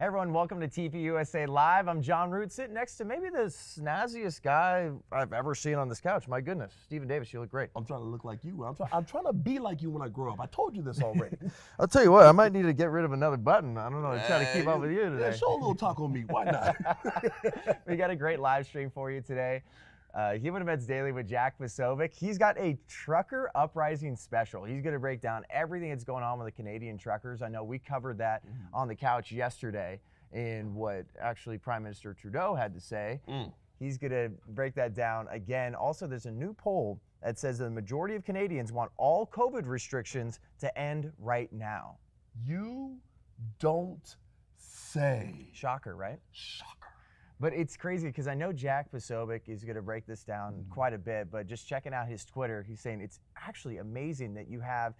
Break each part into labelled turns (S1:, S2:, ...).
S1: Hey everyone, welcome to TPUSA Live. I'm Jon Root, sitting next to maybe the snazziest guy I've ever seen on this couch. My goodness, Stephen Davis, you look great.
S2: I'm trying to look like you. I'm trying to be like you when I grow up. I told you this already.
S1: I'll tell you what, I might need to get rid of another button. I don't know, to try to keep up with you today.
S2: Yeah, show a little talk on me. Why not?
S1: We got a great live stream for you today. Human Events Daily with Jack Posobiec. He's got a trucker uprising special. He's going to break down everything that's going on with the Canadian truckers. I know we covered that on the couch yesterday in what actually Prime Minister Trudeau had to say. He's going to break that down again. Also, there's a new poll that says that the majority of Canadians want all COVID restrictions to end right now.
S2: You don't say.
S1: Shocker, right?
S2: Shocker.
S1: But it's crazy because I know Jack Posobiec is going to break this down quite a bit, but just checking out his Twitter, he's saying it's actually amazing that you have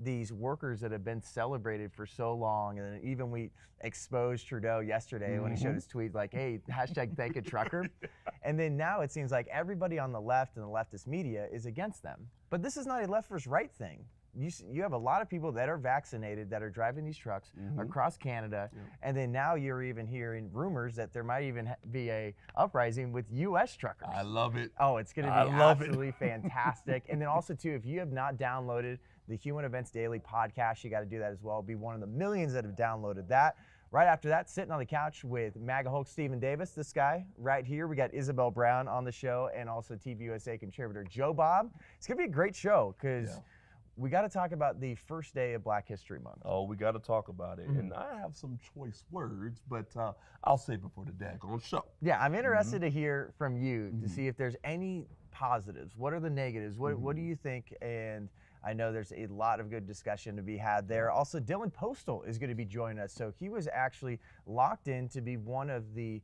S1: these workers that have been celebrated for so long. And even we exposed Trudeau yesterday when he showed his tweet like, hey, hashtag thank a trucker. And then now it seems like everybody on the left and the leftist media is against them. But this is not a left versus right thing. You have a lot of people that are vaccinated that are driving these trucks across Canada, and then now you're even hearing rumors that there might even be a uprising with U.S. truckers.
S2: I love it.
S1: Oh, it's going to be absolutely fantastic. And then also, too, if you have not downloaded the Human Events Daily podcast, you got to do that as well. Be one of the millions that have downloaded that. Right after that, sitting on the couch with MAGA Hulk Stephen Davis, this guy right here. We got Isabel Brown on the show, and also TPUSA contributor Jobob. It's going to be a great show because we got to talk about the first day of Black History Month.
S2: Oh, we got to talk about it. And I have some choice words, but I'll save it for the daggone show.
S1: Yeah, I'm interested to hear from you to see if there's any positives. What are the negatives? What do you think? And I know there's a lot of good discussion to be had there. Also, Dylan Postl is going to be joining us. So he was actually locked in to be one of the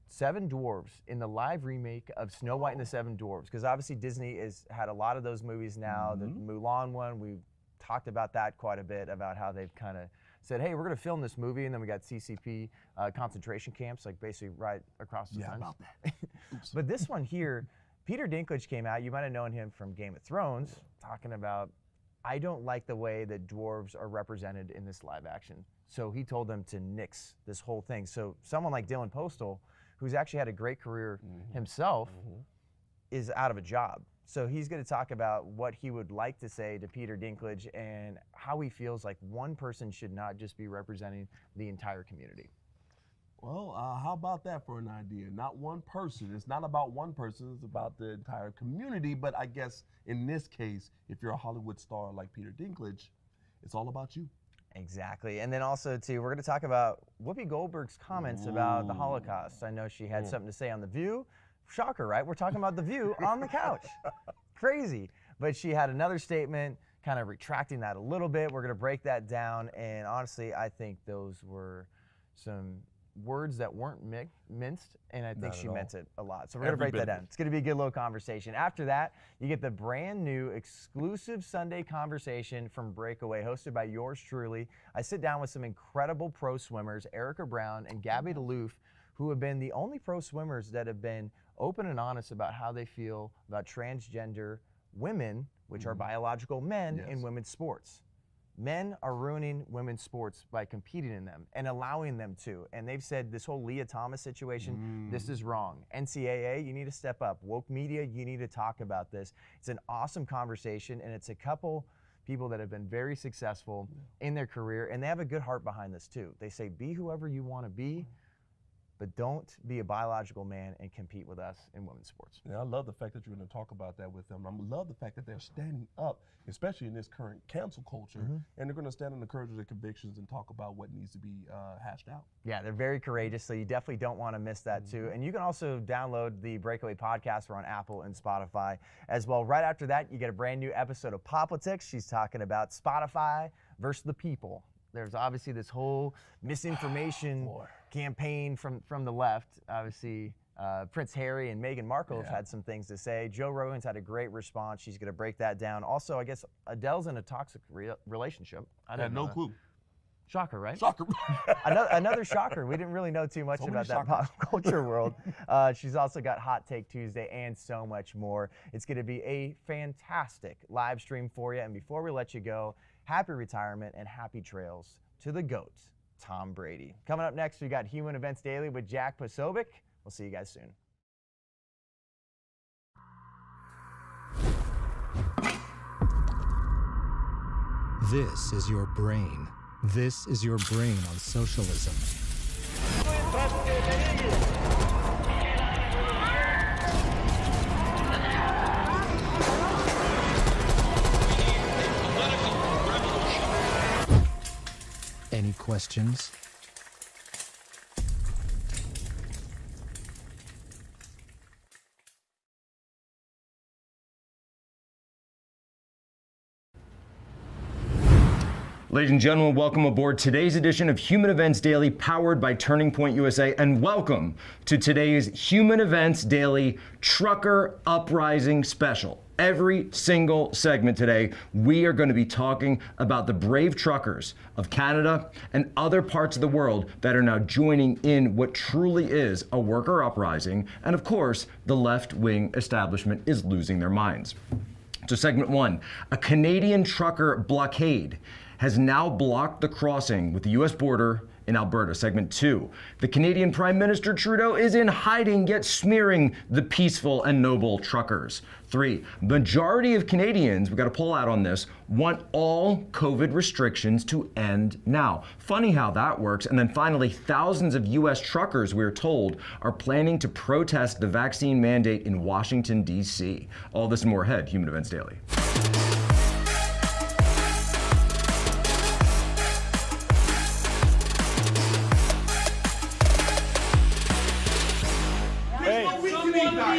S1: 7 Dwarfs in the live remake of Snow White and the 7 Dwarfs, because obviously Disney has had a lot of those movies now. The Mulan one, we talked about that quite a bit, about how they've kind of said, hey, we're going to film this movie, and then we got CCP concentration camps, like basically right across the fence.
S2: About that.
S1: But this one here, Peter Dinklage came out. You might have known him from Game of Thrones, talking about, I don't like the way that dwarves are represented in this live action. So he told them to nix this whole thing. So someone like Dylan Postl, who's actually had a great career himself, is out of a job. So he's going to talk about what he would like to say to Peter Dinklage and how he feels like one person should not just be representing the entire community.
S2: Well, how about that for an idea? Not one person. It's not about one person. It's about the entire community. But I guess in this case, if you're a Hollywood star like Peter Dinklage, it's all about you.
S1: Exactly. And then also, too, we're going to talk about Whoopi Goldberg's comments about the Holocaust. I know she had something to say on The View. Shocker, right? We're talking about The View on the couch. Crazy. But she had another statement kind of retracting that a little bit. We're going to break that down. And honestly, I think those were some words that weren't minced, and I think she meant it a lot. So we're going to break that down. It's going to be a good little conversation. After that, you get the brand new exclusive Sunday conversation from Breakaway, hosted by yours truly. I sit down with some incredible pro swimmers, Erika Brown and Gabby DeLoof, who have been the only pro swimmers that have been open and honest about how they feel about transgender women, which are biological men in women's sports. Men are ruining women's sports by competing in them and allowing them to. And they've said this whole Leah Thomas situation, this is wrong. NCAA, you need to step up. Woke media, you need to talk about this. It's an awesome conversation, and it's a couple people that have been very successful in their career, and they have a good heart behind this too. They say, be whoever you want to be, but don't be a biological man and compete with us in women's sports.
S2: Yeah, I love the fact that you're going to talk about that with them. I love the fact that they're standing up, especially in this current cancel culture, and they're going to stand on the courage of their convictions and talk about what needs to be hashed out.
S1: Yeah, they're very courageous, so you definitely don't want to miss that too. And you can also download the Breakaway podcast. We're on Apple and Spotify as well. Right after that, you get a brand new episode of Politics. She's talking about Spotify versus the people. There's obviously this whole misinformation campaign from the left. Obviously, Prince Harry and Meghan Markle have had some things to say. Joe Rogan's had a great response. She's going to break that down. Also, I guess Adele's in a toxic relationship. I had
S2: no clue.
S1: Shocker, right?
S2: Shocker.
S1: another shocker. We didn't really know too much about that pop culture world. She's also got Hot Take Tuesday and so much more. It's going to be a fantastic live stream for you. And before we let you go, happy retirement and happy trails to the GOAT, Tom Brady. Coming up next, we got Human Events Daily with Jack Posobiec. We'll see you guys soon.
S3: This is your brain. This is your brain on socialism. Any questions?
S4: Ladies and gentlemen, welcome aboard today's edition of Human Events Daily, powered by Turning Point USA, and welcome to today's Human Events Daily Trucker Uprising Special. Every single segment today, we are going to be talking about the brave truckers of Canada and other parts of the world that are now joining in what truly is a worker uprising, and of course, the left-wing establishment is losing their minds. So segment one, a Canadian trucker blockade has now blocked the crossing with the U.S. border in Alberta. Segment two, the Canadian Prime Minister Trudeau is in hiding yet smearing the peaceful and noble truckers. Three, majority of Canadians, we got to pull out on this, want all COVID restrictions to end now. Funny how that works. And then finally, thousands of U.S. truckers, we're told, are planning to protest the vaccine mandate in Washington, D.C. All this and more ahead, Human Events Daily.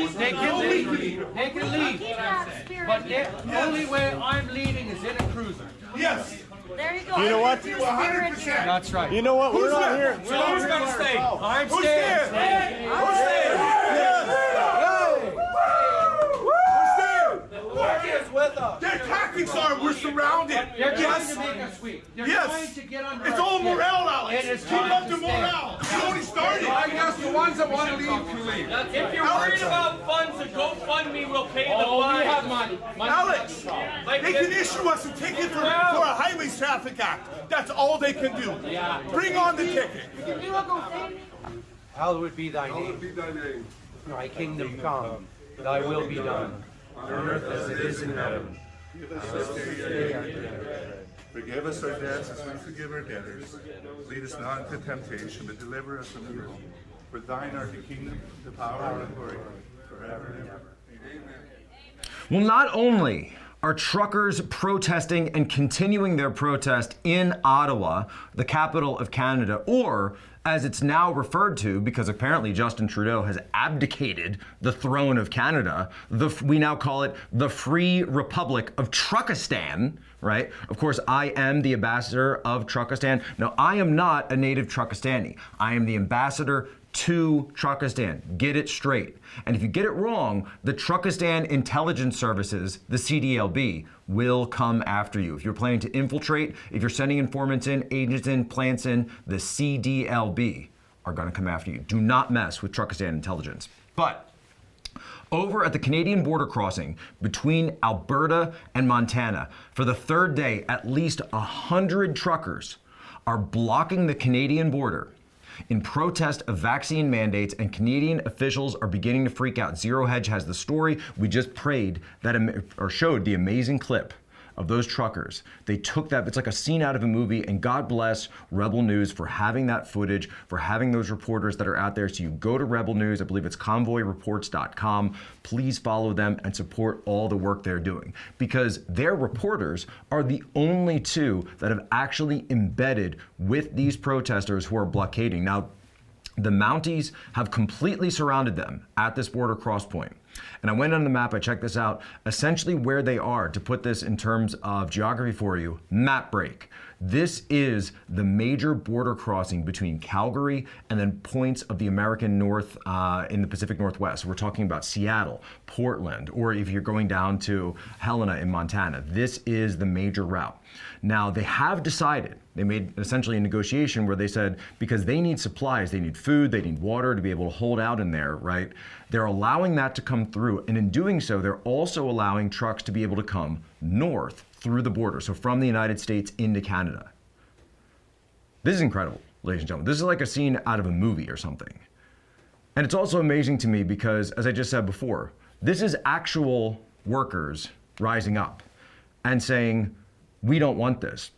S5: They can leave. But the only way I'm leading is in a cruiser.
S6: Yes.
S7: There you go.
S6: You know what?
S7: 100%.
S5: That's right.
S6: You know what? We're not here.
S5: Who's going to stay? I'm
S6: Who's
S5: staying.
S6: staying? Who's staying? Their tactics are we're surrounded.
S5: They're trying
S6: Yes.
S5: to make us weak. They're
S6: Yes.
S5: trying to get under
S6: It's
S5: our
S6: all
S5: skin.
S6: morale, Alex.
S5: It is
S6: Keep
S5: time
S6: up
S5: to
S6: the
S5: stay.
S6: morale. You already started.
S5: I guess the ones that want to leave can leave.
S8: If you're worried about funds, the GoFundMe will pay the
S5: Oh, we
S8: fines.
S5: have money.
S6: Alex, they can issue us a ticket for a Highways Traffic Act. That's all they can do.
S5: Yeah.
S6: Bring on the ticket.
S5: Hallowed would be thy name. Thy kingdom come. Thy will be done. On earth as it is in heaven.
S9: Forgive us our debts as we forgive our debtors. Lead us not into temptation, but deliver us from evil. For thine art the kingdom, the power, and the glory, forever and ever. Amen.
S4: Well, not only are truckers protesting and continuing their protest in Ottawa, the capital of Canada, or as it's now referred to, because apparently Justin Trudeau has abdicated the throne of Canada, we now call it the Free Republic of Truckistan, right? Of course, I am the ambassador of Truckistan. No, I am not a native Truckistani. I am the ambassador to Truckistan. Get it straight. And if you get it wrong, the Truckistan Intelligence Services, the CDLB, will come after you. If you're planning to infiltrate, if you're sending informants in, agents in, plants in, the CDLB are going to come after you. Do not mess with Truckistan Intelligence. But over at the Canadian border crossing between Alberta and Montana, for the third day, at least 100 truckers are blocking the Canadian border in protest of vaccine mandates, and Canadian officials are beginning to freak out. Zero Hedge has the story. We just showed the amazing clip of those truckers. They took that, it's like a scene out of a movie, and God bless Rebel News for having that footage, for having those reporters that are out there. So you go to Rebel News, I believe it's convoyreports.com. Please follow them and support all the work they're doing, because their reporters are the only two that have actually embedded with these protesters who are blockading. Now, the Mounties have completely surrounded them at this border cross point. And I went on the map, I checked this out. Essentially where they are, to put this in terms of geography for you, map break. This is the major border crossing between Calgary and then points of the American North in the Pacific Northwest. We're talking about Seattle, Portland, or if you're going down to Helena in Montana. This is the major route. Now, they have decided, they made essentially a negotiation where they said, because they need supplies, they need food, they need water to be able to hold out in there, right? They're allowing that to come through. And in doing so, they're also allowing trucks to be able to come north through the border. So from the United States into Canada. This is incredible. ladies and gentlemen. This is like a scene out of a movie or something. And it's also amazing to me because, as I just said before, this is actual workers rising up and saying, we don't want this.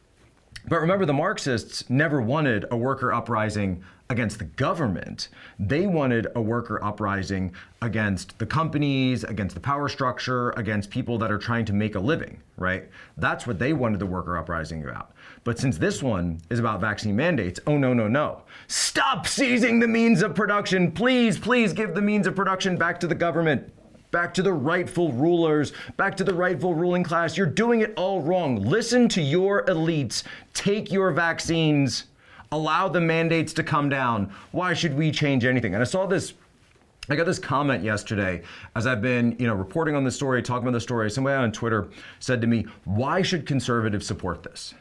S4: But remember, the Marxists never wanted a worker uprising against the government. They wanted a worker uprising against the companies, against the power structure, against people that are trying to make a living, right? That's what they wanted the worker uprising about. But since this one is about vaccine mandates, oh no, no, no. Stop seizing the means of production. Please, please give the means of production back to the government. Back to the rightful rulers, back to the rightful ruling class. You're doing it all wrong. Listen to your elites. Take your vaccines. Allow the mandates to come down. Why should we change anything? And I got this comment yesterday as I've been, reporting on the story, talking about the story. Somebody on Twitter said to me, why should conservatives support this?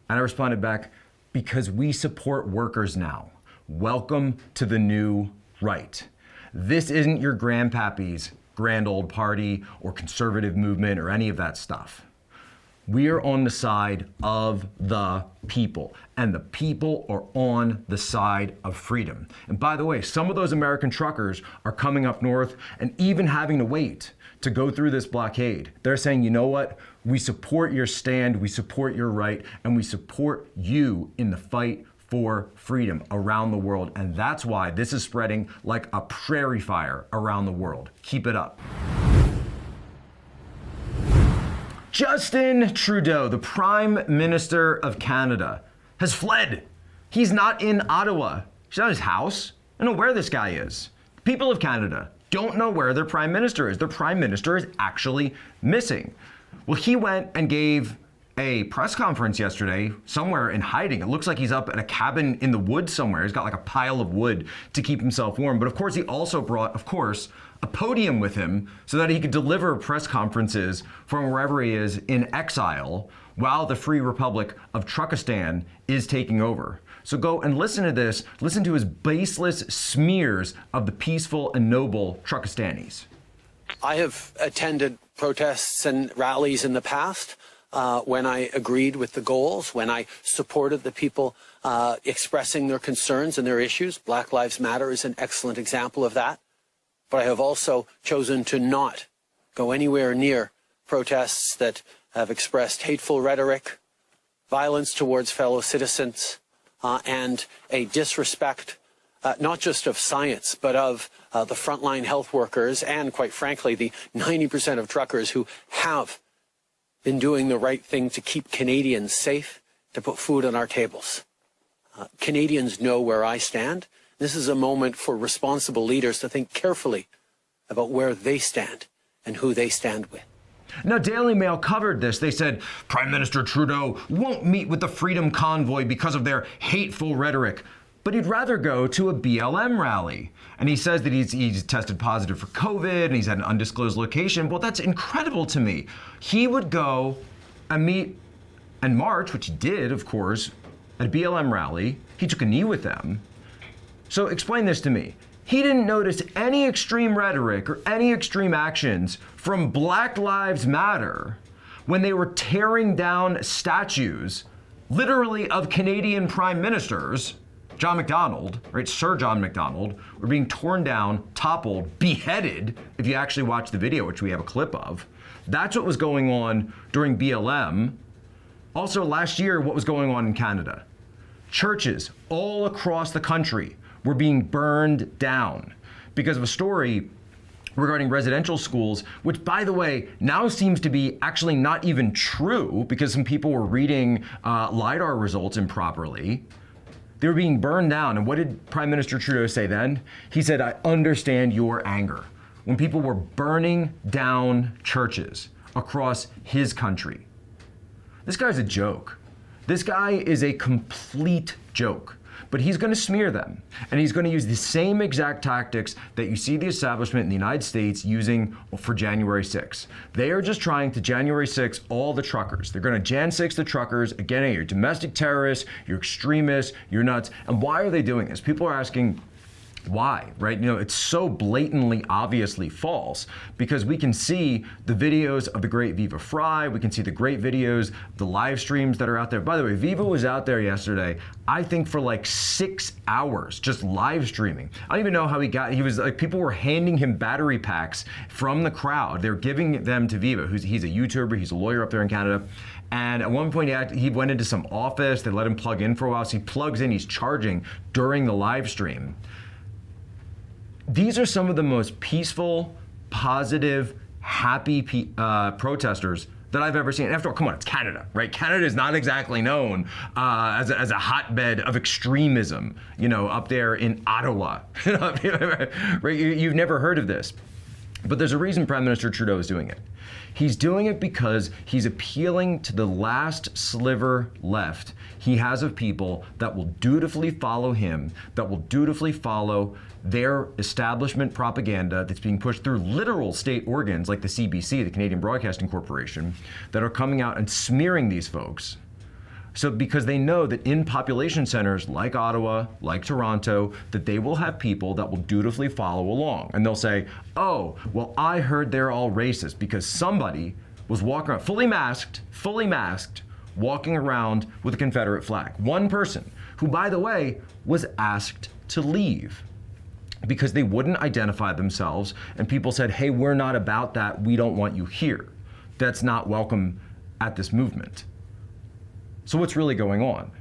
S4: And I responded back, because we support workers now. Welcome to the new right. This isn't your grandpappy's grand old party or conservative movement or any of that stuff. We are on the side of the people, and the people are on the side of freedom. And by the way, some of those American truckers are coming up north and even having to wait to go through this blockade. They're saying, you know what? We support your stand, we support your right, and we support you in the fight for freedom around the world. And that's why this is spreading like a prairie fire around the world. Keep it up. Justin Trudeau, the Prime Minister of Canada, has fled. He's not in Ottawa. He's not at his house. I don't know where this guy is. People of Canada don't know where their Prime Minister is. Their Prime Minister is actually missing. Well, he went and gave a press conference yesterday somewhere in hiding. It looks like he's up at a cabin in the woods somewhere. He's got like a pile of wood to keep himself warm. But of course, he also brought, a podium with him so that he could deliver press conferences from wherever he is in exile while the Free Republic of Truckistan is taking over. So go and listen to this. Listen to his baseless smears of the peaceful and noble Truckistanis.
S7: I have attended protests and rallies in the past. When I agreed with the goals, when I supported the people expressing their concerns and their issues. Black Lives Matter is an excellent example of that. But I have also chosen to not go anywhere near protests that have expressed hateful rhetoric, violence towards fellow citizens, and a disrespect not just of science, but of the frontline health workers and, quite frankly, the 90% of truckers who have been doing the right thing to keep Canadians safe, to put food on our tables. Canadians know where I stand. This is a moment for responsible leaders to think carefully about where they stand and who they stand with.
S4: Now, Daily Mail covered this. They said Prime Minister Trudeau won't meet with the Freedom Convoy because of their hateful rhetoric, but he'd rather go to a BLM rally. And he says that he's tested positive for COVID and he's at an undisclosed location. Well, that's incredible to me. He would go and meet and march, which he did, of course, at a BLM rally. He took a knee with them. So explain this to me. He didn't notice any extreme rhetoric or any extreme actions from Black Lives Matter when they were tearing down statues, literally of Canadian prime ministers. John Macdonald, right, Sir John Macdonald, were being torn down, toppled, beheaded, if you actually watch the video, which we have a clip of. That's what was going on during BLM. Also last year, what was going on in Canada? Churches all across the country were being burned down because of a story regarding residential schools, which, by the way, now seems to be actually not even true because some people were reading LiDAR results improperly. They were being burned down. And what did Prime Minister Trudeau say then? He said, I understand your anger. When people were burning down churches across his country. This guy's a joke. This guy is a complete joke. But he's going to smear them. And he's going to use the same exact tactics that you see the establishment in the United States using for January 6th. They are just trying to January 6th all the truckers. They're going to Jan 6 the truckers. Again, you're domestic terrorists, you're extremists, you're nuts. And why are they doing this? People are asking, Why, right? You know, it's so blatantly, obviously false because we can see the videos of the great Viva Fry. We can see the great videos, the live streams that are out there. By the way, Viva was out there yesterday, I think for like 6 hours, just live streaming. I don't even know how he was like, people were handing him battery packs from the crowd. They're giving them to Viva, he's a YouTuber, he's a lawyer up there in Canada. And at one point he went into some office, they let him plug in for a while. So he plugs in, he's charging during the live stream. These are some of the most peaceful, positive, happy protesters that I've ever seen. After all, come on, it's Canada, right? Canada is not exactly known as a hotbed of extremism, you know, up there in Ottawa. Right? You've never heard of this. But there's a reason Prime Minister Trudeau is doing it. He's doing it because he's appealing to the last sliver left he has of people that will dutifully follow him, that will dutifully follow their establishment propaganda that's being pushed through literal state organs like the CBC, the Canadian Broadcasting Corporation, that are coming out and smearing these folks. So because they know that in population centers like Ottawa, like Toronto, that they will have people that will dutifully follow along. And they'll say, oh, well, I heard they're all racist because somebody was walking around fully masked, walking around with a Confederate flag. One person who, by the way, was asked to leave because they wouldn't identify themselves. And people said, hey, we're not about that. We don't want you here. That's not welcome at this movement. So what's really going on?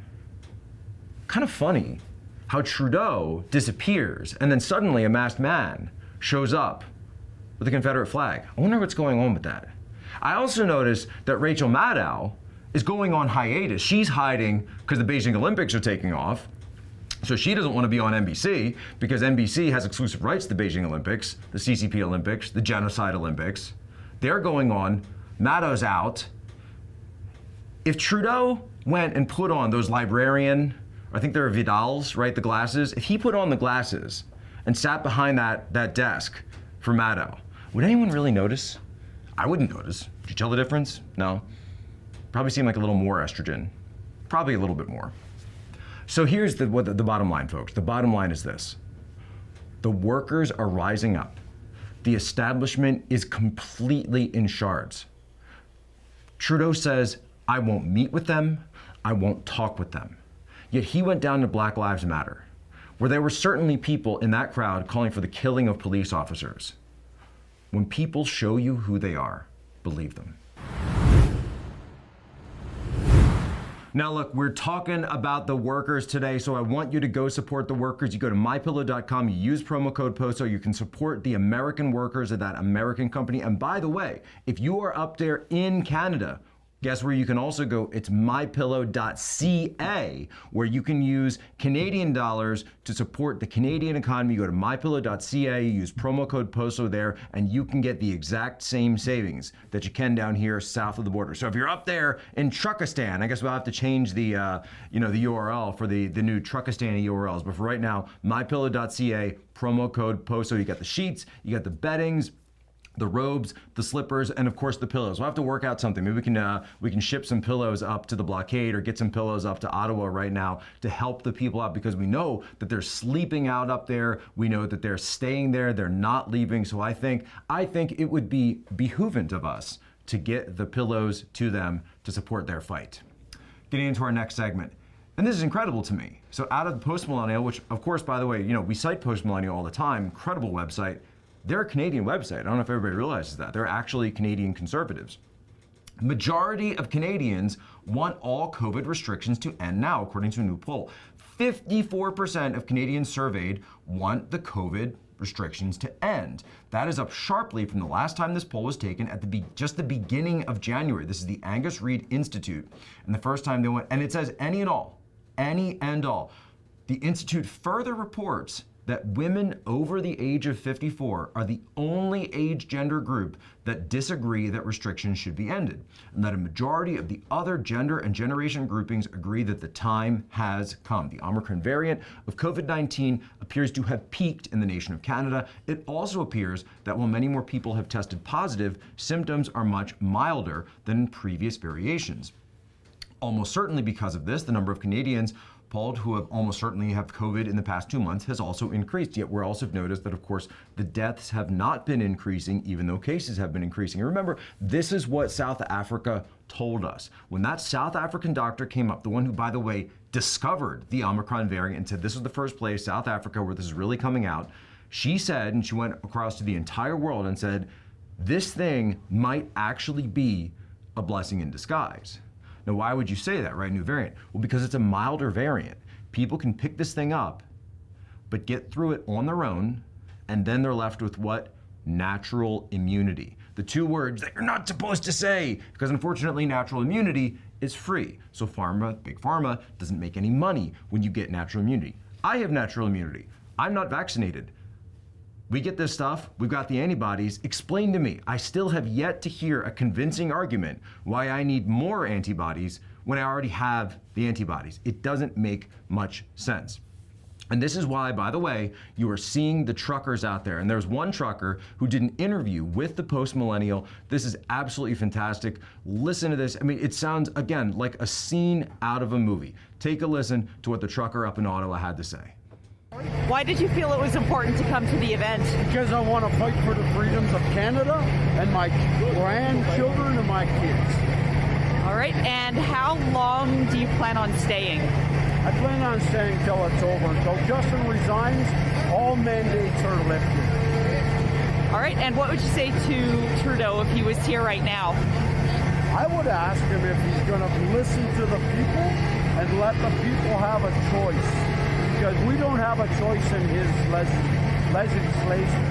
S4: Kind of funny how Trudeau disappears and then suddenly a masked man shows up with a Confederate flag. I wonder what's going on with that. I also noticed that Rachel Maddow is going on hiatus. She's hiding because the Beijing Olympics are taking off. So she doesn't want to be on NBC because NBC has exclusive rights to the Beijing Olympics, the CCP Olympics, the Genocide Olympics. They're going on. Maddow's out. If Trudeau went and put on those librarian, I think they're Vidals, right, the glasses, if he put on the glasses and sat behind that desk for Maddow, would anyone really notice? I wouldn't notice. Did you tell the difference? No. Probably seemed like a little more estrogen. Probably a little bit more. So here's the bottom line, folks. The bottom line is this. The workers are rising up. The establishment is completely in shards. Trudeau says, I won't meet with them, I won't talk with them. Yet he went down to Black Lives Matter, where there were certainly people in that crowd calling for the killing of police officers. When people show you who they are, believe them. Now look, we're talking about the workers today, so I want you to go support the workers. You go to mypillow.com, you use promo code Postl, you can support the American workers of that American company. And by the way, if you are up there in Canada, guess where you can also go? It's mypillow.ca, where you can use Canadian dollars to support the Canadian economy. You go to mypillow.ca, you use promo code POSTL there, and you can get the exact same savings that you can down here south of the border. So if you're up there in Truckistan, I guess we'll have to change the the URL for the new Truckistan URLs. But for right now, mypillow.ca, promo code POSTL. You got the sheets, you got the beddings, the robes, the slippers, and of course the pillows. We'll have to work out something. Maybe we can ship some pillows up to the Blockade or get some pillows up to Ottawa right now to help the people out, because we know that they're sleeping out up there. We know that they're staying there. They're not leaving. So I think it would be behoovant of us to get the pillows to them to support their fight. Getting into our next segment. And this is incredible to me. So out of the Post Millennial, which of course, by the way, we cite Post Millennial all the time, incredible website. They're a Canadian website. I don't know if everybody realizes that. They're actually Canadian conservatives. Majority of Canadians want all COVID restrictions to end now, according to a new poll. 54% of Canadians surveyed want the COVID restrictions to end. That is up sharply from the last time this poll was taken at just the beginning of January. This is the Angus Reid Institute. And the first time they went, and it says any and all. The Institute further reports that women over the age of 54 are the only age gender group that disagree that restrictions should be ended, and that a majority of the other gender and generation groupings agree that the time has come. The Omicron variant of COVID-19 appears to have peaked in the nation of Canada. It also appears that while many more people have tested positive, symptoms are much milder than in previous variations. Almost certainly because of this, the number of Canadians polled who have almost certainly have COVID in the past 2 months has also increased. Yet we're also noticed that, of course, the deaths have not been increasing, even though cases have been increasing. And remember, this is what South Africa told us. When that South African doctor came up, the one who, by the way, discovered the Omicron variant and said this was the first place, South Africa, where this is really coming out, she said, and she went across to the entire world and said, this thing might actually be a blessing in disguise. Now, why would you say that, right? New variant. Well, because it's a milder variant. People can pick this thing up, but get through it on their own, and then they're left with what? Natural immunity. The two words that you're not supposed to say, because unfortunately, natural immunity is free. So pharma, big pharma, doesn't make any money when you get natural immunity. I have natural immunity. I'm not vaccinated. We get this stuff, we've got the antibodies. Explain to me. I still have yet to hear a convincing argument why I need more antibodies when I already have the antibodies. It doesn't make much sense. And this is why, by the way, you are seeing the truckers out there. And there's one trucker who did an interview with the post-millennial. This is absolutely fantastic. Listen to this. I mean, it sounds, again, like a scene out of a movie. Take a listen to what the trucker up in Ottawa had to say.
S10: Why did you feel it was important to come to the event?
S11: Because I want to fight for the freedoms of Canada and my grandchildren and my kids.
S10: All right, and how long do you plan on staying?
S11: I plan on staying till it's over. Until Justin resigns, all mandates are lifted.
S10: All right, and what would you say to Trudeau if he was here right now?
S11: I would ask him if he's going to listen to the people and let the people have a choice. Because we don't have a choice in his legislation.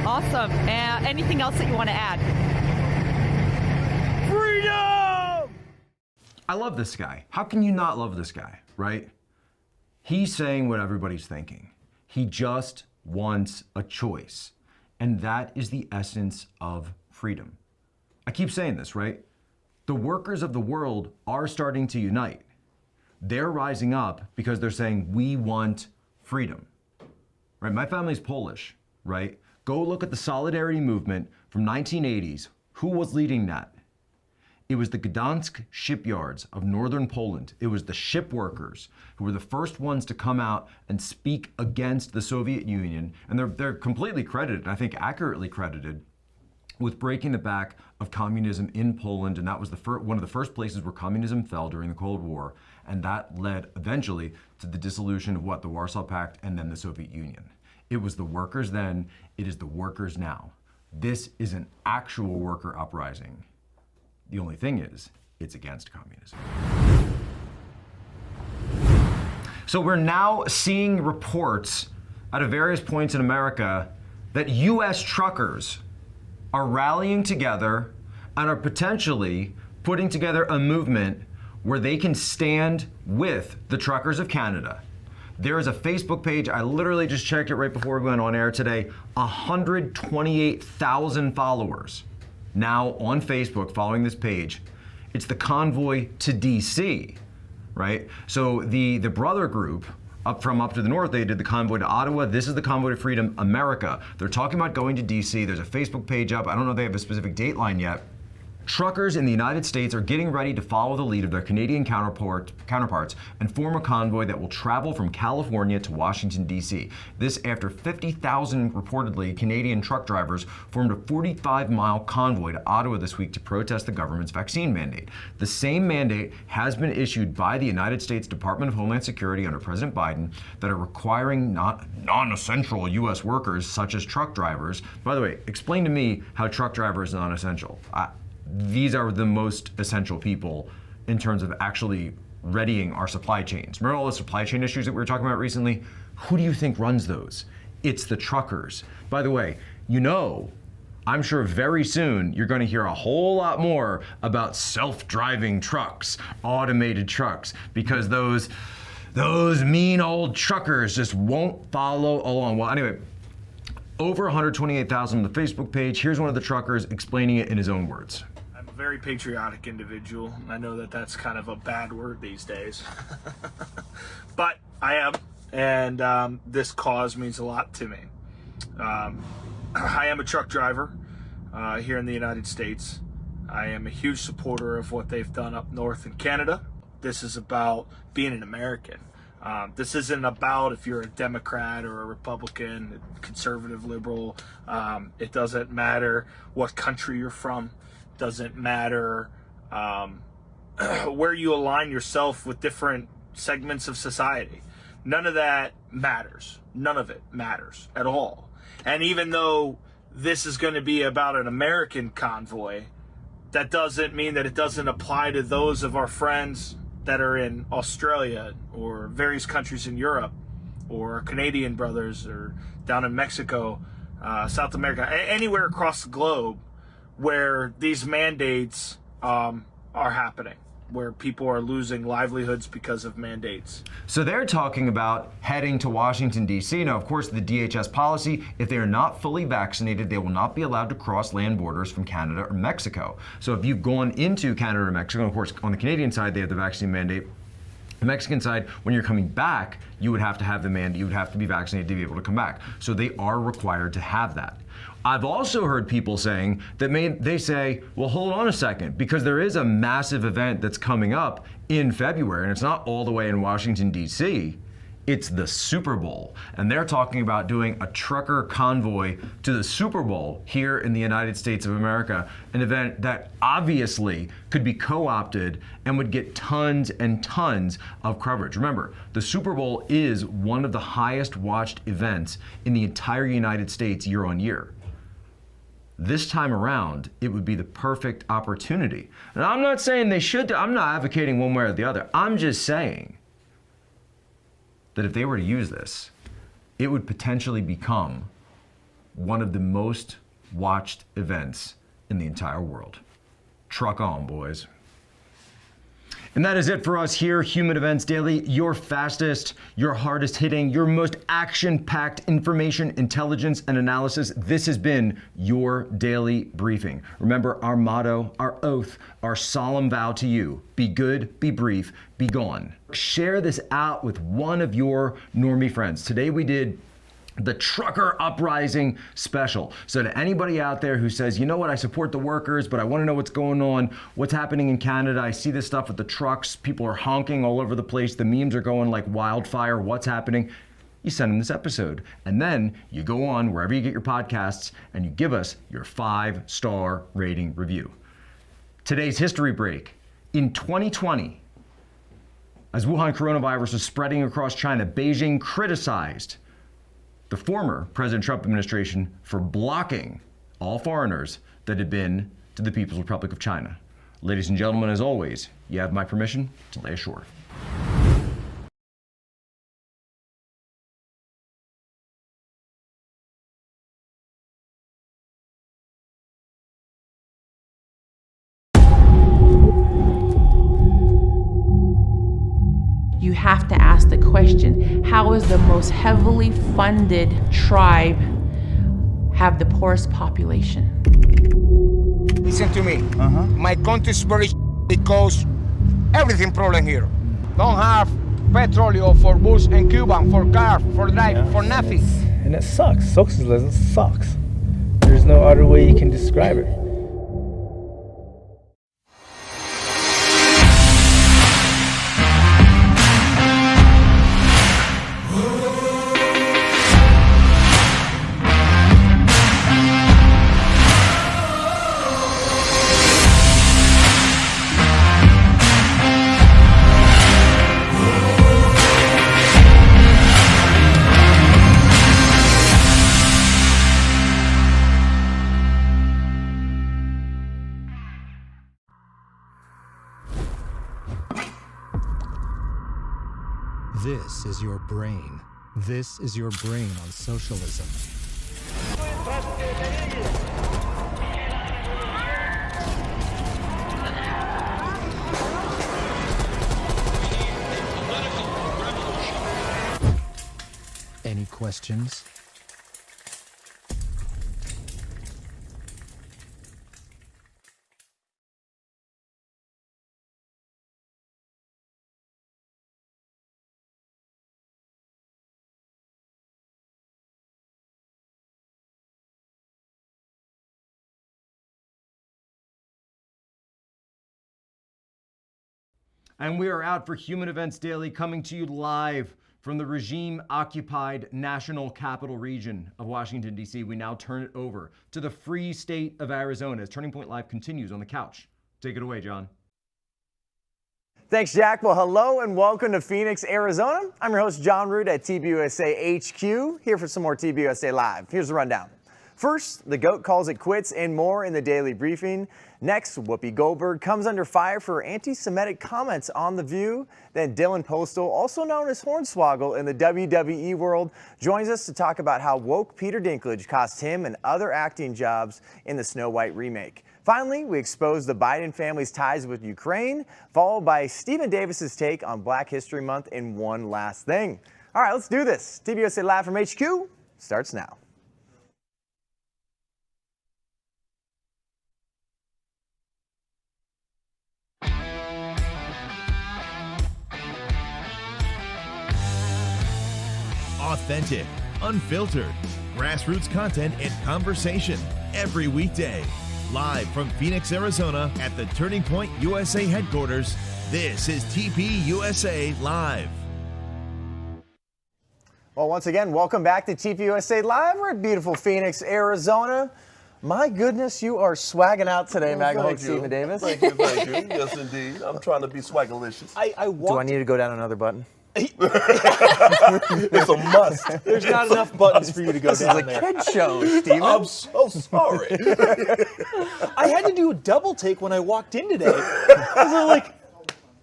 S10: Awesome. Anything else that you want to add?
S11: Freedom!
S4: I love this guy. How can you not love this guy, right? He's saying what everybody's thinking. He just wants a choice. And that is the essence of freedom. I keep saying this, right? The workers of the world are starting to unite. They're rising up because they're saying, we want freedom, right? My family's Polish, right? Go look at the Solidarity movement from 1980s. Who was leading that? It was the Gdansk shipyards of northern Poland. It was the ship workers who were the first ones to come out and speak against the Soviet Union. And they're completely credited, I think accurately credited, with breaking the back of communism in Poland. And that was one of the first places where communism fell during the Cold War. And that led eventually to the dissolution of what? The Warsaw Pact and then the Soviet Union. It was the workers then, it is the workers now. This is an actual worker uprising. The only thing is, it's against communism. So we're now seeing reports out of various points in America that US truckers are rallying together and are potentially putting together a movement where they can stand with the truckers of Canada. There is a Facebook page, I literally just checked it right before we went on air today, 128,000 followers now on Facebook following this page. It's the Convoy to DC, right? So the brother group up to the north, they did the Convoy to Ottawa. This is the Convoy to Freedom America. They're talking about going to DC. There's a Facebook page up. I don't know if they have a specific dateline yet. Truckers in the United States are getting ready to follow the lead of their Canadian counterparts and form a convoy that will travel from California to Washington, D.C. This after 50,000 reportedly Canadian truck drivers formed a 45-mile convoy to Ottawa this week to protest the government's vaccine mandate. The same mandate has been issued by the United States Department of Homeland Security under President Biden that are requiring non-essential U.S. workers such as truck drivers. By the way, explain to me how truck drivers are non-essential. These are the most essential people in terms of actually readying our supply chains. Remember all the supply chain issues that we were talking about recently? Who do you think runs those? It's the truckers. By the way, I'm sure very soon you're going to hear a whole lot more about self-driving trucks, automated trucks, because those mean old truckers just won't follow along. Well, anyway, over 128,000 on the Facebook page. Here's one of the truckers explaining it in his own words.
S12: I'm a very patriotic individual. I know that that's kind of a bad word these days, but I am, and this cause means a lot to me. I am a truck driver here in the United States. I am a huge supporter of what they've done up north in Canada. This is about being an American. This isn't about if you're a Democrat or a Republican, conservative, liberal. It doesn't matter what country you're from. It doesn't matter where you align yourself with different segments of society. None of that matters. None of it matters at all. And even though this is going to be about an American convoy, that doesn't mean that it doesn't apply to those of our friends that are in Australia or various countries in Europe, or our Canadian brothers, or down in Mexico, South America, anywhere across the globe where these mandates are happening, where people are losing livelihoods because of mandates.
S4: So they're talking about heading to Washington, D.C. Now, of course, the DHS policy, if they are not fully vaccinated, they will not be allowed to cross land borders from Canada or Mexico. So if you've gone into Canada or Mexico, of course, on the Canadian side, they have the vaccine mandate. The Mexican side, when you're coming back, you would have to have the mandate, you would have to be vaccinated to be able to come back. So they are required to have that. I've also heard people saying that they say, well, hold on a second, because there is a massive event that's coming up in February, and it's not all the way in Washington, D.C., it's the Super Bowl. And they're talking about doing a trucker convoy to the Super Bowl here in the United States of America, an event that obviously could be co-opted and would get tons and tons of coverage. Remember, the Super Bowl is one of the highest watched events in the entire United States year on year. This time around, it would be the perfect opportunity. And I'm not saying they should, I'm not advocating one way or the other. I'm just saying that if they were to use this, it would potentially become one of the most watched events in the entire world. Truck on, boys. And that is it for us here, Human Events Daily, your fastest, your hardest hitting, your most action-packed information, intelligence, and analysis. This has been your daily briefing. Remember our motto, our oath, our solemn vow to you: be good, be brief, be gone. Share this out with one of your normie friends. Today we did the Trucker Uprising special. So to anybody out there who says, you know what, I support the workers, but I want to know what's going on, what's happening in Canada, I see this stuff with the trucks, people are honking all over the place, the memes are going like wildfire, what's happening? You send them this episode. And then you go on wherever you get your podcasts and you give us your 5-star rating review. Today's history break. In 2020, as Wuhan coronavirus was spreading across China, Beijing criticized the former President Trump administration for blocking all foreigners that had been to the People's Republic of China. Ladies and gentlemen, as always, you have my permission to lay ashore.
S10: You have to ask the question, how is the most heavily funded tribe have the poorest population?
S13: Listen to me. My country is very because everything problem here. Don't have petroleum for bus and Cuban, for car, for drive, for nothing.
S14: And it sucks. Socialism sucks. There's no other way you can describe it.
S3: This is your brain. This is your brain on socialism. Any questions?
S4: And we are out for Human Events Daily, coming to you live from the regime-occupied National Capital Region of Washington, D.C. We now turn it over to the free state of Arizona as Turning Point Live continues on the couch. Take it away, John.
S1: Thanks, Jack. Well, hello and welcome to Phoenix, Arizona. I'm your host, Jon Root at TPUSA HQ, here for some more TPUSA Live. Here's the rundown. First, the GOAT calls it quits and more in the daily briefing. Next, Whoopi Goldberg comes under fire for anti-Semitic comments on The View. Then Dylan Postl, also known as Hornswoggle in the WWE world, joins us to talk about how woke Peter Dinklage cost him and other acting jobs in the Snow White remake. Finally, we expose the Biden family's ties with Ukraine, followed by Stephen Davis's take on Black History Month and one last thing. All right, let's do this. TPUSA Live from HQ starts now.
S15: Authentic, unfiltered, grassroots content and conversation every weekday. Live from Phoenix, Arizona at the Turning Point USA headquarters, this is TPUSA Live.
S1: Well, once again, welcome back to TPUSA Live. We're at beautiful Phoenix, Arizona. My goodness, you are swagging out today, MAGA Hulk Stephen Davis.
S2: Thank you, thank you. Yes, indeed. I'm trying to be swagalicious.
S1: Do I need to go down another button?
S2: It's a must.
S16: There's not enough buttons for you to go
S1: this
S16: down
S1: is a
S16: there.
S1: kid show, Stephen.
S2: I'm so sorry.
S16: I had to do a double take when I walked in today. I was like,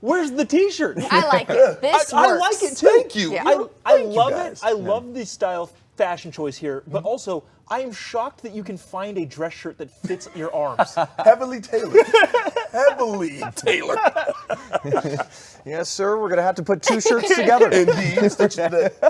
S16: where's the t-shirt?
S17: I like it. This
S16: I
S17: works.
S16: like it too.
S2: Thank you.
S17: Yeah.
S16: I love it.
S2: guys.
S16: I love the style fashion choice here, but also I am shocked that you can find a dress shirt that fits your arms.
S2: Heavily tailored. Heavily tailored.
S1: Yes, sir. We're going to have to put two shirts together.
S2: Indeed.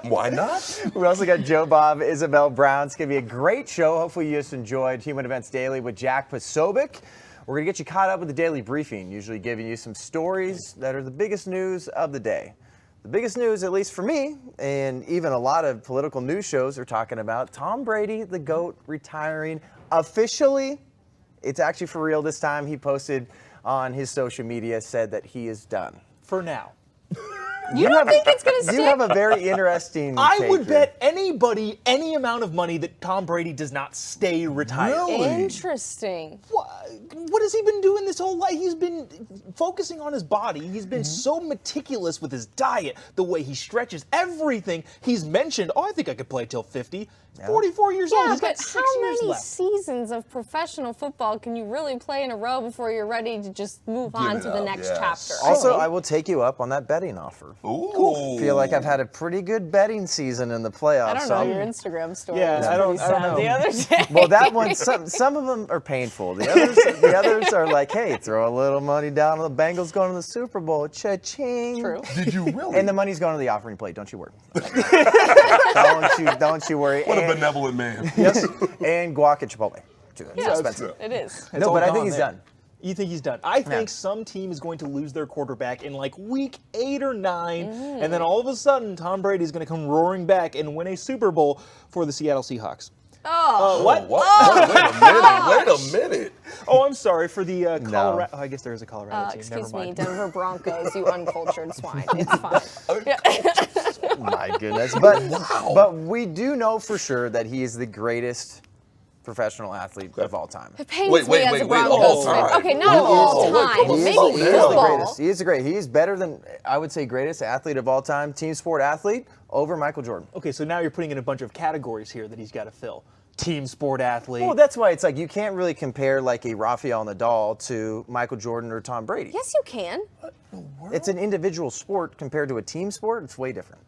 S2: Why not?
S1: We also got Jobob, Isabel Brown. It's going to be a great show. Hopefully you just enjoyed Human Events Daily with Jack Posobiec. We're going to get you caught up with the daily briefing, usually giving you some stories that are the biggest news of the day. The biggest news, at least for me, and even a lot of political news shows are talking about Tom Brady, the GOAT, retiring officially. It's actually for real this time. He posted on his social media, said that he is done.
S16: For now.
S17: You don't think it's going to stick?
S1: You have a very interesting
S16: I
S1: take
S16: would
S1: here.
S16: bet anybody any amount of money that Tom Brady does not stay retired.
S17: Interesting.
S16: What has he been doing this whole life? He's been focusing on his body. He's been so meticulous with his diet, the way he stretches, everything. He's mentioned, I think I could play till 50. 44 years old. He's got
S17: but
S16: 6
S17: how
S16: years
S17: many
S16: left.
S17: seasons of professional football can you really play in a row before you're ready to just move on to the next chapter?
S1: Also, I will take you up on that betting offer.
S2: Ooh.
S1: Cool. Feel like I've had a pretty good betting season in the playoffs.
S17: I don't know your Instagram story.
S16: Yeah,
S17: was
S16: I don't
S17: pretty sad
S16: know.
S17: the other day.
S1: Well, that one, some of them are painful. The others are like, hey, throw a little money down on the Bengals going to the Super Bowl. Cha-ching.
S17: True.
S2: Did you really?
S1: And the money's going to the offering plate. Don't you worry. Don't you worry.
S2: What a benevolent man.
S1: Yes. And guac at Chipotle. Too
S17: Yeah,
S1: expensive.
S17: it is.
S1: No, but I think he's done.
S16: You think he's done? I think some team is going to lose their quarterback in like week 8 or 9, and then all of a sudden Tom Brady is going to come roaring back and win a Super Bowl for the Seattle Seahawks.
S17: Oh.
S16: What?
S2: Wait a minute.
S16: Oh, I'm sorry for the Colorado. Oh, I guess there is a Colorado team.
S17: Excuse
S16: Never
S17: me,
S16: mind.
S17: Denver Broncos, you uncultured swine. It's fine.
S1: My goodness. But we do know for sure that he is the greatest professional athlete of all time.
S17: It pains me as a Broncos fan. Okay, not of all time. Maybe football.
S1: He is the greatest. He is better than, I would say, greatest athlete of all time, team sport athlete, over Michael Jordan.
S16: Okay, so now you're putting in a bunch of categories here that he's got to fill. Team sport athlete.
S1: Well, that's why it's like you can't really compare like a Rafael Nadal to Michael Jordan or Tom Brady.
S17: Yes, you can.
S1: It's an individual sport compared to a team sport. It's way different.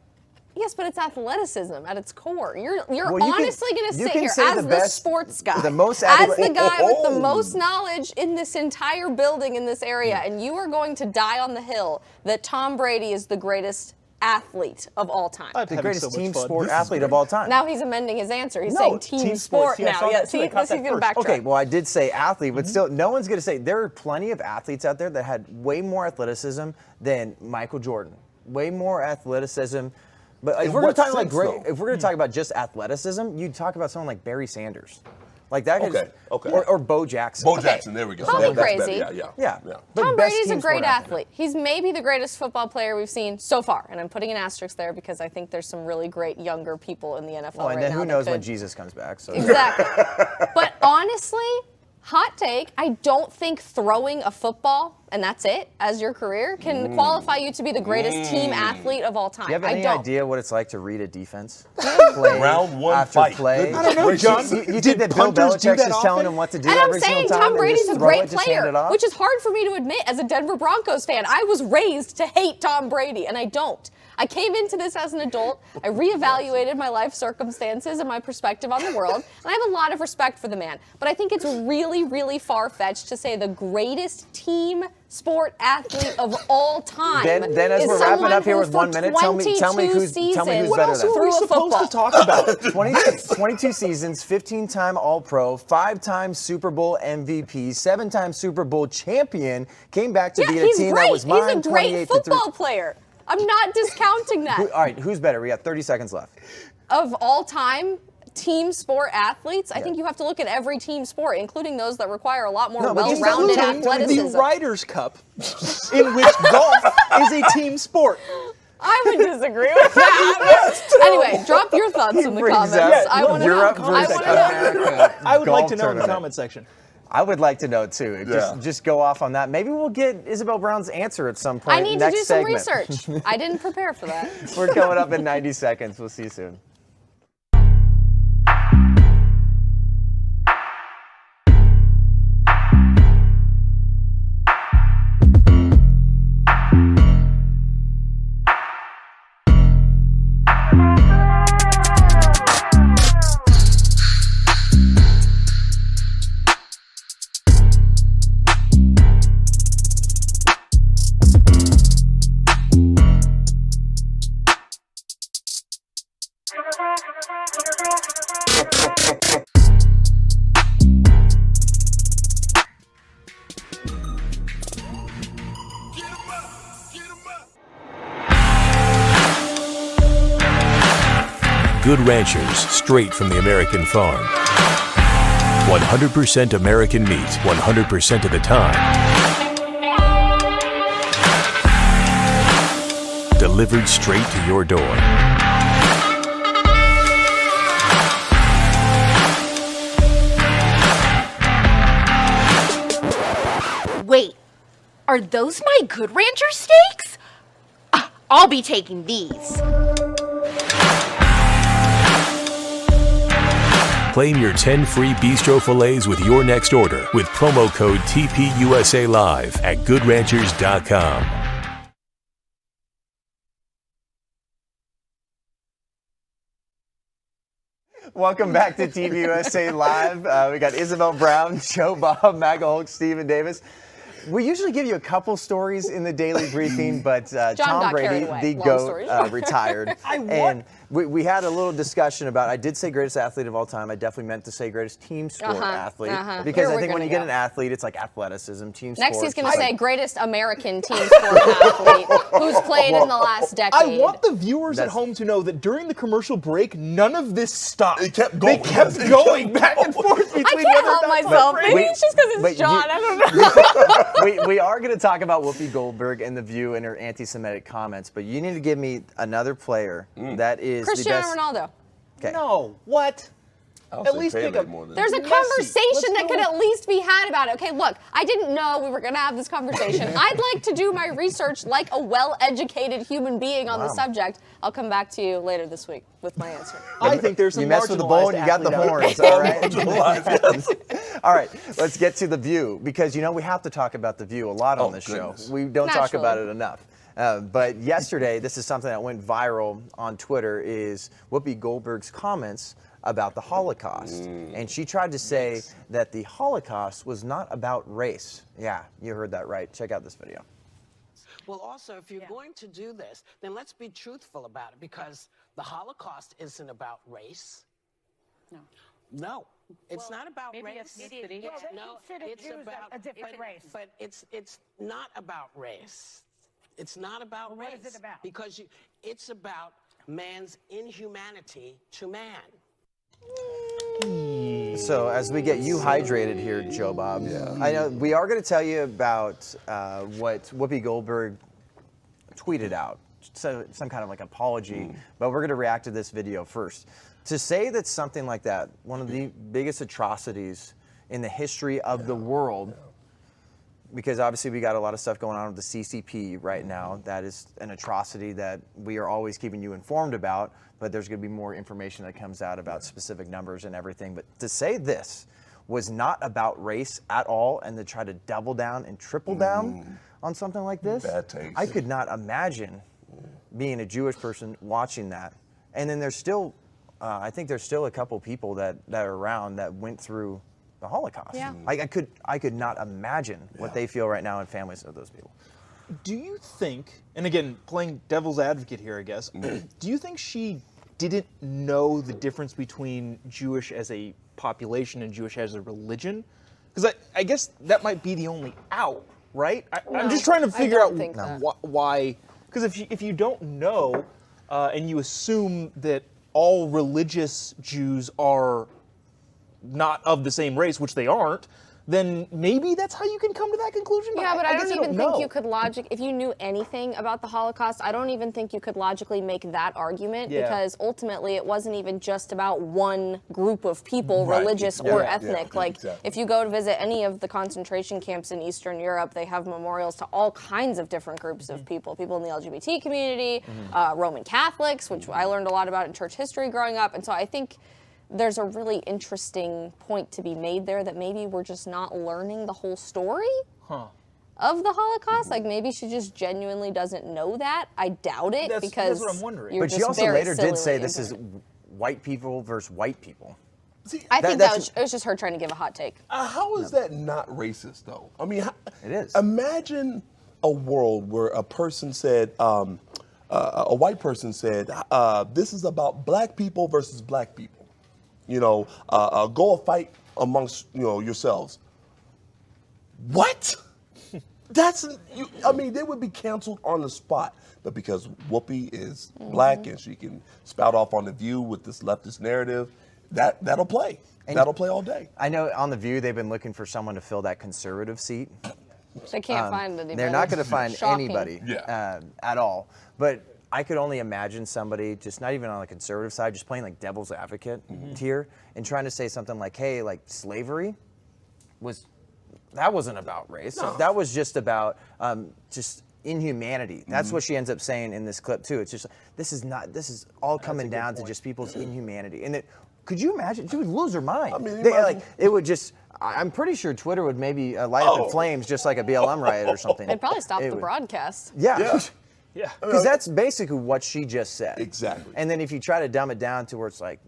S17: Yes, but it's athleticism at its core. You're
S1: Well, you
S17: honestly going to
S1: you
S17: sit
S1: can
S17: here
S1: say
S17: as
S1: the
S17: the
S1: best-
S17: sports guy,
S1: the most
S17: as
S1: athletic-
S17: the guy with the most knowledge in this entire building in this area, and you are going to die on the hill that Tom Brady is the greatest athlete of all time.
S1: The greatest team sport athlete of all time.
S17: Now he's amending his answer. He's
S1: No,
S17: saying team
S1: sports.
S17: sport now. Yeah, see, this is going to backtrack.
S1: Okay, well, I did say athlete, but still, no one's going to say there are plenty of athletes out there that had way more athleticism than Michael Jordan. Way more athleticism. But if
S2: In
S1: we're going
S2: what
S1: to talk like
S2: sense,
S1: great,
S2: though?
S1: if we're going to talk about just athleticism, you'd talk about someone like Barry Sanders. Like that.
S2: Okay, okay.
S1: Or Bo Jackson.
S2: Bo Jackson, there we go.
S17: Call me
S2: That's better.
S17: crazy.
S1: Yeah.
S17: Tom Brady's a great athlete. He's maybe the greatest football player we've seen so far, and I'm putting an asterisk there because I think there's some really great younger people in the NFL
S1: Well, and
S17: right
S1: then
S17: now.
S1: who knows when Jesus comes back? So.
S17: Exactly. But honestly, hot take, I don't think throwing a football, and that's it, as your career, can qualify you to be the greatest team athlete of all time.
S1: Do you have any idea what it's like to read a defense?
S2: Round one
S1: after
S2: fight.
S1: play.
S16: I don't know, John.
S1: You think that Bill Belichick's just telling him what to do
S17: And I'm
S1: every
S17: saying
S1: single time?
S17: Tom Brady's a great player,
S1: player,
S17: which is hard for me to admit as a Denver Broncos fan. I was raised to hate Tom Brady, and I don't. I came into this as an adult. I reevaluated my life circumstances and my perspective on the world, and I have a lot of respect for the man. But I think it's really, really far-fetched to say the greatest team sport athlete of all time.
S1: Then as we're wrapping up here with 1 minute, tell me who's better
S16: What else
S1: than
S16: are we supposed to talk about?
S1: 22 seasons, 15-time All-Pro, 5-time Super Bowl MVP, 7-time Super Bowl champion, came back to beat a team that was mine.
S17: He's a great football player. I'm not discounting that.
S1: All right, who's better? We got 30 seconds left.
S17: Of all time team sport athletes, I think you have to look at every team sport, including those that require a lot more well-rounded athleticism.
S16: The Ryder's Cup, in which golf is a team sport.
S17: I would disagree with that. Anyway, drop your thoughts in the comments. I want to know.
S16: I would like to know in the comment section.
S1: I would like to know too. Just go off on that. Maybe we'll get Isabel Brown's answer at some point.
S17: I need
S1: next
S17: to do some
S1: segment.
S17: research. I didn't prepare for that.
S1: We're coming up in 90 seconds. We'll see you soon.
S18: Good Ranchers, straight from the American farm. 100% American meat, 100% of the time. Delivered straight to your door.
S19: Wait, are those my Good Rancher steaks? I'll be taking these.
S18: Claim your 10 free bistro fillets with your next order with promo code TPUSA Live at GoodRanchers.com.
S1: Welcome back to TPUSA Live. We got Isabel Brown, Jobob, MAGA Hulk, Stephen Davis. We usually give you a couple stories in the daily briefing, but Tom Brady, the GOAT, retired. And we had a little discussion about, I did say greatest athlete of all time. I definitely meant to say greatest team sport athlete. Because I think when you get an athlete, it's like athleticism, team sport.
S17: Next he's going to say greatest American team sport athlete who's played in the last decade.
S16: I want the viewers at home to know that during the commercial break, none of this stopped.
S2: It kept going.
S16: They kept going back and forth between
S17: I can't help myself. Maybe it's just because it's John. I don't know.
S1: We are going to talk about Whoopi Goldberg and The View and her anti-Semitic comments, but you need to give me another player that is
S17: Cristiano
S1: the best.
S17: Ronaldo.
S1: Okay.
S16: No, what?
S2: At least pick up.
S17: There's a conversation that could at least be had about it. Okay, look, I didn't know we were going to have this conversation. I'd like to do my research like a well-educated human being on the subject. I'll come back to you later this week with my answer.
S16: I think there's some
S1: You mess with the bull and you got the horns, all right? All right, let's get to The View, because, you know, we have to talk about The View a lot on this show. We don't talk about it enough. But yesterday, this is something that went viral on Twitter, is Whoopi Goldberg's comments about the Holocaust. And she tried to say that the Holocaust was not about race. Yeah, you heard that right. Check out this video.
S20: Well, also, if you're going to do this, then let's be truthful about it, because the Holocaust isn't about race. No, it's not about race. No, it's about
S21: a different race.
S20: But it's not about race. It's not about race.
S21: What is it about?
S20: Because it's about man's inhumanity to man.
S1: So as we get you hydrated here, Jobob, I know we are going to tell you about what Whoopi Goldberg tweeted out, so some kind of like apology, but we're going to react to this video first. To say that something like that, one of the biggest atrocities in the history of the world, because obviously we got a lot of stuff going on with the CCP right now. That is an atrocity that we are always keeping you informed about, but there's going to be more information that comes out about specific numbers and everything. But to say this was not about race at all and to try to double down and triple down on something like this,
S2: Bad taste.
S1: I could not imagine being a Jewish person watching that. And then there's still, I think there's still a couple people that are around that went through the Holocaust.
S17: Yeah.
S1: I could not imagine what they feel right now and families of those people.
S16: Do you think, and again, playing devil's advocate here, I guess, do you think she didn't know the difference between Jewish as a population and Jewish as a religion? Because I guess that might be the only out, right? I'm just trying to figure out why. Because if you don't know, and you assume that all religious Jews are not of the same race, which they aren't, then maybe that's how you can come to that conclusion.
S17: Yeah, but I don't even think you
S16: could
S17: if you knew anything about the Holocaust, I don't even think you could logically make that argument because ultimately it wasn't even just about one group of people, religious or ethnic. If you go to visit any of the concentration camps in Eastern Europe, they have memorials to all kinds of different groups of people in the LGBT community, Roman Catholics, which I learned a lot about in church history growing up. And so I think there's a really interesting point to be made there that maybe we're just not learning the whole story of the Holocaust. Like maybe she just genuinely doesn't know that. I doubt it because
S16: that's what I'm wondering.
S1: But she also later did say this is white people versus white people.
S2: See,
S17: I think it was just her trying to give a hot take.
S2: How is that not racist, though? I mean,
S1: it is.
S2: Imagine a world where a person said, a white person said, this is about black people versus black people. You know, go a fight amongst, yourselves. What? I mean, they would be canceled on the spot. But because Whoopi is black and she can spout off on The View with this leftist narrative, that'll play. That'll play all day.
S1: I know on The View, they've been looking for someone to fill that conservative seat.
S17: They can't find anybody.
S1: They're not going to find
S17: Shocking.
S1: anybody at all. But I could only imagine somebody, just not even on the conservative side, just playing like devil's advocate here and trying to say something like, hey, like slavery wasn't about race. No. That was just about just inhumanity. That's what she ends up saying in this clip too. It's just, this is all coming down to just people's inhumanity. And could you imagine? She would lose her mind. I mean, it would just, I'm pretty sure Twitter would maybe light up in flames just like a BLM riot or something.
S17: They'd probably stop the broadcast.
S1: Yeah. Because that's basically what she just said.
S2: Exactly.
S1: And then if you try to dumb it down to where it's like,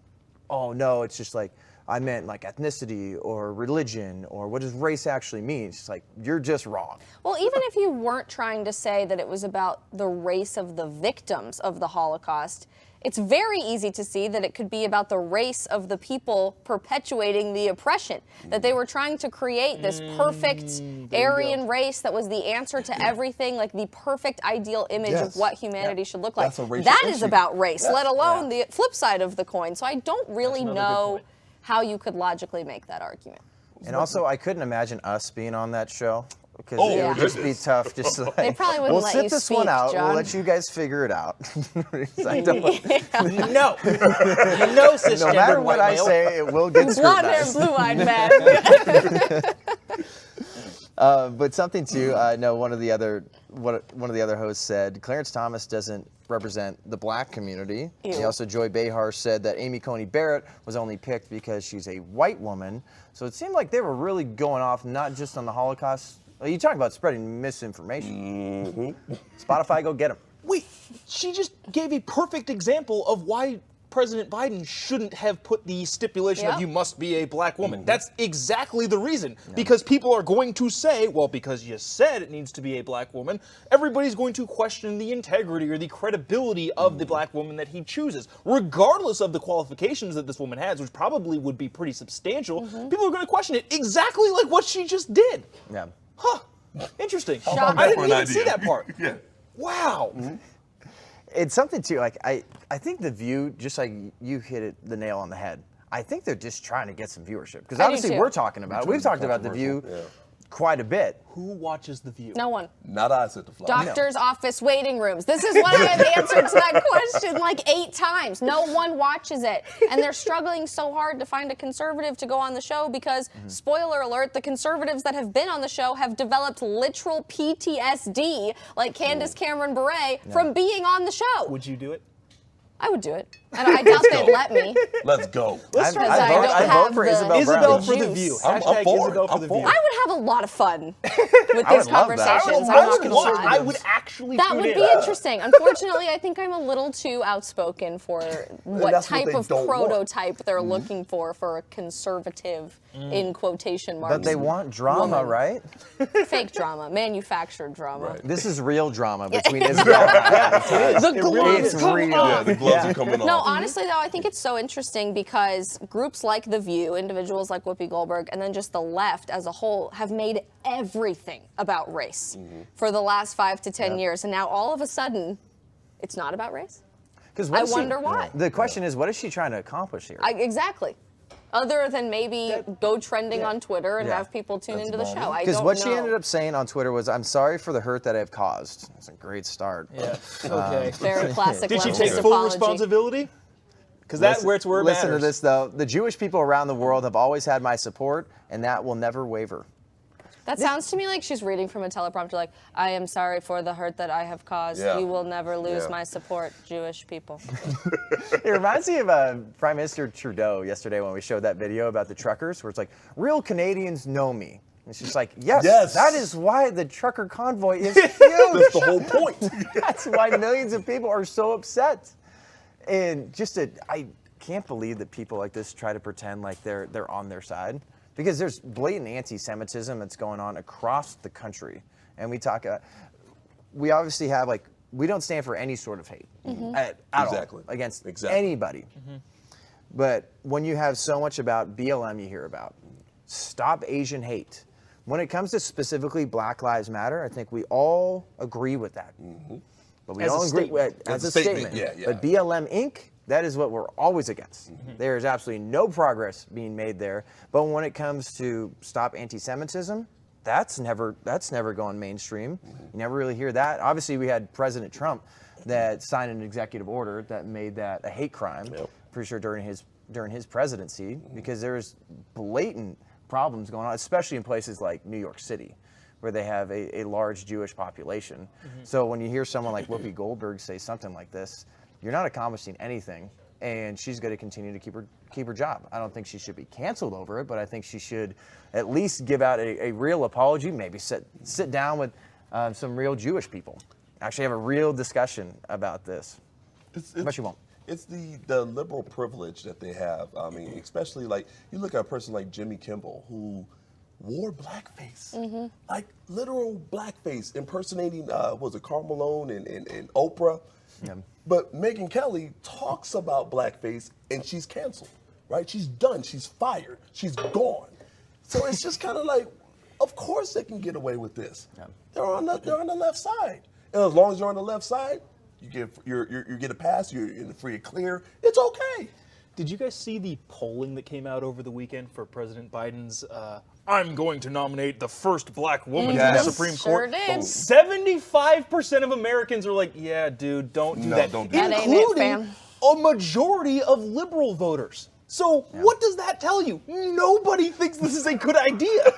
S1: oh no, it's just like, I meant like ethnicity or religion or what does race actually mean? It's just like, you're just wrong.
S17: Well, even if you weren't trying to say that it was about the race of the victims of the Holocaust, it's very easy to see that it could be about the race of the people perpetuating the oppression, that they were trying to create this perfect Aryan race that was the answer to everything, like the perfect ideal image of what humanity should look like. That is about race, let alone the flip side of the coin. So I don't really know how you could logically make that argument.
S1: And also, I couldn't imagine us being on that show. Because it would just be tough. Just like,
S17: they probably wouldn't
S1: we'll
S17: let
S1: sit
S17: you
S1: this
S17: speak,
S1: one out.
S17: John.
S1: We'll let you guys figure it out.
S16: No, cisgender
S1: no matter what I
S16: male.
S1: say, it will get
S17: blonde hair,
S1: scrutinized.
S17: blue-eyed man.
S1: But something too. I know one of the other hosts said Clarence Thomas doesn't represent the black community. Also, Joy Behar said that Amy Coney Barrett was only picked because she's a white woman. So it seemed like they were really going off not just on the Holocaust. Well, you talk about spreading misinformation. Spotify, go get them.
S16: Wait, she just gave a perfect example of why President Biden shouldn't have put the stipulation of you must be a black woman. That's exactly the reason. Because people are going to say, well, because you said it needs to be a black woman, everybody's going to question the integrity or the credibility of the black woman that he chooses. Regardless of the qualifications that this woman has, which probably would be pretty substantial, people are going to question it exactly like what she just did.
S1: Yeah.
S16: Huh. Interesting.
S2: Shocking.
S16: I didn't even see that part.
S2: Yeah.
S16: Wow.
S1: It's something too, like I think The View, just like you hit the nail on the head. I think they're just trying to get some viewership. Because
S17: I do
S1: obviously
S17: too.
S1: we're talking about it. We've talked about The View quite a bit.
S16: Who watches The View?
S17: No one.
S2: Not I, said the fly.
S17: Doctor's office waiting rooms. This is what I have answered to that question like 8 times. No one watches it. And they're struggling so hard to find a conservative to go on the show because, spoiler alert, the conservatives that have been on the show have developed literal PTSD, like Candace Cameron Bure, from being on the show.
S16: Would you do it?
S17: I would do it. And I doubt they'd let me.
S2: Let's go.
S16: Let's try
S1: I vote for Isabel Brown.
S16: Isabel for The View. Hashtag Isabel for The View.
S17: I would have a lot of fun with these conversations. I'm not gonna lie.
S16: I would actually
S17: That
S16: tune
S17: would
S16: in.
S17: be interesting. Unfortunately, I think I'm a little too outspoken for what
S2: that's what
S17: type
S2: they
S17: of
S2: don't want.
S17: prototype they're looking for a conservative, in quotation marks.
S1: But they want drama,
S17: woman.
S1: right?
S17: Fake drama, manufactured drama.
S1: This is real drama between Isabel and
S17: The gloves
S1: It's
S17: come
S1: real.
S17: off.
S2: Yeah, the gloves are coming
S17: No,
S2: off.
S17: honestly though, I think it's so interesting because groups like The View, individuals like Whoopi Goldberg, and then just the left as a whole have made everything about race for the last 5 to 10 years. And now all of a sudden, it's not about race? I wonder why.
S1: The question is, what is she trying to accomplish here?
S17: Exactly. Other than maybe go trending on Twitter and have people tune into the show. I
S1: Because
S17: don't
S1: what
S17: know.
S1: she ended up saying on Twitter was, "I'm sorry for the hurt that I've caused." That's a great start.
S16: Yeah. Okay.
S17: Very classic.
S16: Did she
S17: leftist
S16: take full
S17: apology.
S16: responsibility? Because that's where it matters.
S1: Listen to this, though. The Jewish people around the world have always had my support, and that will never waver.
S17: That sounds to me like she's reading from a teleprompter, like, I am sorry for the hurt that I have caused.
S2: Yeah.
S17: You will never lose
S2: Yeah.
S17: my support, Jewish people.
S1: It reminds me of Prime Minister Trudeau yesterday when we showed that video about the truckers, where it's like, real Canadians know me. And it's just like, yes, that is why the trucker convoy is huge.
S2: That's the whole point.
S1: That's why millions of people are so upset. And I can't believe that people like this try to pretend like they're on their side. Because there's blatant anti-Semitism that's going on across the country. And we obviously have, we don't stand for any sort of hate at all against anybody. But when you have so much about BLM you hear about, stop Asian hate. When it comes to specifically Black Lives Matter, I think we all agree with that. But we don't agree as a statement.
S2: Yeah.
S1: But BLM Inc., that is what we're always against. There is absolutely no progress being made there. But when it comes to stop anti-Semitism, that's never going mainstream. You never really hear that. Obviously, we had President Trump that signed an executive order that made that a hate crime. Pretty sure during his presidency, because there's blatant problems going on, especially in places like New York City, where they have a large Jewish population. So when you hear someone like Whoopi Goldberg say something like this, you're not accomplishing anything, and she's going to continue to keep her job. I don't think she should be canceled over it, but I think she should at least give out a real apology, maybe sit down with some real Jewish people, actually have a real discussion about this. But she won't.
S2: It's the liberal privilege that they have. I mean, especially you look at a person like Jimmy Kimmel, who wore blackface, like literal blackface, impersonating was it Karl Malone and Oprah.
S1: Yeah.
S2: But Megyn Kelly talks about blackface and she's canceled, right? She's done. She's fired. She's gone. So it's just kind of like, of course they can get away with this. Yeah. They're on the left side, and as long as you're on the left side, you get a pass. You're in the free and clear. It's okay.
S16: Did you guys see the polling that came out over the weekend for President Biden's I'm going to nominate the first black woman to the Supreme Court?
S17: Did.
S16: 75% of Americans are like, yeah, dude, don't do that.
S2: Don't do that.
S16: Including a majority of liberal voters. So what does that tell you? Nobody thinks this is a good idea.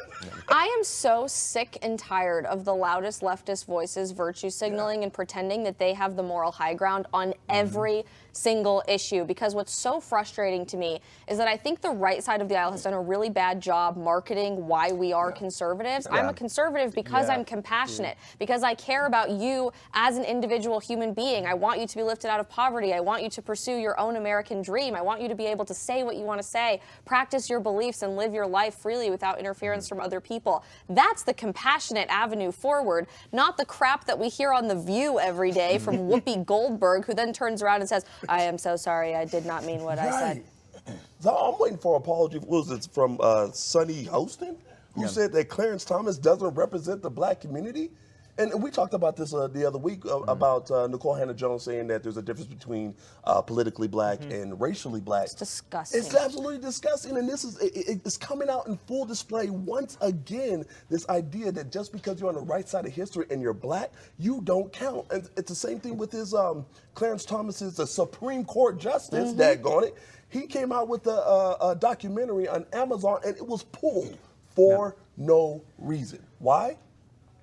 S17: I am so sick and tired of the loudest leftist voices virtue signaling and pretending that they have the moral high ground on every single issue, because what's so frustrating to me is that I think the right side of the aisle has done a really bad job marketing why we are conservatives. I'm a conservative because I'm compassionate, because I care about you as an individual human being. I want you to be lifted out of poverty. I want you to pursue your own American dream. I want you to be able to say what you want to say, practice your beliefs, and live your life freely without interference from other people. That's the compassionate avenue forward, not the crap that we hear on The View every day from Whoopi Goldberg, who then turns around and says, I am so sorry, I did not mean what I said.
S2: So I'm waiting for an apology. What was it from Sonny Hostin, who said that Clarence Thomas doesn't represent the black community? And we talked about this the other week about Nicole Hannah-Jones saying that there's a difference between politically black and racially black.
S17: It's disgusting.
S2: It's absolutely disgusting, and this is it's coming out in full display once again. This idea that just because you're on the right side of history and you're black, you don't count. And it's the same thing with his Clarence Thomas's Supreme Court Justice. Daggone it, he came out with a documentary on Amazon, and it was pulled for no reason. Why?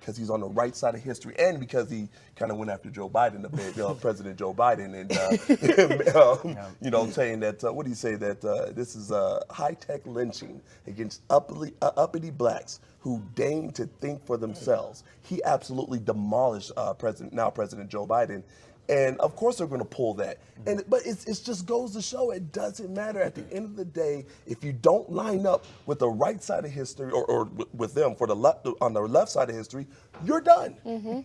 S2: Because he's on the right side of history, and because he kind of went after Joe Biden a bit, President Joe Biden, and saying that what do you say that this is high-tech lynching against uppity blacks who deign to think for themselves. He absolutely demolished President Joe Biden. And of course they're going to pull that. But it just goes to show it doesn't matter. At the end of the day, if you don't line up with the right side of history or with them on the left side of history, you're done.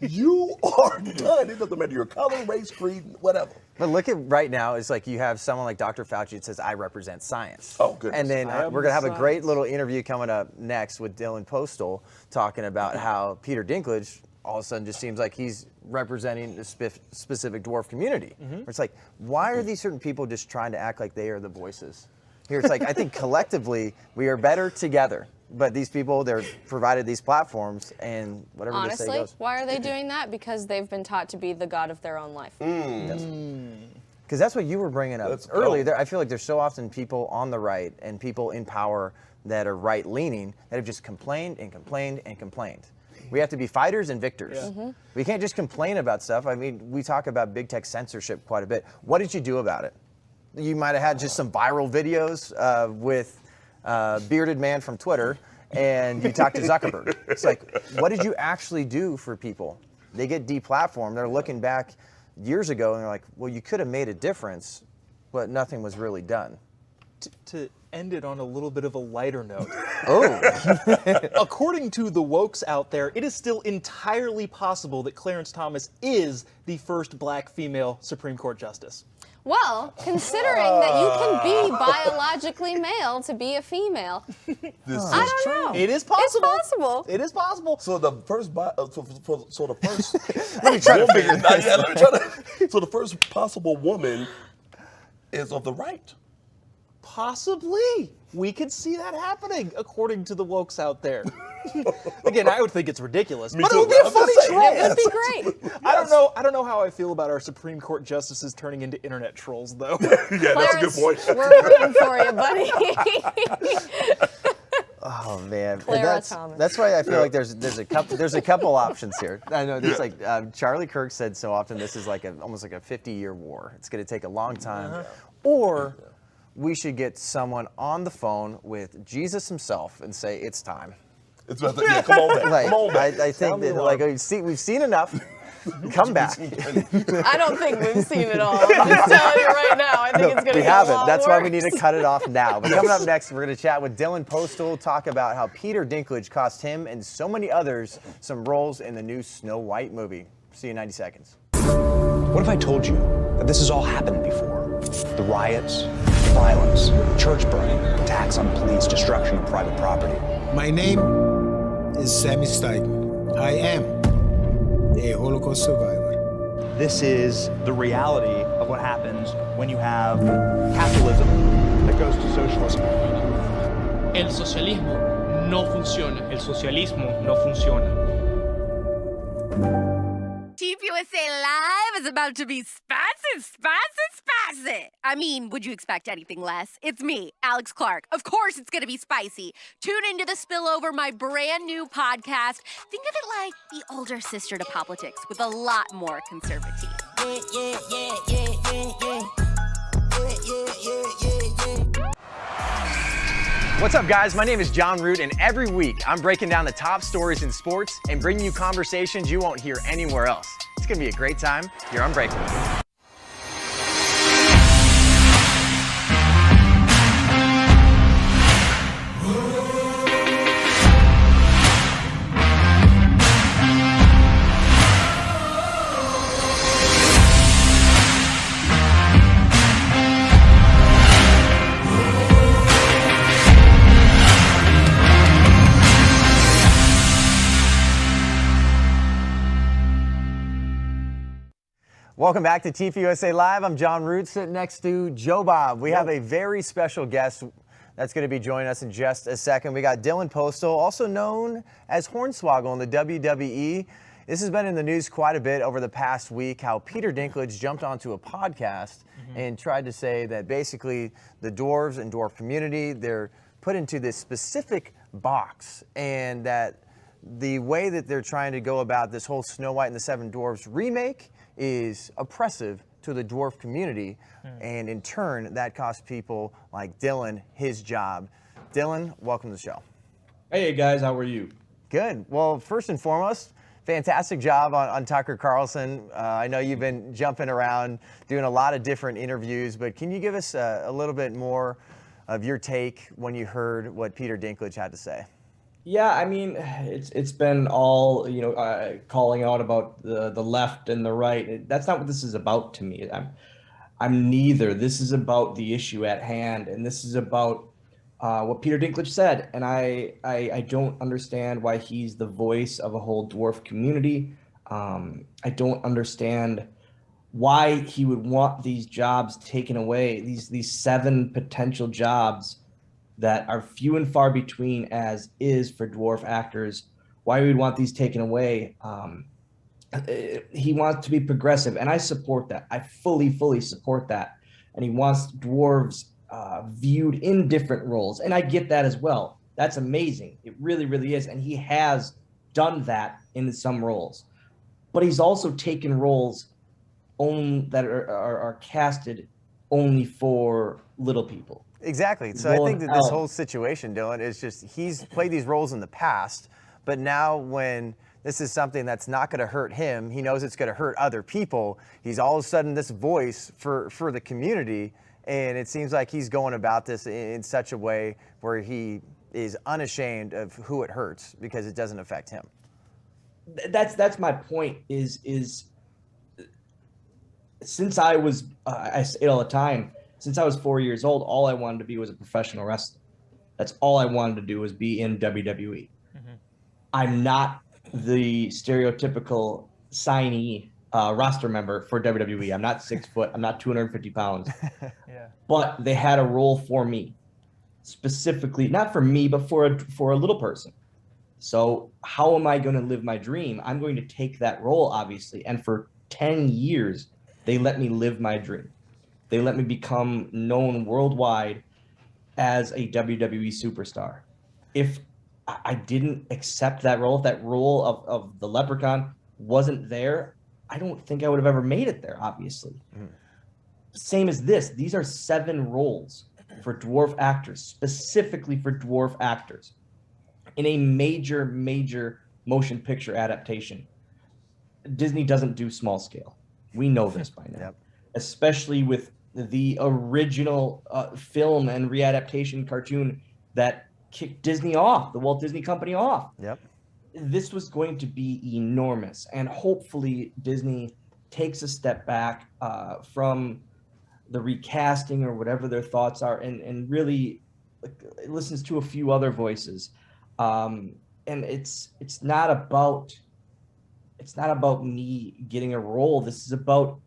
S2: You are done. It doesn't matter your color, race, creed, whatever.
S1: But look at right now, it's like you have someone like Dr. Fauci that says, I represent science.
S2: Oh, goodness.
S1: And then we're going to have a great little interview coming up next with Dylan Postl talking about how Peter Dinklage all of a sudden just seems like he's representing a specific dwarf community. Where it's like, why are these certain people just trying to act like they are the voices? Here it's like, I think collectively we are better together. But these people, they're provided these platforms, and whatever they say goes.
S17: Honestly, why are they doing that? Because they've been taught to be the god of their own life.
S1: Because that's what you were bringing up earlier. I feel like there's so often people on the right and people in power that are right-leaning that have just complained and complained and complained. We have to be fighters and victors. We can't just complain about stuff. I mean, we talk about big tech censorship quite a bit. What did you do about it? You might have had just some viral videos with bearded man from Twitter, and you talked to Zuckerberg. It's like, what did you actually do for people? They get deplatformed. They're looking back years ago, and they're like, well, you could have made a difference, but nothing was really done.
S16: To end it on a little bit of a lighter note.
S1: According
S16: to the wokes out there, it is still entirely possible that Clarence Thomas is the first black female Supreme Court justice.
S17: Well, considering that you can be biologically male to be a female, I don't know.
S16: It is possible.
S17: It's possible.
S16: It is possible.
S2: So the first,
S16: Let
S2: me try to figure this. So the first possible woman is of the right.
S16: Possibly. We could see that happening, according to the wokes out there. Again, I would think it's ridiculous, but it would be a funny troll.
S17: It would be great.
S16: I don't know how I feel about our Supreme Court justices turning into internet trolls, though.
S2: Yeah,
S17: Clarence,
S2: that's a good point.
S17: We're rooting for you, buddy.
S1: Oh man,
S17: Thomas.
S1: That's why I feel like there's a couple options here. I know there's like Charlie Kirk said so often. This is like almost like a 50-year war. It's going to take a long time, or we should get someone on the phone with Jesus himself and say it's time.
S2: It's about to, come on back.
S1: Like,
S2: come on back.
S1: I think that like we've seen enough. Come back.
S17: I don't think we've seen it all. I'm just telling you right now. I think it's going to be
S1: We haven't.
S17: a lot
S1: That's
S17: worse.
S1: why we need to cut it off now. But coming up next, we're going to chat with Dylan Postl, talk about how Peter Dinklage cost him and so many others some roles in the new Snow White movie. See you in 90 seconds.
S21: What if I told you that this has all happened before? The riots, violence, church burning, attacks on police, destruction of private property.
S22: My name is Sammy Steiden. I am a Holocaust survivor.
S23: This is the reality of what happens when you have capitalism that goes to socialism.
S24: El socialismo no funciona. El socialismo no funciona.
S19: TPUSA Live is about to be spicy. I mean, would you expect anything less? It's me, Alex Clark. Of course it's going to be spicy. Tune into The Spillover, my brand new podcast. Think of it like the older sister to politics with a lot more conservative.
S1: What's up, guys? My name is Jon Root, and every week I'm breaking down the top stories in sports and bringing you conversations you won't hear anywhere else. It's going to be a great time here on Breakaway. Welcome back to TPUSA Live. I'm Jon Root, sitting next to Jobob. We have a very special guest that's going to be joining us in just a second. We got Dylan Postl, also known as Hornswoggle in the WWE. This has been in the news quite a bit over the past week, how Peter Dinklage jumped onto a podcast and tried to say that basically the dwarves and dwarf community, they're put into this specific box, and that the way that they're trying to go about this whole Snow White and the Seven Dwarfs remake is oppressive to the dwarf community, and in turn, that costs people like Dylan his job. Dylan, welcome to the show.
S5: Hey guys, how are you?
S1: Good. Well, first and foremost, fantastic job on Tucker Carlson. I know you've been jumping around, doing a lot of different interviews, but can you give us a little bit more of your take when you heard what Peter Dinklage had to say?
S5: Yeah, I mean, it's been all, calling out about the left and the right. That's not what this is about to me. I'm neither. This is about the issue at hand, and this is about what Peter Dinklage said. And I don't understand why he's the voice of a whole dwarf community. I don't understand why he would want these jobs taken away, these 7 potential jobs that are few and far between as is for dwarf actors, why we would want these taken away. He wants to be progressive, and I support that. I fully support that. And he wants dwarves viewed in different roles, and I get that as well. That's amazing. It really, really is. And he has done that in some roles. But he's also taken roles that are casted only for little people.
S1: Exactly. So I think that this whole situation, Dylan, is just he's played these roles in the past, but now when this is something that's not going to hurt him, he knows it's going to hurt other people. He's all of a sudden this voice for the community, and it seems like he's going about this in such a way where he is unashamed of who it hurts because it doesn't affect him.
S5: That's my point. Is since I was I say it all the time. Since I was 4 years old, all I wanted to be was a professional wrestler. That's all I wanted to do was be in WWE. I'm not the stereotypical signee roster member for WWE. I'm not 6 foot. I'm not 250 pounds. But they had a role for me, specifically, not for me, but for a little person. So how am I going to live my dream? I'm going to take that role, obviously. And for 10 years, they let me live my dream. They let me become known worldwide as a WWE superstar. If I didn't accept that role, if that role of the leprechaun wasn't there, I don't think I would have ever made it there, obviously. Same as this. These are 7 roles for dwarf actors, specifically for dwarf actors, in a major motion picture adaptation. Disney doesn't do small scale. We know this by now, especially with the original film and readaptation cartoon that kicked Disney off, the Walt Disney Company off. This was going to be enormous, and hopefully Disney takes a step back from the recasting or whatever their thoughts are, and really listens to a few other voices. And it's not about me getting a role. This is about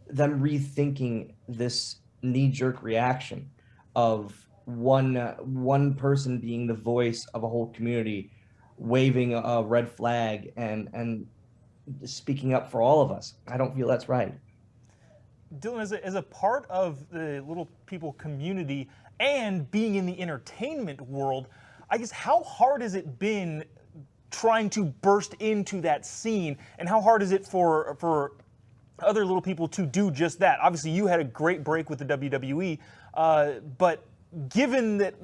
S5: them rethinking this knee-jerk reaction of one person being the voice of a whole community, waving a red flag and speaking up for all of us. I don't feel that's right.
S16: Dylan, as a part of the little people community and being in the entertainment world, I guess how hard has it been trying to burst into that scene, and how hard is it for other little people to do just that? Obviously, you had a great break with the WWE, but given that,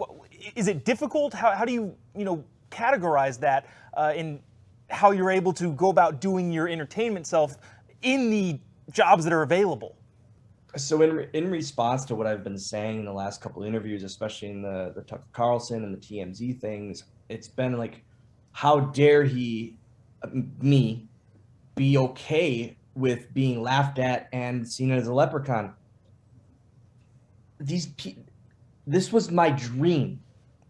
S16: is it difficult? How do you categorize that in how you're able to go about doing your entertainment self in the jobs that are available?
S5: So in response to what I've been saying in the last couple of interviews, especially in the Tucker Carlson and the TMZ things, it's been like, how dare me be okay with being laughed at and seen as a leprechaun? This was my dream,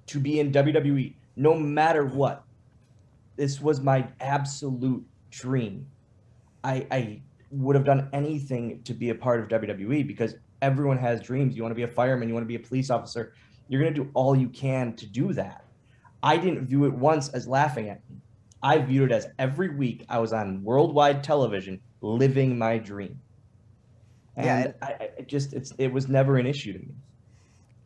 S5: to be in WWE, no matter what. This was my absolute dream. I would have done anything to be a part of WWE, because everyone has dreams. You want to be a fireman, you want to be a police officer. You're going to do all you can to do that. I didn't view it once as laughing at me. I viewed it as every week I was on worldwide television living my dream. And it was never an issue to me.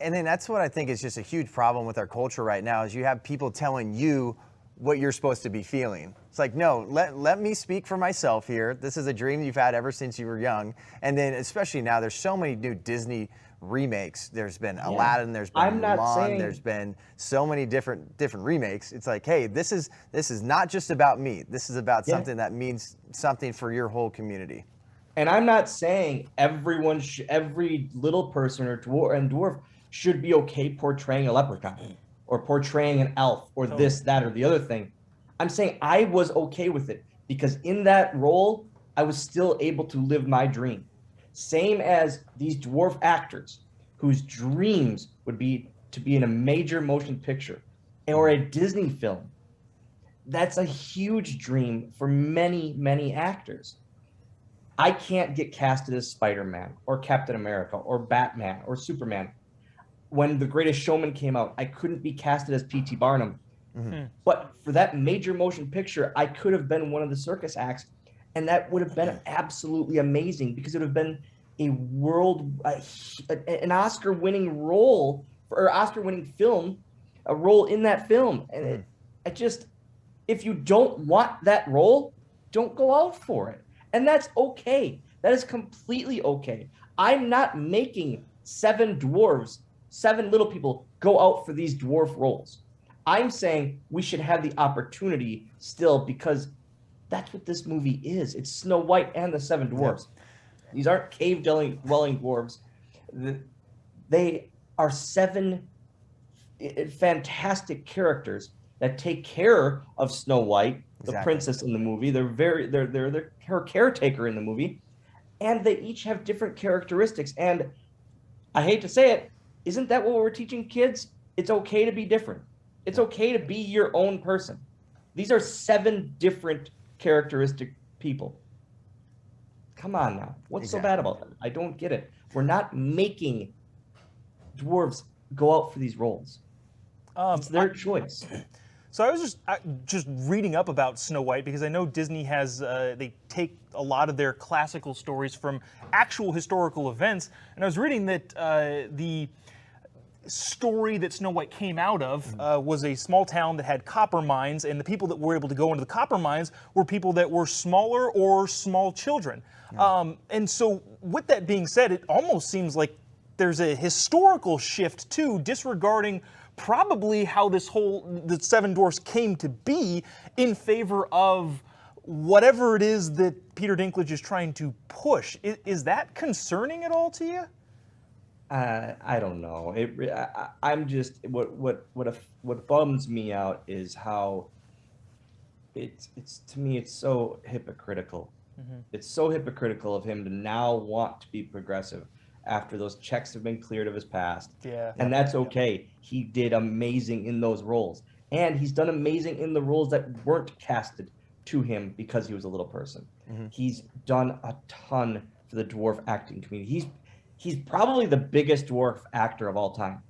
S1: And then that's what I think is just a huge problem with our culture right now, is you have people telling you what you're supposed to be feeling. It's like, no, let me speak for myself here. This is a dream you've had ever since you were young. And then especially now, there's so many new Disney remakes. There's been Aladdin, there's been Mulan, there's been so many different remakes. It's like, hey, this is not just about me. This is about something that means something for your whole community.
S5: And I'm not saying every little person or dwarf should be okay portraying a leprechaun or portraying an elf or this, that, or the other thing. I'm saying I was okay with it because in that role, I was still able to live my dream. Same as these dwarf actors whose dreams would be to be in a major motion picture or a Disney film. That's a huge dream for many, many actors. I can't get casted as Spider-Man or Captain America or Batman or Superman. When The Greatest Showman came out, I couldn't be casted as P.T. Barnum. But for that major motion picture, I could have been one of the circus acts, and that would have been absolutely amazing because it would have been an Oscar-winning role or Oscar-winning film, a role in that film. And if you don't want that role, don't go out for it. And that's okay. That is completely okay. I'm not making 7 dwarves, 7 little people go out for these dwarf roles. I'm saying we should have the opportunity still because that's what this movie is. It's Snow White and the 7 dwarfs. These aren't cave-dwelling dwarves. They are 7 fantastic characters that take care of Snow White, the princess in the movie. They're her caretaker in the movie, and they each have different characteristics. And I hate to say it, isn't that what we're teaching kids? It's okay to be different. It's okay to be your own person. These are 7 different characteristic people. Come on now. What's so bad about that? I don't get it. We're not making dwarves go out for these roles. It's their choice.
S16: So I was just reading up about Snow White because I know Disney has, they take a lot of their classical stories from actual historical events. And I was reading that the story that Snow White came out of was a small town that had copper mines, and the people that were able to go into the copper mines were people that were smaller or small children. And so with that being said, it almost seems like there's a historical shift too, disregarding probably how the 7 Dwarfs came to be in favor of whatever it is that Peter Dinklage is trying to push. Is that concerning at all to you?
S5: I don't know. I'm just what bums me out is how it's to me it's so hypocritical. It's so hypocritical of him to now want to be progressive after those checks have been cleared of his past. And that's okay. He did amazing in those roles, and he's done amazing in the roles that weren't casted to him because he was a little person. He's done a ton for the dwarf acting community. He's probably the biggest dwarf actor of all time,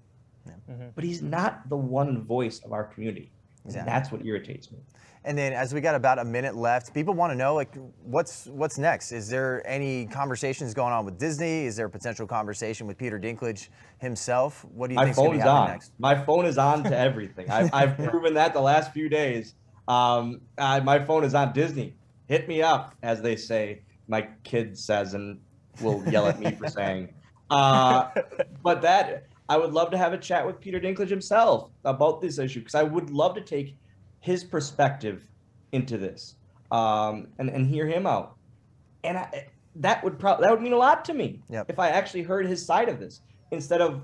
S5: but he's not the one voice of our community. And that's what irritates me.
S1: And then as we got about a minute left, people want to know, like, what's next? Is there any conversations going on with Disney? Is there a potential conversation with Peter Dinklage himself? What do you think is going to be happening next?
S5: My phone is on to everything. I've proven that the last few days. My phone is on Disney. Hit me up, as they say. My kid says and will yell at me for saying. But that I would love to have a chat with Peter Dinklage himself about this issue, because I would love to take his perspective into this and hear him out. And that would mean a lot to me if I actually heard his side of this instead of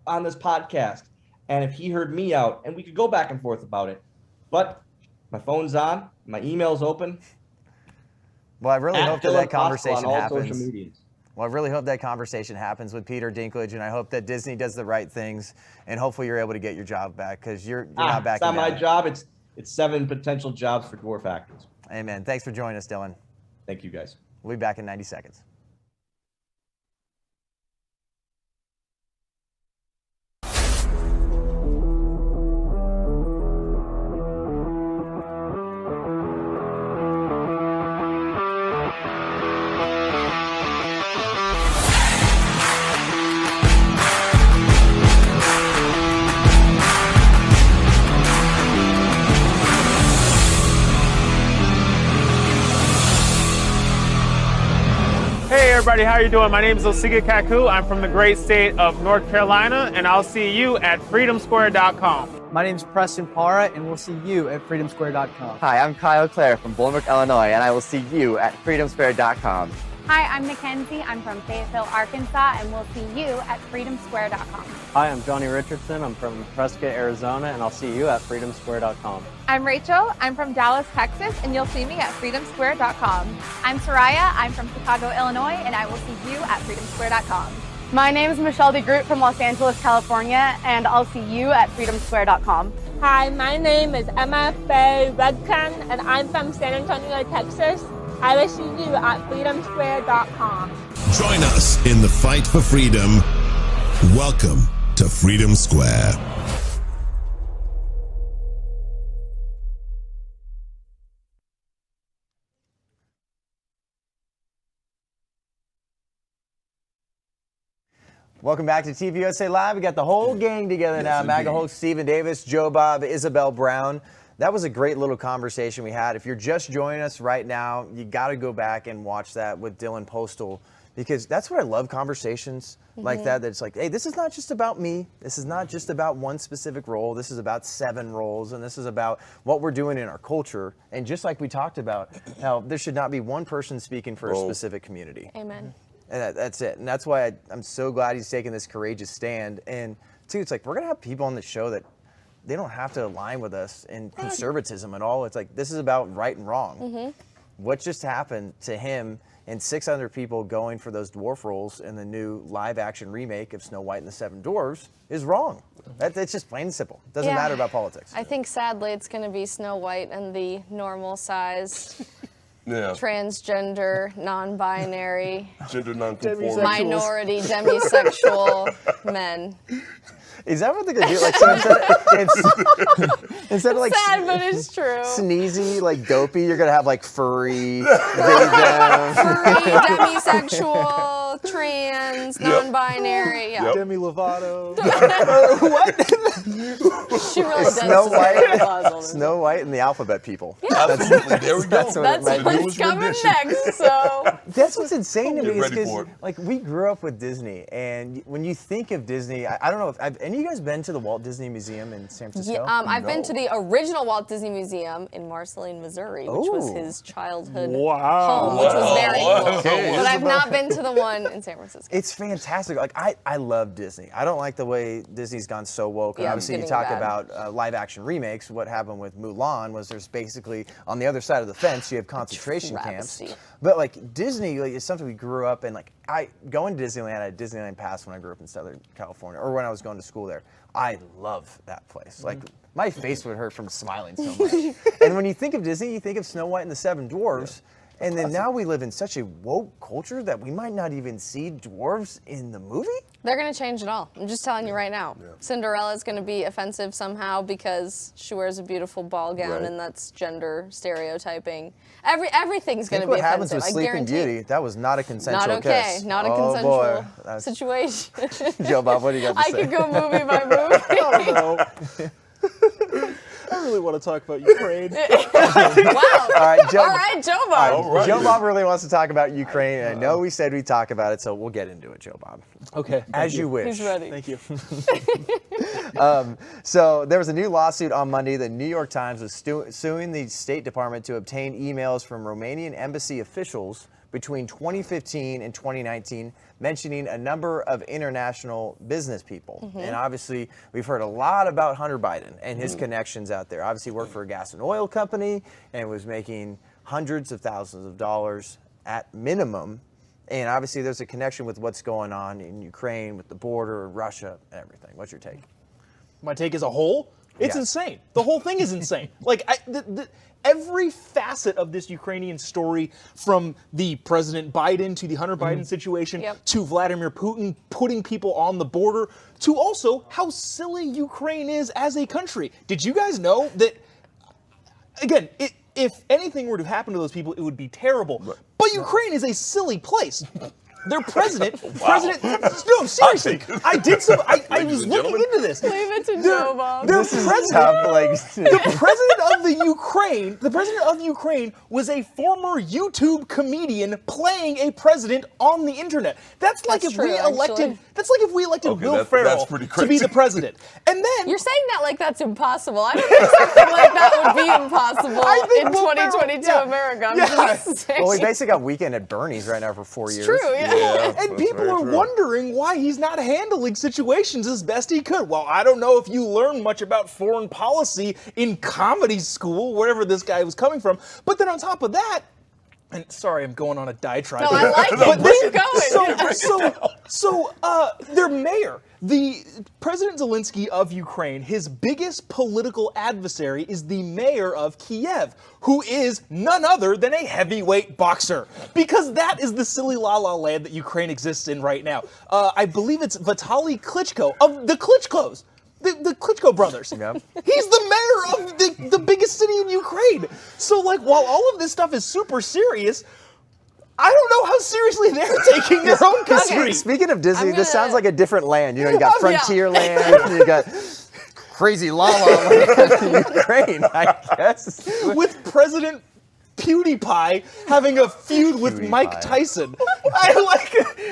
S5: on this podcast. And if he heard me out, and we could go back and forth about it. But my phone's on, my email's open.
S1: Well, I really hope that conversation
S5: on all
S1: happens.
S5: social medias.
S1: Well, I really hope that conversation happens with Peter Dinklage, and I hope that Disney does the right things, and hopefully you're able to get your job back, because you're not back.
S5: It's not my job. It's 7 potential jobs for dwarf actors.
S1: Amen. Thanks for joining us, Dylan.
S5: Thank you, guys.
S1: We'll be back in 90 seconds.
S24: Hey everybody, how you doing? My name is Osiga Kaku. I'm from the great state of North Carolina, and I'll see you at freedomsquare.com.
S6: My name is Preston Para, and we'll see you at freedomsquare.com.
S7: Hi, I'm Kyle Clare from Bolingbrook, Illinois, and I will see you at freedomsquare.com.
S8: Hi, I'm Mackenzie. I'm from Fayetteville, Arkansas, and we'll see you at freedomsquare.com.
S9: Hi, I'm Johnny Richardson. I'm from Prescott, Arizona, and I'll see you at freedomsquare.com.
S8: I'm Rachel. I'm from Dallas, Texas, and you'll see me at freedomsquare.com. I'm Soraya. I'm from Chicago, Illinois, and I will see you at freedomsquare.com.
S25: My name is Michelle DeGroot from Los Angeles, California, and I'll see you at freedomsquare.com.
S26: Hi, my name is Emma Faye Redcan, and I'm from San Antonio, Texas. I will see you at freedomsquare.com.
S15: Join us in the fight for freedom. Welcome to Freedom Square.
S1: Welcome back to TPUSA Live. We got the whole gang together now. MAGA Hulk, Stephen Davis, Jobob, Isabel Brown. That was a great little conversation we had. If you're just joining us right now, you got to go back and watch that with Dylan Postl, because that's what I love, conversations like that. That's like, hey, this is not just about me. This is not just about one specific role. This is about 7 roles, and this is about what we're doing in our culture. And just like we talked about, how there should not be one person speaking for a specific community.
S17: Amen.
S1: And that's it. And that's why I'm so glad he's taking this courageous stand. And two, it's like, we're going to have people on the show that they don't have to align with us in conservatism at all. It's like, this is about right and wrong. What just happened to him and 6 other people going for those dwarf roles in the new live action remake of Snow White and the 7 Dwarfs is wrong. It's just plain and simple. It doesn't matter about politics.
S17: I think sadly it's going to be Snow White and the normal size, transgender, non-binary,
S2: gender non-conforming,
S17: minority, demisexual men.
S1: Is that what they're gonna do? Like, so instead of like
S17: sad, but it's true.
S1: Sneezy, like dopey, you're gonna have like furry,
S17: demisexual, trans, non-binary. Yeah.
S16: Demi Lovato.
S1: What?
S17: She really does.
S1: Snow White and the alphabet people.
S17: Yeah.
S2: There we go.
S17: That's what's coming next. So
S1: that's what's insane to me.
S2: Get ready for it.
S1: Like, we grew up with Disney, and when you think of Disney, I don't know if any of you guys been to the Walt Disney Museum in San Francisco?
S17: Yeah, I've been to the original Walt Disney Museum in Marceline, Missouri, which was his childhood home, which was very cool. But I've not been to the one in San Francisco.
S1: It's fantastic. Like, I love Disney. I don't like the way Disney's gone so woke.
S17: Yeah,
S1: obviously, you talk about live action remakes. What happened with Mulan was there's basically, on the other side of the fence, you have concentration camps. But like, Disney is something we grew up in. Like, going to Disneyland, I had a Disneyland pass when I grew up in Southern California, or when I was going to school there. I love that place. Like, my face would hurt from smiling so much. And when you think of Disney, you think of Snow White and the 7 Dwarfs. And then now we live in such a woke culture that we might not even see dwarves in the movie?
S17: They're going to change it all. I'm just telling you right now. Yeah. Cinderella's going to be offensive somehow because she wears a beautiful ball gown, and that's gender stereotyping. Everything's going to be
S1: offensive. What happens with Sleeping Beauty? That was not a consensual kiss.
S17: Not a consensual situation.
S1: Jobob, what do you got to say?
S17: I could go movie by movie.
S16: I don't know. I really want to talk about Ukraine.
S17: Wow.
S1: All right,
S17: Jobob.
S1: Jobob really wants to talk about Ukraine. I know we said we'd talk about it, so we'll get into it, Jobob.
S16: Okay.
S1: As you wish.
S17: He's ready.
S16: Thank you.
S1: So there was a new lawsuit on Monday. The New York Times was suing the State Department to obtain emails from Romanian embassy officials between 2015 and 2019, mentioning a number of international business people. And obviously, we've heard a lot about Hunter Biden and his connections out there. Obviously, he worked for a gas and oil company and was making hundreds of thousands of dollars at minimum. And obviously, there's a connection with what's going on in Ukraine, with the border, Russia, and everything. What's your take?
S16: My take as a whole? It's insane. The whole thing is insane. Like, every facet of this Ukrainian story, from the President Biden to the Hunter Biden situation, to Vladimir Putin putting people on the border, to also how silly Ukraine is as a country. Did you guys know that, again, if anything were to happen to those people, it would be terrible. But Ukraine is a silly place. Their president, no, seriously, I did some, I was looking into this.
S17: Leave it to Jobob.
S1: This is tough, like,
S16: the president of the Ukraine was a former YouTube comedian playing a president on the internet. That's like if we elected Will Ferrell to be the president. And then
S17: you're saying that like that's impossible. I don't think something like that would be impossible in 2022 America. I'm just saying.
S1: Well, we basically got Weekend at Bernie's right now for 4 years.
S17: True, yeah.
S16: And people are wondering why he's not handling situations as best he could. Well, I don't know if you learned much about foreign policy in comedy school, wherever this guy was coming from. But then on top of that, and sorry, I'm going on a diatribe.
S17: No, I like it. Keep going.
S16: So their mayor, the President Zelensky of Ukraine, his biggest political adversary is the mayor of Kiev, who is none other than a heavyweight boxer. Because that is the silly la-la land that Ukraine exists in right now. I believe it's Vitaly Klitschko of the Klitschkos. The Klitschko brothers. Yep. He's the mayor of the biggest city in Ukraine. So, like, while all of this stuff is super serious, I don't know how seriously they're taking their own country.
S1: Okay, speaking of Disney, this sounds like a different land. You know, you got Frontier Land, you got crazy La La Land in Ukraine, I guess.
S16: With President PewDiePie having a feud with Mike Tyson.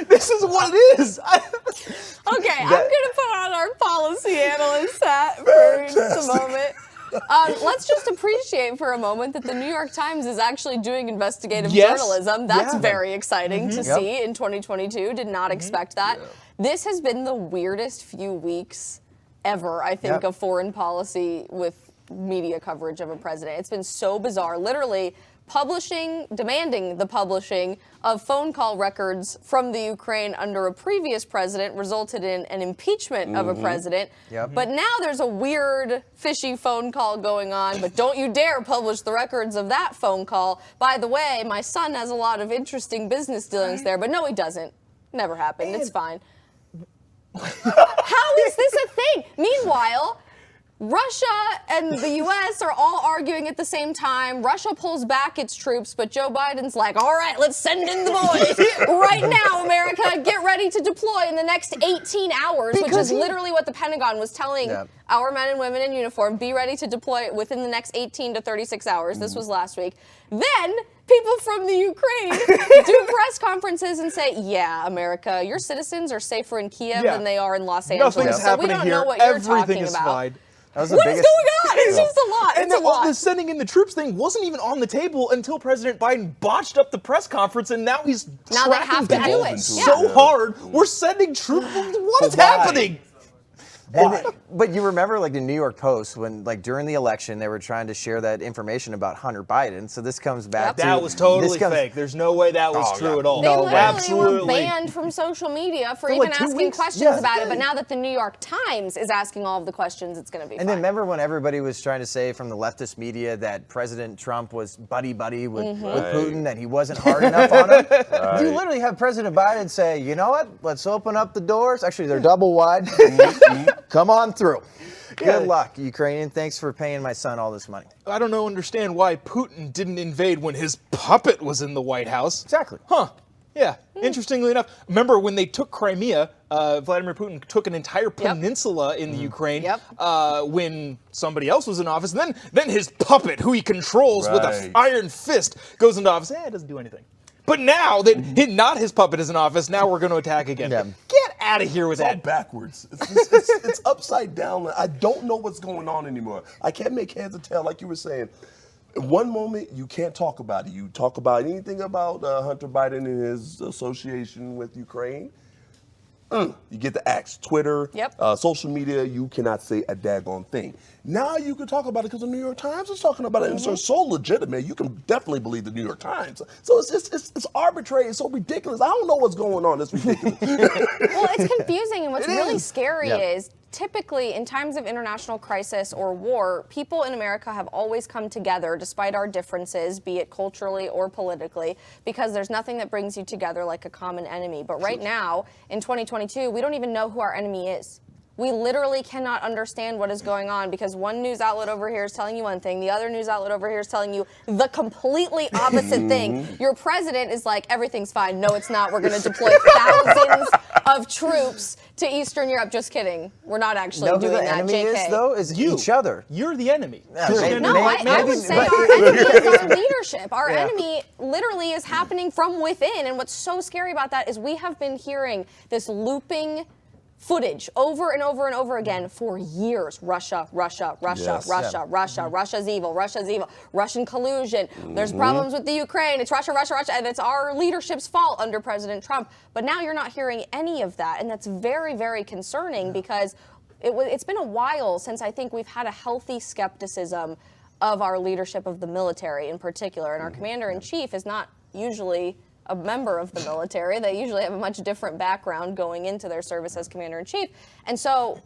S16: This is what it is.
S17: Okay, I'm going to put on our policy analyst hat for just a moment. Let's just appreciate for a moment that the New York Times is actually doing investigative journalism. That's very exciting to see in 2022. Did not expect that. This has been the weirdest few weeks ever, I think, of foreign policy with media coverage of a president. It's been so bizarre. Literally, demanding the publishing of phone call records from the Ukraine under a previous president resulted in an impeachment of a president. But now there's a weird, fishy phone call going on, but don't you dare publish the records of that phone call. By the way, my son has a lot of interesting business dealings there, but no, he doesn't. Never happened. It's fine. How is this a thing? Meanwhile, Russia and the U.S. are all arguing at the same time. Russia pulls back its troops, but Joe Biden's like, all right, let's send in the boys. Right now, America, get ready to deploy in the next 18 hours, which is literally what the Pentagon was telling our men and women in uniform. Be ready to deploy within the next 18 to 36 hours. This was last week. Then people from the Ukraine do press conferences and say, yeah, America, your citizens are safer in Kiev than they are in Los Angeles.
S16: Nothing's happening
S17: we don't
S16: here.
S17: know what you're
S16: Everything
S17: talking
S16: is
S17: about.
S16: fine.
S17: What is going on? It's just a lot.
S16: And then the sending in the troops thing wasn't even on the table until President Biden botched up the press conference, and now he's
S17: now they have to do it
S16: so hard. We're sending troops. What is happening?
S1: But you remember, like, the New York Post, when, like, during the election, they were trying to share that information about Hunter Biden. So this comes back to...
S16: That was totally fake. There's no way that was true at all.
S17: They literally were banned from social media for even asking questions about it. But now that the New York Times is asking all of the questions, it's going to be
S1: And then remember when everybody was trying to say from the leftist media that President Trump was buddy-buddy with Putin, that he wasn't hard enough on him? You literally have President Biden say, you know what, let's open up the doors. Actually, they're double wide. Come on through. Good luck, Ukrainian. Thanks for paying my son all this money.
S16: I don't understand why Putin didn't invade when his puppet was in the White House.
S1: Exactly.
S16: Huh. Yeah. Interestingly enough, remember when they took Crimea, Vladimir Putin took an entire peninsula in the Ukraine when somebody else was in office. And then his puppet, who he controls with an iron fist, goes into office. It doesn't do anything. But now that not his puppet is in office, now we're going to attack again. Get out of here with that.
S2: It's all backwards. It's upside down. I don't know what's going on anymore. I can't make heads or tail, like you were saying. One moment, you can't talk about it. You talk about anything about Hunter Biden and his association with Ukraine, you get the axe. Twitter, social media, you cannot say a daggone thing. Now you can talk about it because the New York Times is talking about it, and it's so legitimate. You can definitely believe the New York Times. So it's arbitrary. It's so ridiculous. I don't know what's going on. It's ridiculous.
S17: Well, it's confusing, and what's really scary is typically, in times of international crisis or war, people in America have always come together despite our differences, be it culturally or politically, because there's nothing that brings you together like a common enemy. But right now, in 2022, we don't even know who our enemy is. We literally cannot understand what is going on because one news outlet over here is telling you one thing, the other news outlet over here is telling you the completely opposite thing. Your president is like, everything's fine. No, it's not. We're going to deploy thousands of troops to Eastern Europe. Just kidding. We're not actually doing
S1: the
S17: that,
S1: enemy
S17: JK.
S1: is, though, is each other.
S16: You're the enemy.
S17: I would say our enemy is our leadership. Our enemy literally is happening from within. And what's so scary about that is we have been hearing this looping footage over and over and over again for years. Russia, Russia, Russia, Russia, Russia, Russia's evil, Russian collusion. There's problems with the Ukraine. It's Russia, Russia, Russia, and it's our leadership's fault under President Trump. But now you're not hearing any of that, and that's very, very concerning because it's been a while since I think we've had a healthy skepticism of our leadership of the military in particular, and our commander-in-chief is not usually a member of the military. They usually have a much different background going into their service as commander-in-chief. And so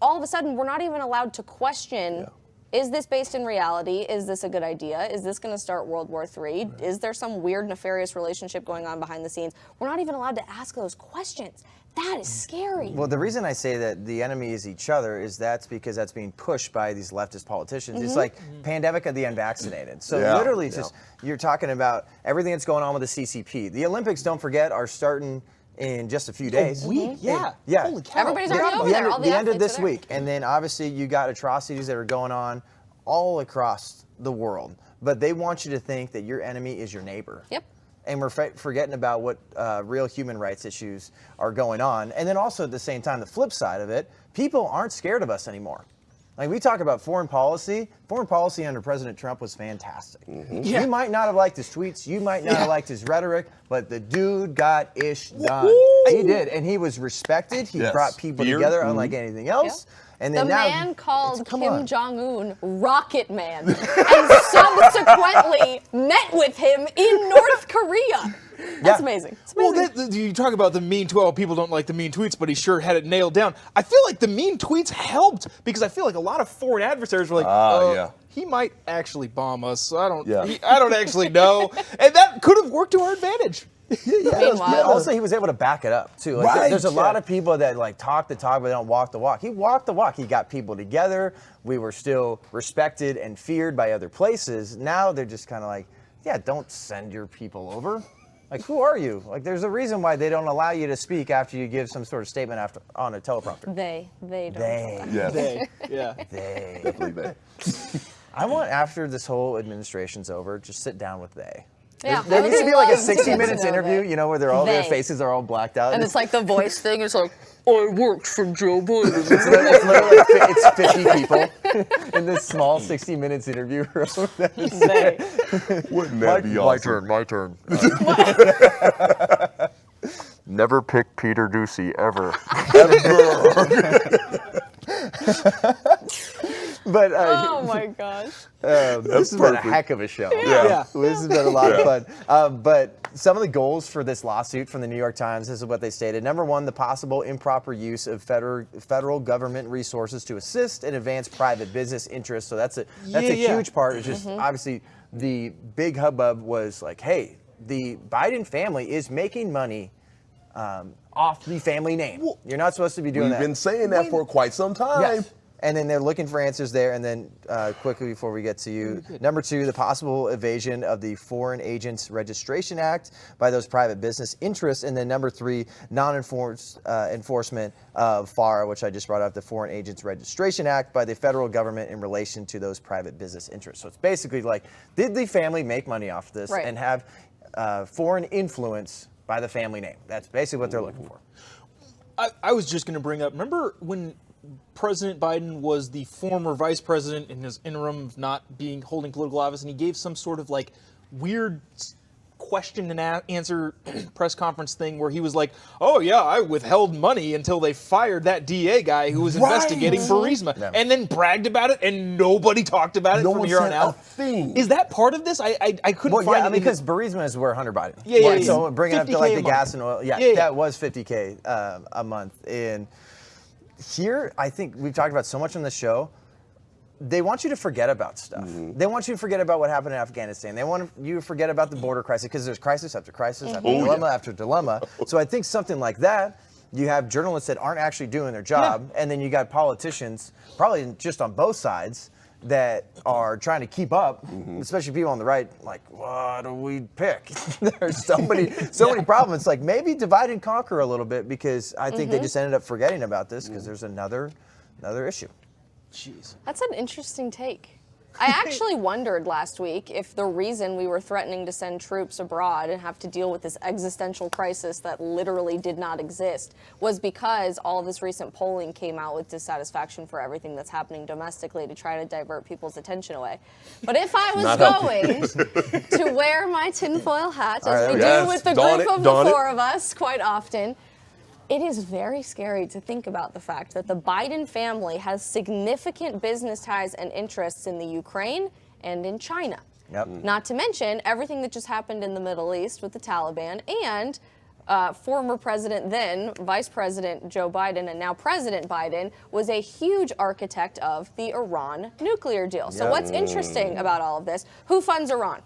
S17: all of a sudden, we're not even allowed to question, is this based in reality? Is this a good idea? Is this going to start World War III? Is there some weird, nefarious relationship going on behind the scenes? We're not even allowed to ask those questions. That is scary.
S1: Well, the reason I say that the enemy is each other is that's because that's being pushed by these leftist politicians. It's like pandemic of the unvaccinated. So literally it's just, you're talking about everything that's going on with the CCP. The Olympics, don't forget, are starting in just a few days.
S16: Yeah.
S1: Holy
S17: cow. Everybody's already over there. All the
S1: end of this
S17: athletes are there.
S1: week. And then obviously you got atrocities that are going on all across the world. But they want you to think that your enemy is your neighbor.
S17: Yep.
S1: And we're forgetting about what real human rights issues are going on. And then also at the same time, the flip side of it, people aren't scared of us anymore. Like we talk about foreign policy under President Trump was fantastic. You might not have liked his tweets, you might not have liked his rhetoric, but the dude got ish done. He did, and he was respected. He brought people together unlike anything else. And then
S17: the man called Kim Jong-un Rocket Man and subsequently met with him in North Korea. That's amazing. It's amazing.
S16: Well, you talk about the mean tweet. Well, people don't like the mean tweets, but he sure had it nailed down. I feel like the mean tweets helped because I feel like a lot of foreign adversaries were like, he might actually bomb us. So I don't actually know. And that could have worked to our advantage.
S1: Also, he was able to back it up too. Like, there's a lot of people that like talk the talk but they don't walk the walk. He walked the walk. He got people together. We were still respected and feared by other places. Now they're just kind of like, don't send your people over. Like, who are you? Like, there's a reason why they don't allow you to speak after you give some sort of statement on a teleprompter.
S17: They don't.
S16: They.
S2: Definitely they.
S1: I want, after this whole administration's over, just sit down with they.
S17: Yeah,
S1: there needs to be like a 60 Minutes interview, you know, where they're all their faces are all blacked out.
S17: And it's like the voice thing. It's like, I worked for Joe Biden.
S1: It's literally it's 50 people in this small 60 Minutes interview room.
S2: Wouldn't that be awesome?
S3: My turn. Never pick Peter Ducey, ever.
S1: But
S17: oh my gosh.
S1: This has been a heck of a show. This has been a lot of fun. But some of the goals for this lawsuit from the New York Times, this is what they stated. Number one, the possible improper use of federal government resources to assist and advance private business interests. So that's a huge part. It's just obviously the big hubbub was like, hey, the Biden family is making money off the family name. You're not supposed to be doing that.
S2: We've been saying that for quite some time.
S1: Yes. And then they're looking for answers there. And then quickly before we get to you, number two, the possible evasion of the Foreign Agents Registration Act by those private business interests. And then number three, enforcement of FARA, which I just brought up, the Foreign Agents Registration Act by the federal government in relation to those private business interests. So it's basically like, did the family make money off this and have foreign influence by the family name? That's basically what they're looking for.
S16: I was just going to bring up, remember when President Biden was the former vice president in his interim of not holding political office, and he gave some sort of like weird question and answer press conference thing where he was like, oh yeah, I withheld money until they fired that DA guy who was investigating Burisma, and then bragged about it, and nobody talked about it from here on out. Is that part of this? I couldn't find it.
S1: Because Burisma is where Hunter Biden. So bringing up to like the gas and oil, that was $50K a month. And here, I think we've talked about so much on the show. They want you to forget about stuff. They want you to forget about what happened in Afghanistan. They want you to forget about the border crisis because there's crisis after crisis after dilemma after dilemma. So I think something like that, you have journalists that aren't actually doing their job, and then you got politicians, probably just on both sides, that are trying to keep up, especially people on the right, like, what do we pick? There's so many problems. It's like maybe divide and conquer a little bit, because I think they just ended up forgetting about this because there's another issue.
S16: Jeez.
S17: That's an interesting take. I actually wondered last week if the reason we were threatening to send troops abroad and have to deal with this existential crisis that literally did not exist was because all of this recent polling came out with dissatisfaction for everything that's happening domestically to try to divert people's attention away. But if I was going to wear my tinfoil hat, as we do with the group of the four of us quite often, it is very scary to think about the fact that the Biden family has significant business ties and interests in the Ukraine and in China. Not to mention everything that just happened in the Middle East with the Taliban and former president, then Vice President Joe Biden, and now President Biden, was a huge architect of the Iran nuclear deal. So what's interesting about all of this? Who funds Iran?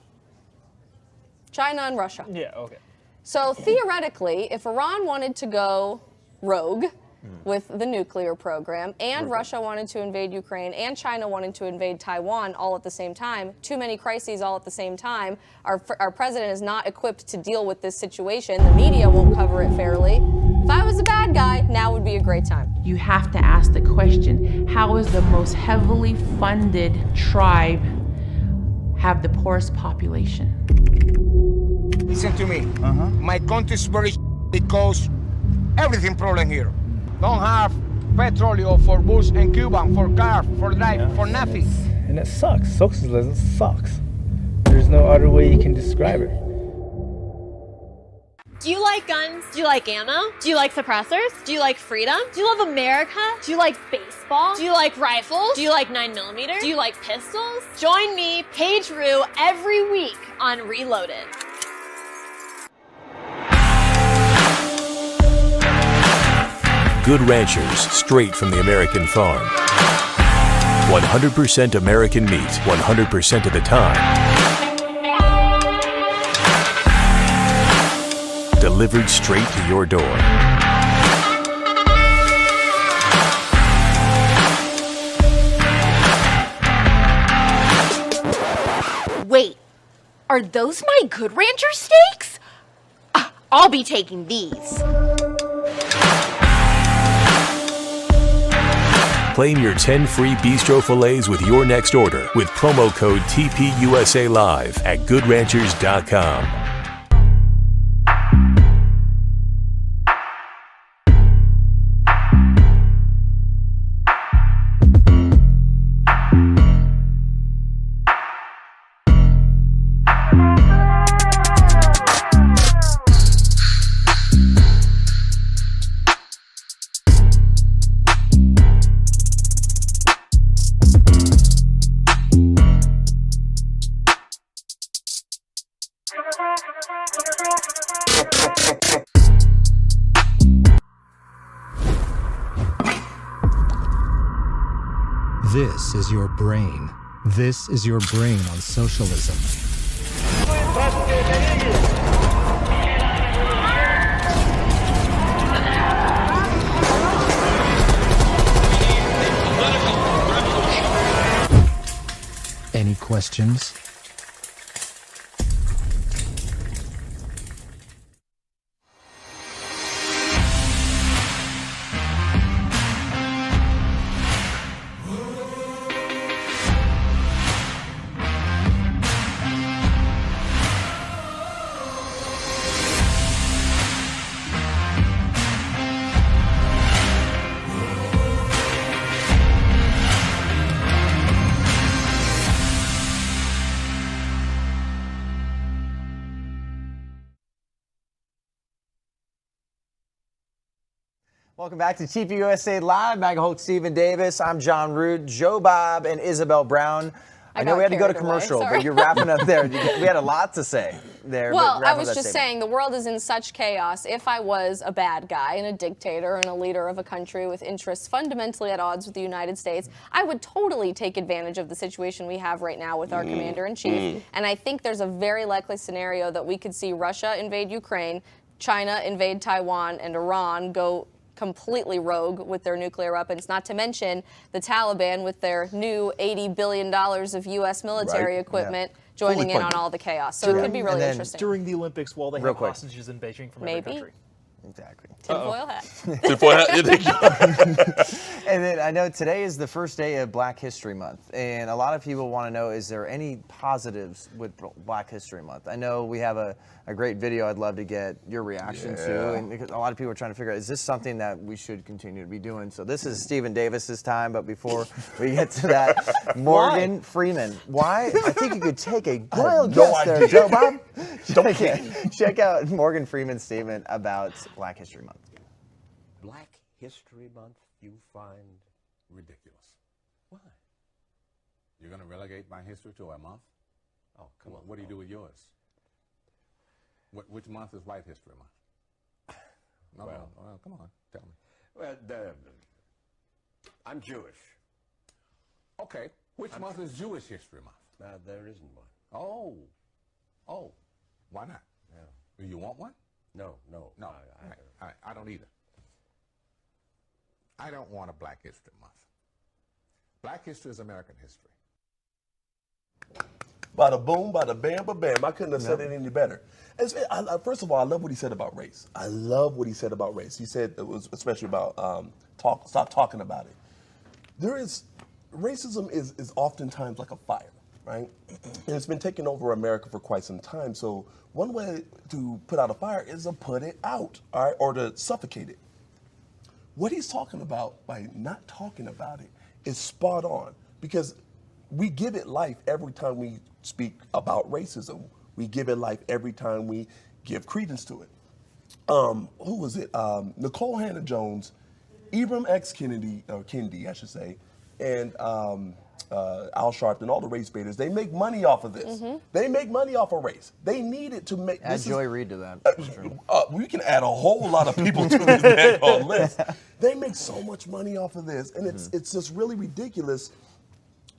S17: China and Russia.
S16: Yeah, okay.
S17: So theoretically, if Iran wanted to go rogue with the nuclear program, and Russia wanted to invade Ukraine, and China wanted to invade Taiwan all at the same time, too many crises all at the same time, our president is not equipped to deal with this situation, the media won't cover it fairly. If I was a bad guy, now would be a great time.
S4: You have to ask the question, how is the most heavily funded tribe have the poorest population?
S10: Listen to me. My country is very because everything problem here. Don't have petroleum for bus and Cuban, for car, for life, for nothing.
S11: And it sucks. Socialism sucks. There's no other way you can describe it.
S12: Do you like guns? Do you like ammo? Do you like suppressors? Do you like freedom? Do you love America? Do you like baseball? Do you like rifles? Do you like 9mm? Do you like pistols? Join me, Paige Rue, every week on Reloaded.
S18: Good Ranchers, straight from the American farm. 100% American meat, 100% of the time. Delivered straight to your door.
S19: Wait, are those my Good Rancher steaks? I'll be taking these.
S18: Claim your 10 free bistro fillets with your next order with promo code TPUSA Live at GoodRanchers.com.
S13: This is your brain. This is your brain on socialism. Any questions?
S1: Welcome back to TPUSA Live. MAGA Hulk Stephen Davis. I'm Jon Root, Jobob, and Isabel Brown. I know we had to go to
S17: carried away,
S1: commercial,
S17: sorry.
S1: but you're wrapping up there. We had a lot to say there.
S17: Well,
S1: but
S17: I
S1: wrap up
S17: was
S1: that
S17: just
S1: statement.
S17: saying the world is in such chaos. If I was a bad guy and a dictator and a leader of a country with interests fundamentally at odds with the United States, I would totally take advantage of the situation we have right now with our commander-in-chief. And I think there's a very likely scenario that we could see Russia invade Ukraine, China invade Taiwan, and Iran go completely rogue with their nuclear weapons, not to mention the Taliban with their new $80 billion of U.S. military equipment joining in on all the chaos. So it could be really interesting.
S16: During the Olympics, while they
S1: Real
S16: have
S1: quick.
S16: hostages in Beijing from
S17: Maybe.
S16: every country.
S1: Exactly.
S17: Tinfoil hat.
S2: Tinfoil hat. Yeah, there you go.
S1: And then I know today is the first day of Black History Month, and a lot of people want to know, is there any positives with Black History Month? I know we have a great video I'd love to get your reaction to, and because a lot of people are trying to figure out, is this something that we should continue to be doing? So this is Stephen Davis's time, but before we get to that, Morgan Freeman. Why? I think you could take a wild guess there, Jobob. Check out Morgan Freeman's statement about Black History Month.
S5: Black History Month you find ridiculous. Why? You're going to relegate my history to a month? Oh, come on. What do you do with yours? Which month is White History Month? No, well, come on, tell me. Well, I'm Jewish. Okay, which month is Jewish History Month? There isn't one. Oh, why not? Do you want one? No. I don't either. I don't want a Black History Month. Black history is American history.
S2: Bada boom, bada bam, ba bam. I couldn't have said it any better. First of all, I love what he said about race. I love what he said about race. He said it was especially about stop talking about it. Racism is oftentimes like a fire, right? And it's been taking over America for quite some time. So one way to put out a fire is to put it out, all right, or to suffocate it. What he's talking about by not talking about it is spot on, because we give it life every time we speak about racism. We give it life every time we give credence to it. Who was it? Nicole Hannah-Jones, Ibram X. Kendi, I should say, and Al Sharpton, all the race baiters, they make money off of this. They make money off of race. They need it to make.
S1: Add Joy Reid to that.
S2: We can add a whole lot of people to this daggone list. They make so much money off of this, and it's just really ridiculous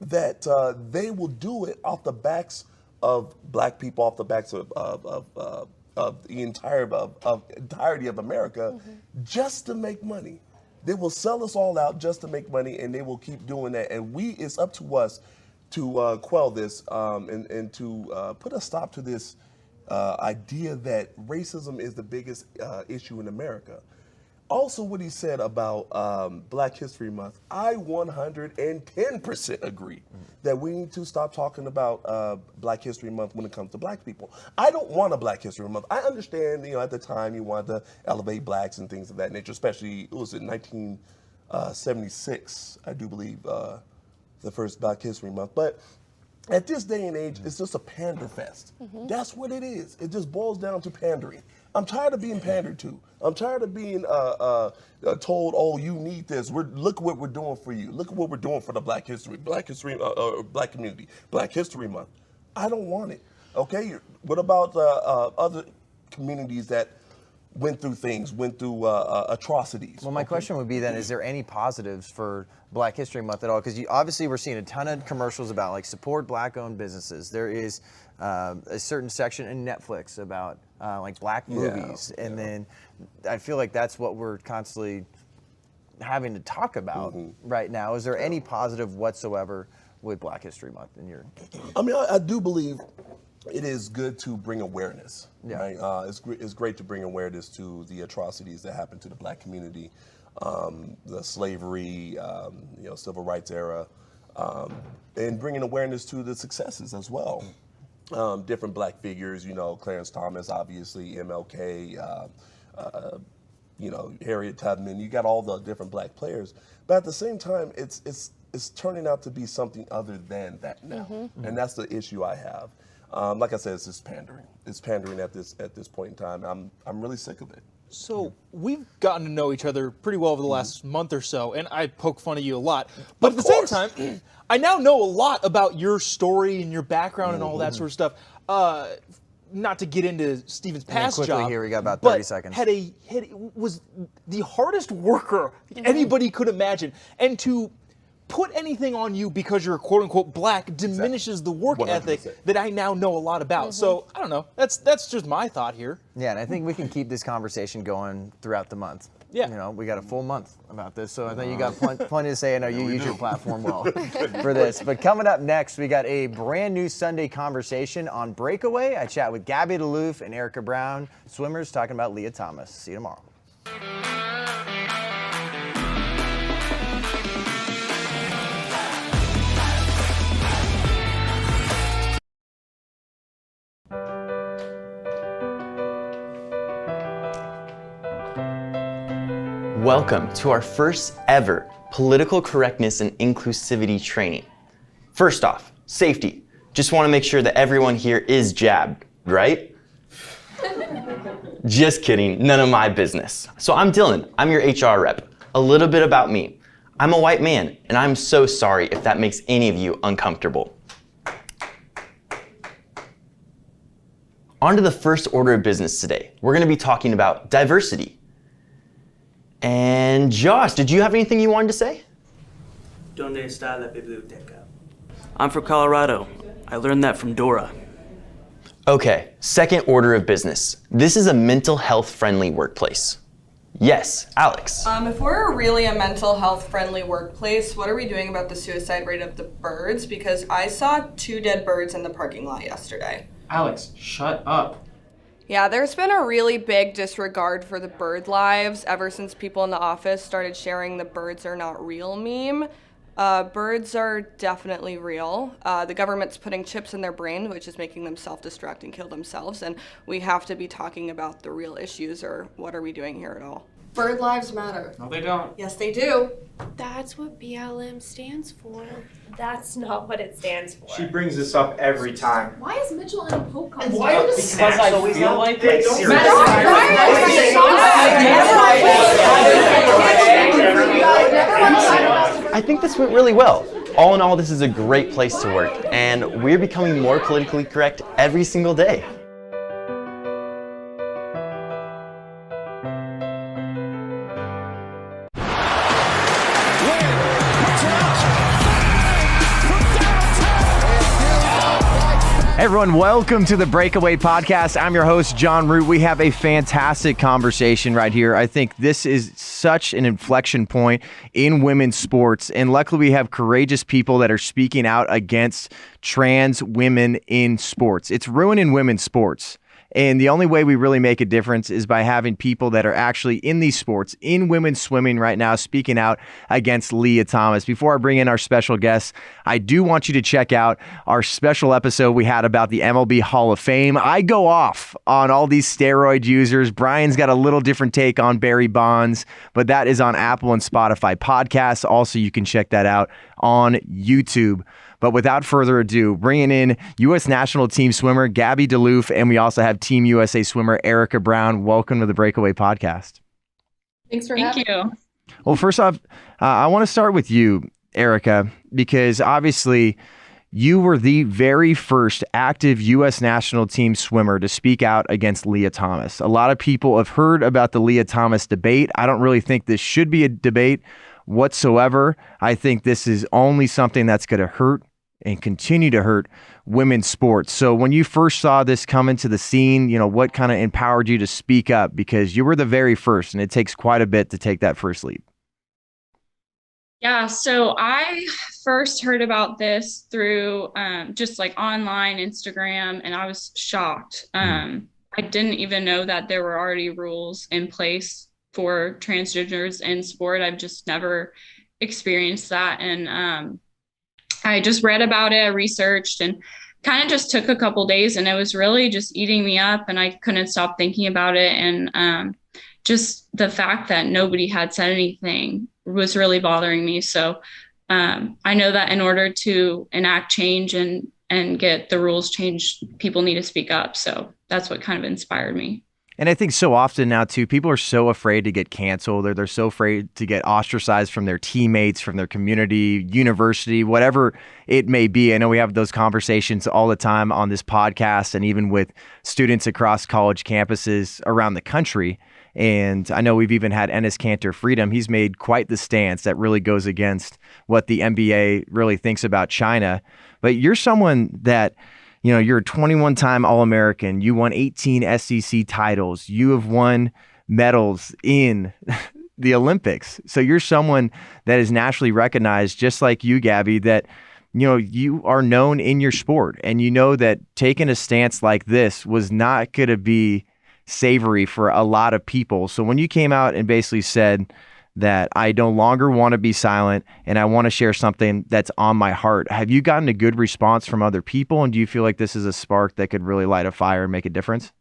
S2: that they will do it off the backs of Black people, off the backs of the entirety of America, just to make money. They will sell us all out just to make money, and they will keep doing that. And it's up to us to quell this and to put a stop to this idea that racism is the biggest issue in America. Also, what he said about Black History Month, I 110% agree that we need to stop talking about Black History Month when it comes to Black people. I don't want a Black History Month. I understand, at the time you wanted to elevate Blacks and things of that nature, especially, what was it, 1976, I do believe, the first Black History Month. But at this day and age, it's just a pander fest. That's what it is. It just boils down to pandering. I'm tired of being pandered to. I'm tired of being told, oh, you need this. Look what we're doing for you. Look at what we're doing for the Black community. Black History Month. I don't want it. Okay. What about other communities that went through atrocities?
S1: Well, my question would be then, is there any positives for Black History Month at all? Because obviously we're seeing a ton of commercials about support Black-owned businesses. There is a certain section in Netflix about Black movies, and then I feel like that's what we're constantly having to talk about right now. Is there any positive whatsoever with Black History Month in your?
S2: I mean, I do believe it is good to bring awareness. Right? It's great to bring awareness to the atrocities that happened to the Black community, the slavery, civil rights era, and bringing awareness to the successes as well. Different Black figures, Clarence Thomas, obviously, MLK, Harriet Tubman. You got all the different Black players, but at the same time, it's turning out to be something other than that now, and that's the issue I have. Like I said, it's just pandering. It's pandering at this point in time. I'm really sick of it.
S16: So we've gotten to know each other pretty well over the last month or so, and I poke fun of you a lot. But at the same time, I now know a lot about your story and your background and all that sort of stuff. Not to get into Steven's past
S1: quickly
S16: job,
S1: here, we got about 30
S16: but
S1: seconds.
S16: was the hardest worker anybody could imagine, and to put anything on you because you're quote unquote black diminishes the work
S2: 100%.
S16: ethic that I now know a lot about. So I don't know. That's just my thought here.
S1: Yeah, and I think we can keep this conversation going throughout the month.
S16: Yeah.
S1: You know, we got a full month about this, so I think you got plenty to say. I know you use your platform well for this. But coming up next, we got a brand new Sunday conversation on Breakaway. I chat with Gabby DeLoof and Erika Brown, swimmers, talking about Leah Thomas. See you tomorrow.
S14: Welcome to our first ever political correctness and inclusivity training. First off, safety. Just want to make sure that everyone here is jabbed, right? Just kidding, none of my business. So I'm Dylan, I'm your HR rep. A little bit about me. I'm a white man, and I'm so sorry if that makes any of you uncomfortable. On to the first order of business today. We're going to be talking about diversity. And Josh, did you have anything you wanted to say?
S20: Donde está la biblioteca? I'm from Colorado. I learned that from Dora.
S14: Okay, second order of business. This is a mental health friendly workplace. Yes, Alex.
S21: If we're really a mental health friendly workplace, what are we doing about the suicide rate of the birds? Because I saw 2 dead birds in the parking lot yesterday.
S20: Alex, shut up.
S21: Yeah, there's been a really big disregard for the bird lives ever since people in the office started sharing the birds are not real meme. Birds are definitely real. The government's putting chips in their brain, which is making them self-destruct and kill themselves, and we have to be talking about the real issues, or what are we doing here at all? Bird lives matter.
S20: No, they don't.
S21: Yes, they do.
S12: That's what BLM stands for. That's not what it stands for.
S20: She brings this up every time.
S12: Why is Mitchell and Pope
S20: Because I feel like it.
S14: I think this went really well. All in all, this is a great place to work, and we're becoming more politically correct every single day.
S1: Hey everyone, welcome to the Breakaway podcast. I'm your host, Jon Root. We have a fantastic conversation right here. I think this is such an inflection point in women's sports, and luckily we have courageous people that are speaking out against trans women in sports. It's ruining women's sports. And the only way we really make a difference is by having people that are actually in these sports, in women's swimming right now, speaking out against Leah Thomas. Before I bring in our special guests, I do want you to check out our special episode we had about the MLB Hall of Fame. I go off on all these steroid users. Brian's got a little different take on Barry Bonds, but that is on Apple and Spotify podcasts. Also, you can check that out on YouTube. But without further ado, bringing in U.S. national team swimmer Gabby DeLoof, and we also have Team USA swimmer Erika Brown. Welcome to the Breakaway podcast.
S21: Thanks for having me. Thank you.
S1: Well, first off, I want to start with you, Erika, because obviously you were the very first active U.S. national team swimmer to speak out against Leah Thomas. A lot of people have heard about the Leah Thomas debate. I don't really think this should be a debate whatsoever. I think this is only something that's going to hurt and continue to hurt women's sports. So when you first saw this come into the scene, you know, what kind of empowered you to speak up? Because you were the very first, and it takes quite a bit to take that first leap.
S22: Yeah, so I first heard about this through just like online Instagram, and I was shocked. I didn't even know that there were already rules in place for transgenders in sport. I've just never experienced that. And I just read about it, I researched, and kind of just took a couple days, and it was really just eating me up, and I couldn't stop thinking about it. And just the fact that nobody had said anything was really bothering me. So I know that in order to enact change and get the rules changed, people need to speak up. So that's what kind of inspired me.
S1: And I think so often now too, people are so afraid to get canceled, or they're so afraid to get ostracized from their teammates, from their community, university, whatever it may be. I know we have those conversations all the time on this podcast and even with students across college campuses around the country. And I know we've even had Enes Kanter Freedom. He's made quite the stance that really goes against what the NBA really thinks about China. But you're someone that, you know, you're a 21-time All-American. You won 18 SEC titles. You have won medals in the Olympics. So you're someone that is nationally recognized, just like you, Gabby, that, you know, you are known in your sport. And you know that taking a stance like this was not going to be savory for a lot of people. So when you came out and basically said that I no longer want to be silent and I want to share something that's on my heart, have you gotten a good response from other people? And do you feel like this is a spark that could really light a fire and make a difference?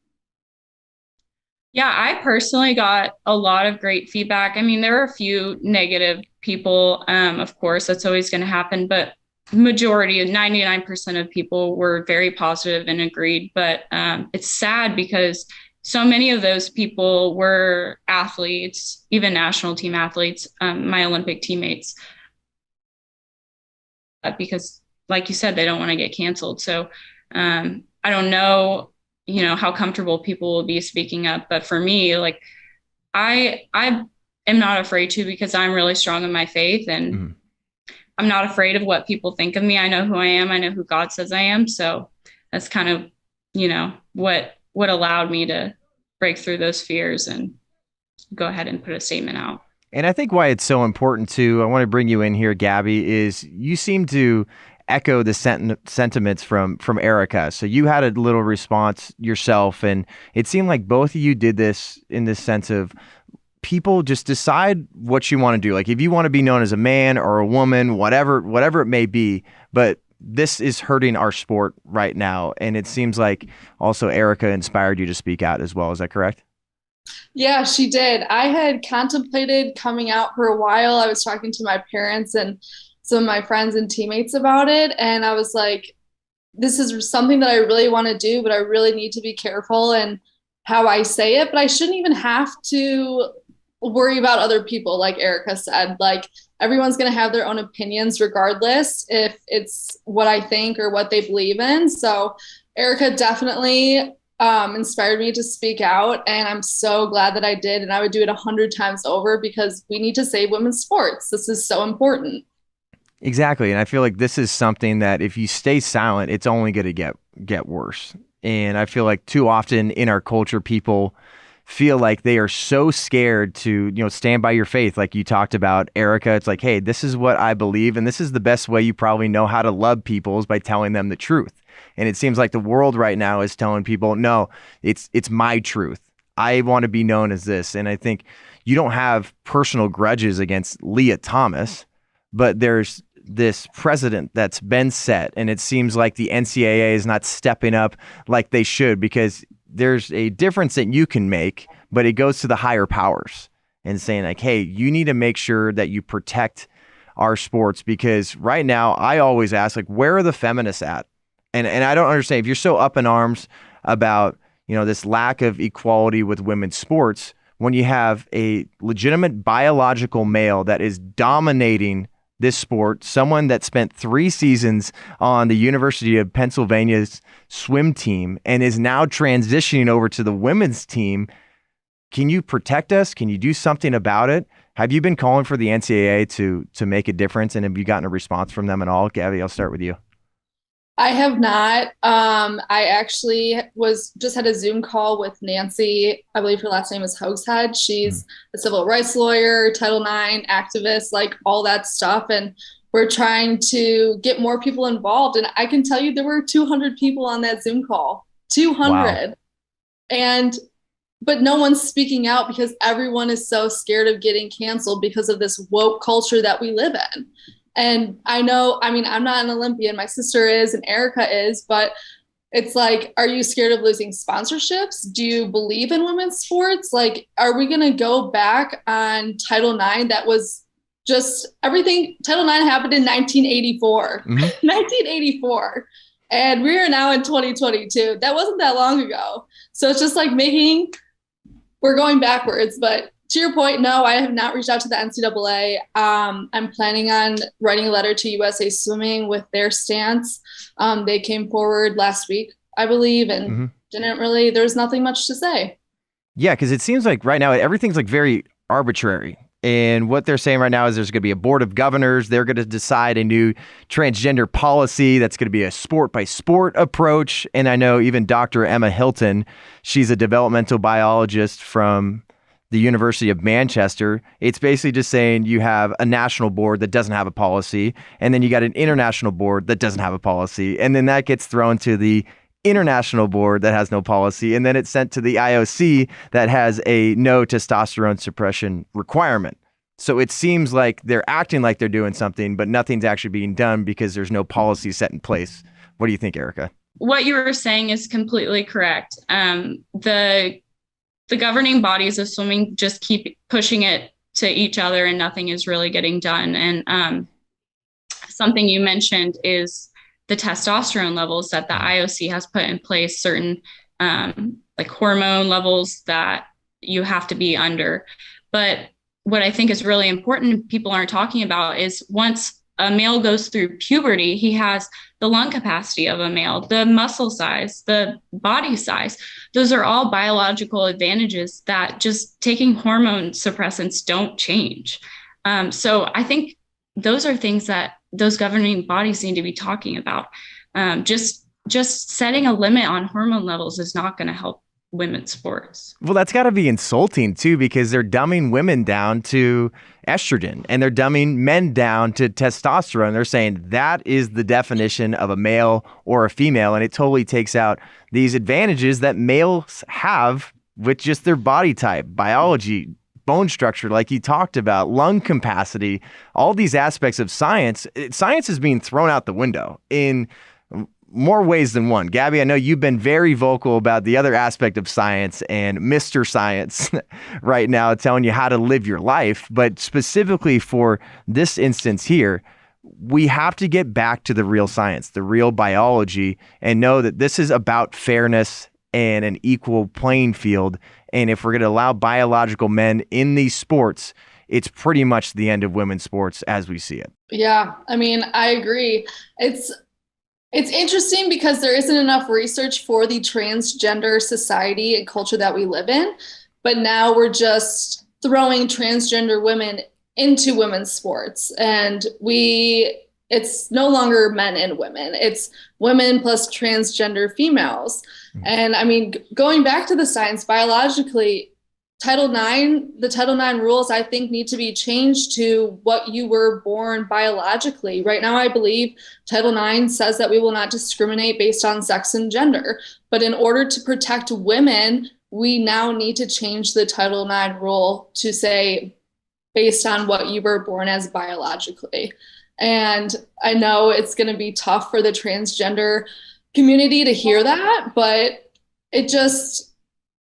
S22: Yeah, I personally got a lot of great feedback. I mean, there were a few negative people. Of course, that's always going to happen, but majority, 99% of people were very positive and agreed. But it's sad because so many of those people were athletes, even national team athletes, my Olympic teammates, because like you said, they don't want to get canceled. So I don't know, you know, how comfortable people will be speaking up. But for me, like I am not afraid to, because I'm really strong in my faith, and I'm not afraid of what people think of me. I know who I am. I know who God says I am. So that's kind of, you know, what allowed me to break through those fears and go ahead and put a statement out.
S1: And I think why it's so important too, I want to bring you in here, Gabby, is you seem to echo the sentiments from Erika. So you had a little response yourself, and it seemed like both of you did this in this sense of people just decide what you want to do. Like if you want to be known as a man or a woman, whatever it may be, but this is hurting our sport right now. And it seems like also Erika inspired you to speak out as well. Is that correct?
S6: Yeah, she did. I had contemplated coming out for a while. I was talking to my parents and some of my friends and teammates about it. And I was like, this is something that I really want to do, but I really need to be careful in how I say it. But I shouldn't even have to worry about other people. Like Erika said, like everyone's going to have their own opinions regardless if it's what I think or what they believe in. So Erika definitely inspired me to speak out, and I'm so glad that I did. And I would do it 100 times over, because we need to save women's sports. This is so important.
S1: Exactly. And I feel like this is something that if you stay silent, it's only going to get worse. And I feel like too often in our culture, people feel like they are so scared to, you know, stand by your faith. Like you talked about, Erika, it's like, hey, this is what I believe. And this is the best way you probably know how to love people, is by telling them the truth. And it seems like the world right now is telling people, no, it's my truth. I want to be known as this. And I think you don't have personal grudges against Leah Thomas, but there's this precedent that's been set. And it seems like the NCAA is not stepping up like they should, because there's a difference that you can make, but it goes to the higher powers and saying like, hey, you need to make sure that you protect our sports. Because right now I always ask, like, where are the feminists at? And I don't understand, if you're so up in arms about, you know, this lack of equality with women's sports, when you have a legitimate biological male that is dominating this sport, someone that spent 3 seasons on the University of Pennsylvania's swim team and is now transitioning over to the women's team, can you protect us? Can you do something about it? Have you been calling for the NCAA to make a difference? And have you gotten a response from them at all? Gabby, I'll start with you.
S6: I have not. I actually just had a Zoom call with Nancy. I believe her last name is Hogshead. She's a civil rights lawyer, Title IX activist, like all that stuff. And we're trying to get more people involved. And I can tell you there were 200 people on that Zoom call, 200. Wow. But no one's speaking out, because everyone is so scared of getting canceled because of this woke culture that we live in. And I know, I mean, I'm not an Olympian, my sister is and Erika is, but it's like, are you scared of losing sponsorships? Do you believe in women's sports? Like, are we going to go back on Title IX? That was just everything. Title IX happened in 1984, 1984. And we are now in 2022. That wasn't that long ago. So it's just like making we're going backwards. But to your point, no, I have not reached out to the NCAA. I'm planning on writing a letter to USA Swimming with their stance. They came forward last week, I believe, and there's nothing much to say.
S1: Yeah, because it seems like right now everything's like very arbitrary. And what they're saying right now is there's going to be a board of governors. They're going to decide a new transgender policy that's going to be a sport by sport approach. And I know even Dr. Emma Hilton, she's a developmental biologist from the University of Manchester. It's basically just saying you have a national board that doesn't have a policy, and then you got an international board that doesn't have a policy. And then that gets thrown to the international board that has no policy, and then it's sent to the IOC that has a no testosterone suppression requirement. So it seems like they're acting like they're doing something, but nothing's actually being done because there's no policy set in place. What do you think, Erika?
S22: What you were saying is completely correct. The governing bodies of swimming just keep pushing it to each other, and nothing is really getting done. And something you mentioned is the testosterone levels that the IOC has put in place, certain like hormone levels that you have to be under. But what I think is really important people aren't talking about is once a male goes through puberty, he has the lung capacity of a male, the muscle size, the body size. Those are all biological advantages that just taking hormone suppressants don't change. So I think those are things that those governing bodies need to be talking about. Just setting a limit on hormone levels is not going to help women's sports.
S1: Well, that's got to be insulting too, because they're dumbing women down to estrogen and they're dumbing men down to testosterone. They're saying that is the definition of a male or a female, and it totally takes out these advantages that males have with just their body type, biology, bone structure, like you talked about, lung capacity, all these aspects of science. Science is being thrown out the window in more ways than one. Gabby, I know you've been very vocal about the other aspect of science and Mr. Science right now, telling you how to live your life. But specifically for this instance here, we have to get back to the real science, the real biology, and know that this is about fairness and an equal playing field. And if we're going to allow biological men in these sports, it's pretty much the end of women's sports as we see it.
S6: Yeah, I mean, I agree. It's interesting because there isn't enough research for the transgender society and culture that we live in, but now we're just throwing transgender women into women's sports, and it's no longer men and women, it's women plus transgender females. And I mean, going back to the science, biologically, the Title IX rules, I think, need to be changed to what you were born biologically. Right now, I believe Title IX says that we will not discriminate based on sex and gender. But in order to protect women, we now need to change the Title IX rule to say based on what you were born as biologically. And I know it's going to be tough for the transgender community to hear that, but it just,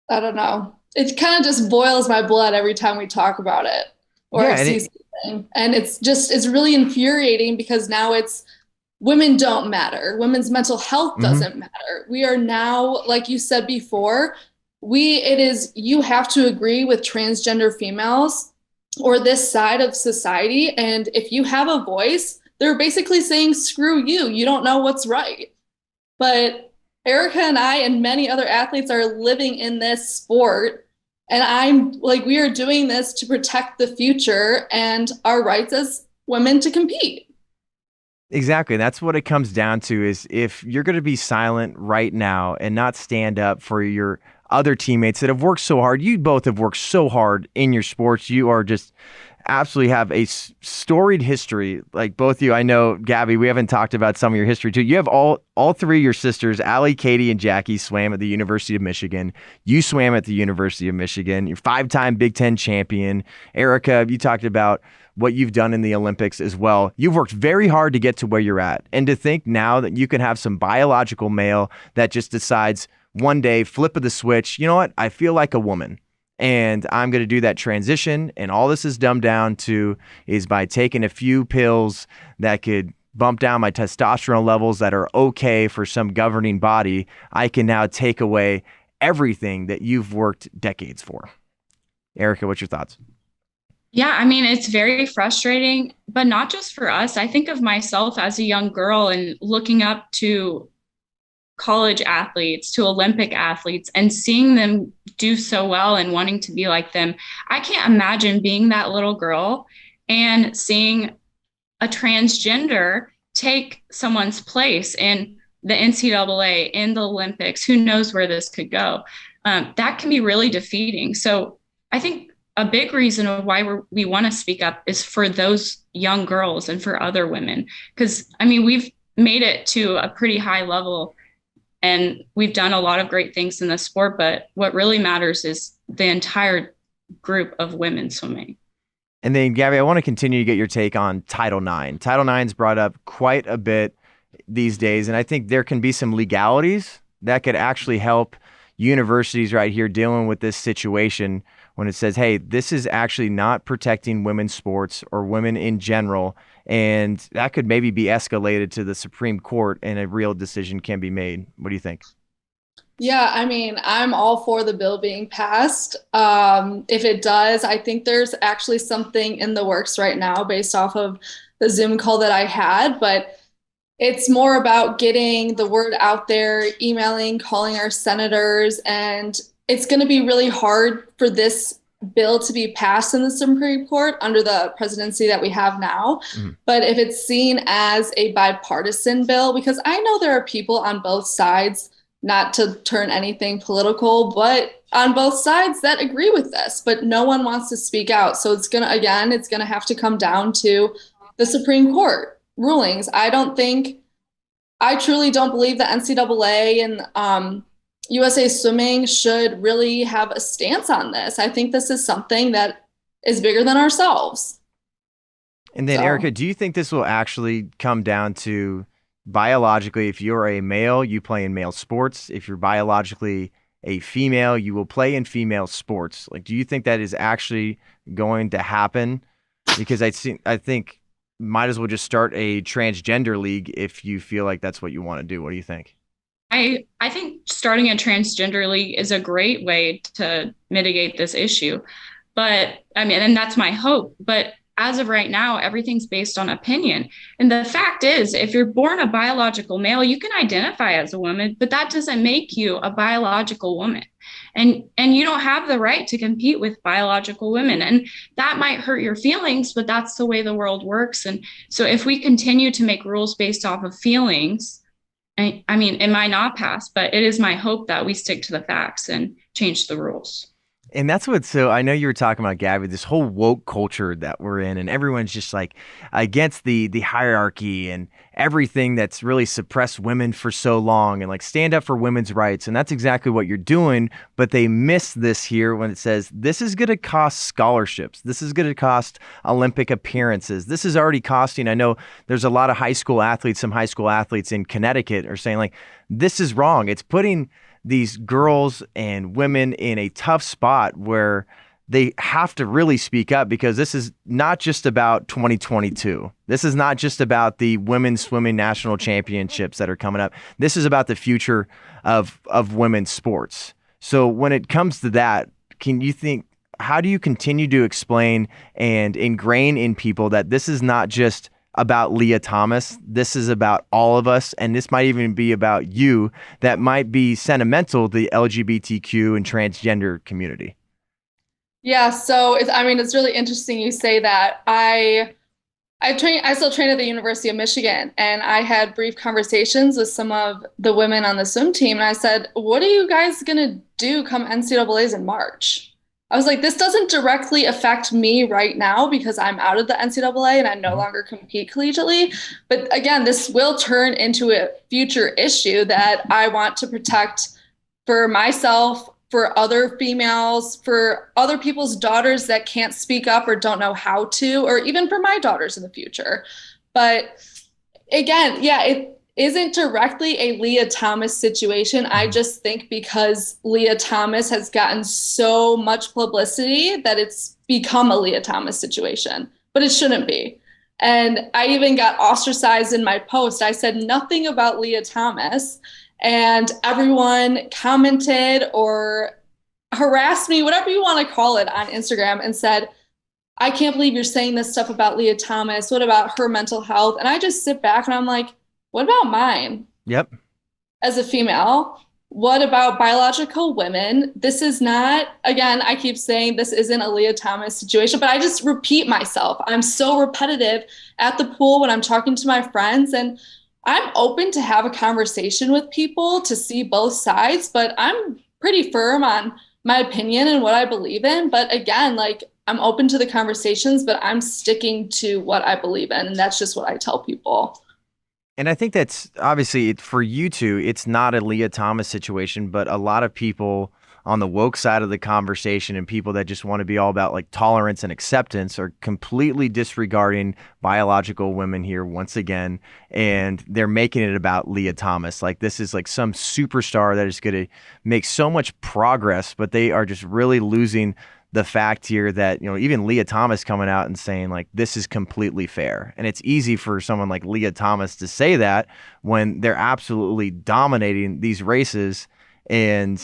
S6: I don't know. It kind of just boils my blood every time we talk about it or I see something. And it's really infuriating because now it's women don't matter. Women's mental health doesn't matter. We are now, like you said before, you have to agree with transgender females or this side of society. And if you have a voice, they're basically saying, screw you, you don't know what's right. But Erika and I and many other athletes are living in this sport. And I'm like, we are doing this to protect the future and our rights as women to compete.
S1: Exactly. That's what it comes down to, is if you're going to be silent right now and not stand up for your other teammates that have worked so hard. You both have worked so hard in your sports. You are just absolutely have a storied history. Like both of you, I know, Gabby, we haven't talked about some of your history too. You have all three of your sisters, Allie, Katie, and Jackie, swam at the University of Michigan. You swam at the University of Michigan. You're 5-time Big Ten champion. Erika, you talked about what you've done in the Olympics as well. You've worked very hard to get to where you're at. And to think now that you can have some biological male that just decides one day, flip of the switch, you know what? I feel like a woman. And I'm going to do that transition. And all this is dumbed down to is by taking a few pills that could bump down my testosterone levels that are okay for some governing body, I can now take away everything that you've worked decades for. Erika, what's your thoughts?
S22: Yeah, I mean, it's very frustrating, but not just for us. I think of myself as a young girl and looking up to college athletes, to Olympic athletes, and seeing them do so well and wanting to be like them. I can't imagine being that little girl and seeing a transgender take someone's place in the NCAA, in the Olympics. Who knows where this could go? That can be really defeating. So I think a big reason of why we want to speak up is for those young girls and for other women. Because, I mean, we've made it to a pretty high level and we've done a lot of great things in the sport, but what really matters is the entire group of women swimming.
S1: And then, Gabby, I want to continue to get your take on Title IX. Title IX's brought up quite a bit these days, and I think there can be some legalities that could actually help universities right here dealing with this situation when it says, hey, this is actually not protecting women's sports or women in general, and that could maybe be escalated to the Supreme Court and a real decision can be made. What do you think?
S6: Yeah, I mean, I'm all for the bill being passed. If it does, I think there's actually something in the works right now based off of the Zoom call that I had, but it's more about getting the word out there, emailing, calling our senators, and it's going to be really hard for this bill to be passed in the Supreme Court under the presidency that we have now. But if it's seen as a bipartisan bill, because I know there are people on both sides, not to turn anything political, but on both sides that agree with this, but no one wants to speak out. So it's going to have to come down to the Supreme Court rulings. I truly don't believe the NCAA and USA Swimming should really have a stance on this. I think this is something that is bigger than ourselves.
S1: And then, Erika, do you think this will actually come down to biologically, if you're a male, you play in male sports? If you're biologically a female, you will play in female sports. Like, do you think that is actually going to happen? Because I think might as well just start a transgender league if you feel like that's what you want to do. What do you think?
S22: I think starting a transgender league is a great way to mitigate this issue. But I mean, and that's my hope. But as of right now, everything's based on opinion. And the fact is, if you're born a biological male, you can identify as a woman, but that doesn't make you a biological woman. And you don't have the right to compete with biological women. And that might hurt your feelings, but that's the way the world works. And so if we continue to make rules based off of feelings, I mean, it might not pass, but it is my hope that we stick to the facts and change the rules.
S1: And that's so I know you were talking about, Gabby, this whole woke culture that we're in, and everyone's just like against the hierarchy and everything that's really suppressed women for so long and like stand up for women's rights. And that's exactly what you're doing. But they miss this here when it says this is going to cost scholarships. This is going to cost Olympic appearances. This is already costing. I know there's a lot of some high school athletes in Connecticut are saying like, this is wrong. It's putting these girls and women in a tough spot where they have to really speak up, because this is not just about 2022. This is not just about the women's swimming national championships that are coming up. This is about the future of women's sports. So when it comes to that, how do you continue to explain and ingrain in people that this is not just about Leah Thomas, this is about all of us, and this might even be about you, that might be sentimental to the LGBTQ and transgender community?
S6: Yeah, so it's really interesting you say that. I still train at the University of Michigan, and I had brief conversations with some of the women on the swim team, and I said, what are you guys gonna do come NCAAs in March? I was like, this doesn't directly affect me right now because I'm out of the NCAA and I no longer compete collegiately. But again, this will turn into a future issue that I want to protect for myself, for other females, for other people's daughters that can't speak up or don't know how to, or even for my daughters in the future. But again, yeah, it isn't directly a Leah Thomas situation. I just think because Leah Thomas has gotten so much publicity that it's become a Leah Thomas situation, but it shouldn't be. And I even got ostracized in my post. I said nothing about Leah Thomas, and everyone commented or harassed me, whatever you want to call it, on Instagram and said, I can't believe you're saying this stuff about Leah Thomas. What about her mental health? And I just sit back and I'm like, what about mine?
S1: Yep.
S6: As a female, what about biological women? This is not, again, I keep saying this isn't a Leah Thomas situation, but I just repeat myself. I'm so repetitive at the pool when I'm talking to my friends, and I'm open to have a conversation with people to see both sides, but I'm pretty firm on my opinion and what I believe in. But again, like, I'm open to the conversations, but I'm sticking to what I believe in. And that's just what I tell people.
S1: And I think that's obviously for you two, it's not a Leah Thomas situation, but a lot of people on the woke side of the conversation and people that just want to be all about like tolerance and acceptance are completely disregarding biological women here once again. And they're making it about Leah Thomas. Like this is like some superstar that is going to make so much progress, but they are just really losing the fact here that, you know, even Leah Thomas coming out and saying like, this is completely fair. And it's easy for someone like Leah Thomas to say that when they're absolutely dominating these races. And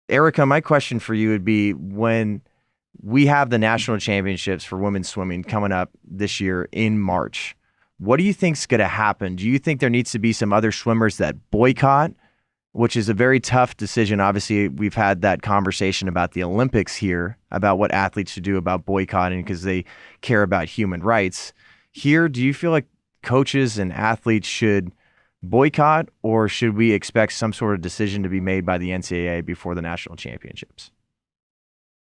S1: Erika, my question for you would be, when we have the national championships for women's swimming coming up this year in March, what do you think is going to happen? Do you think there needs to be some other swimmers that boycott, which is a very tough decision? Obviously, we've had that conversation about the Olympics here, about what athletes should do about boycotting because they care about human rights. Here, do you feel like coaches and athletes should boycott, or should we expect some sort of decision to be made by the NCAA before the national championships?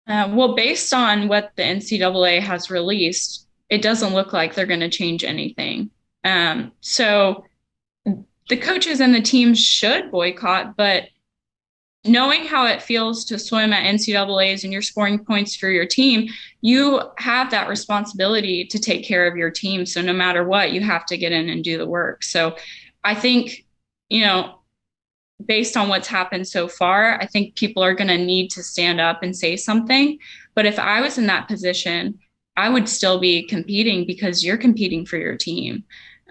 S22: Well, based on what the NCAA has released, it doesn't look like they're going to change anything. So the coaches and the teams should boycott, but knowing how it feels to swim at NCAAs and you're scoring points for your team, you have that responsibility to take care of your team. So no matter what, you have to get in and do the work. So I think, you know, based on what's happened so far, I think people are going to need to stand up and say something. But if I was in that position, I would still be competing because you're competing for your team.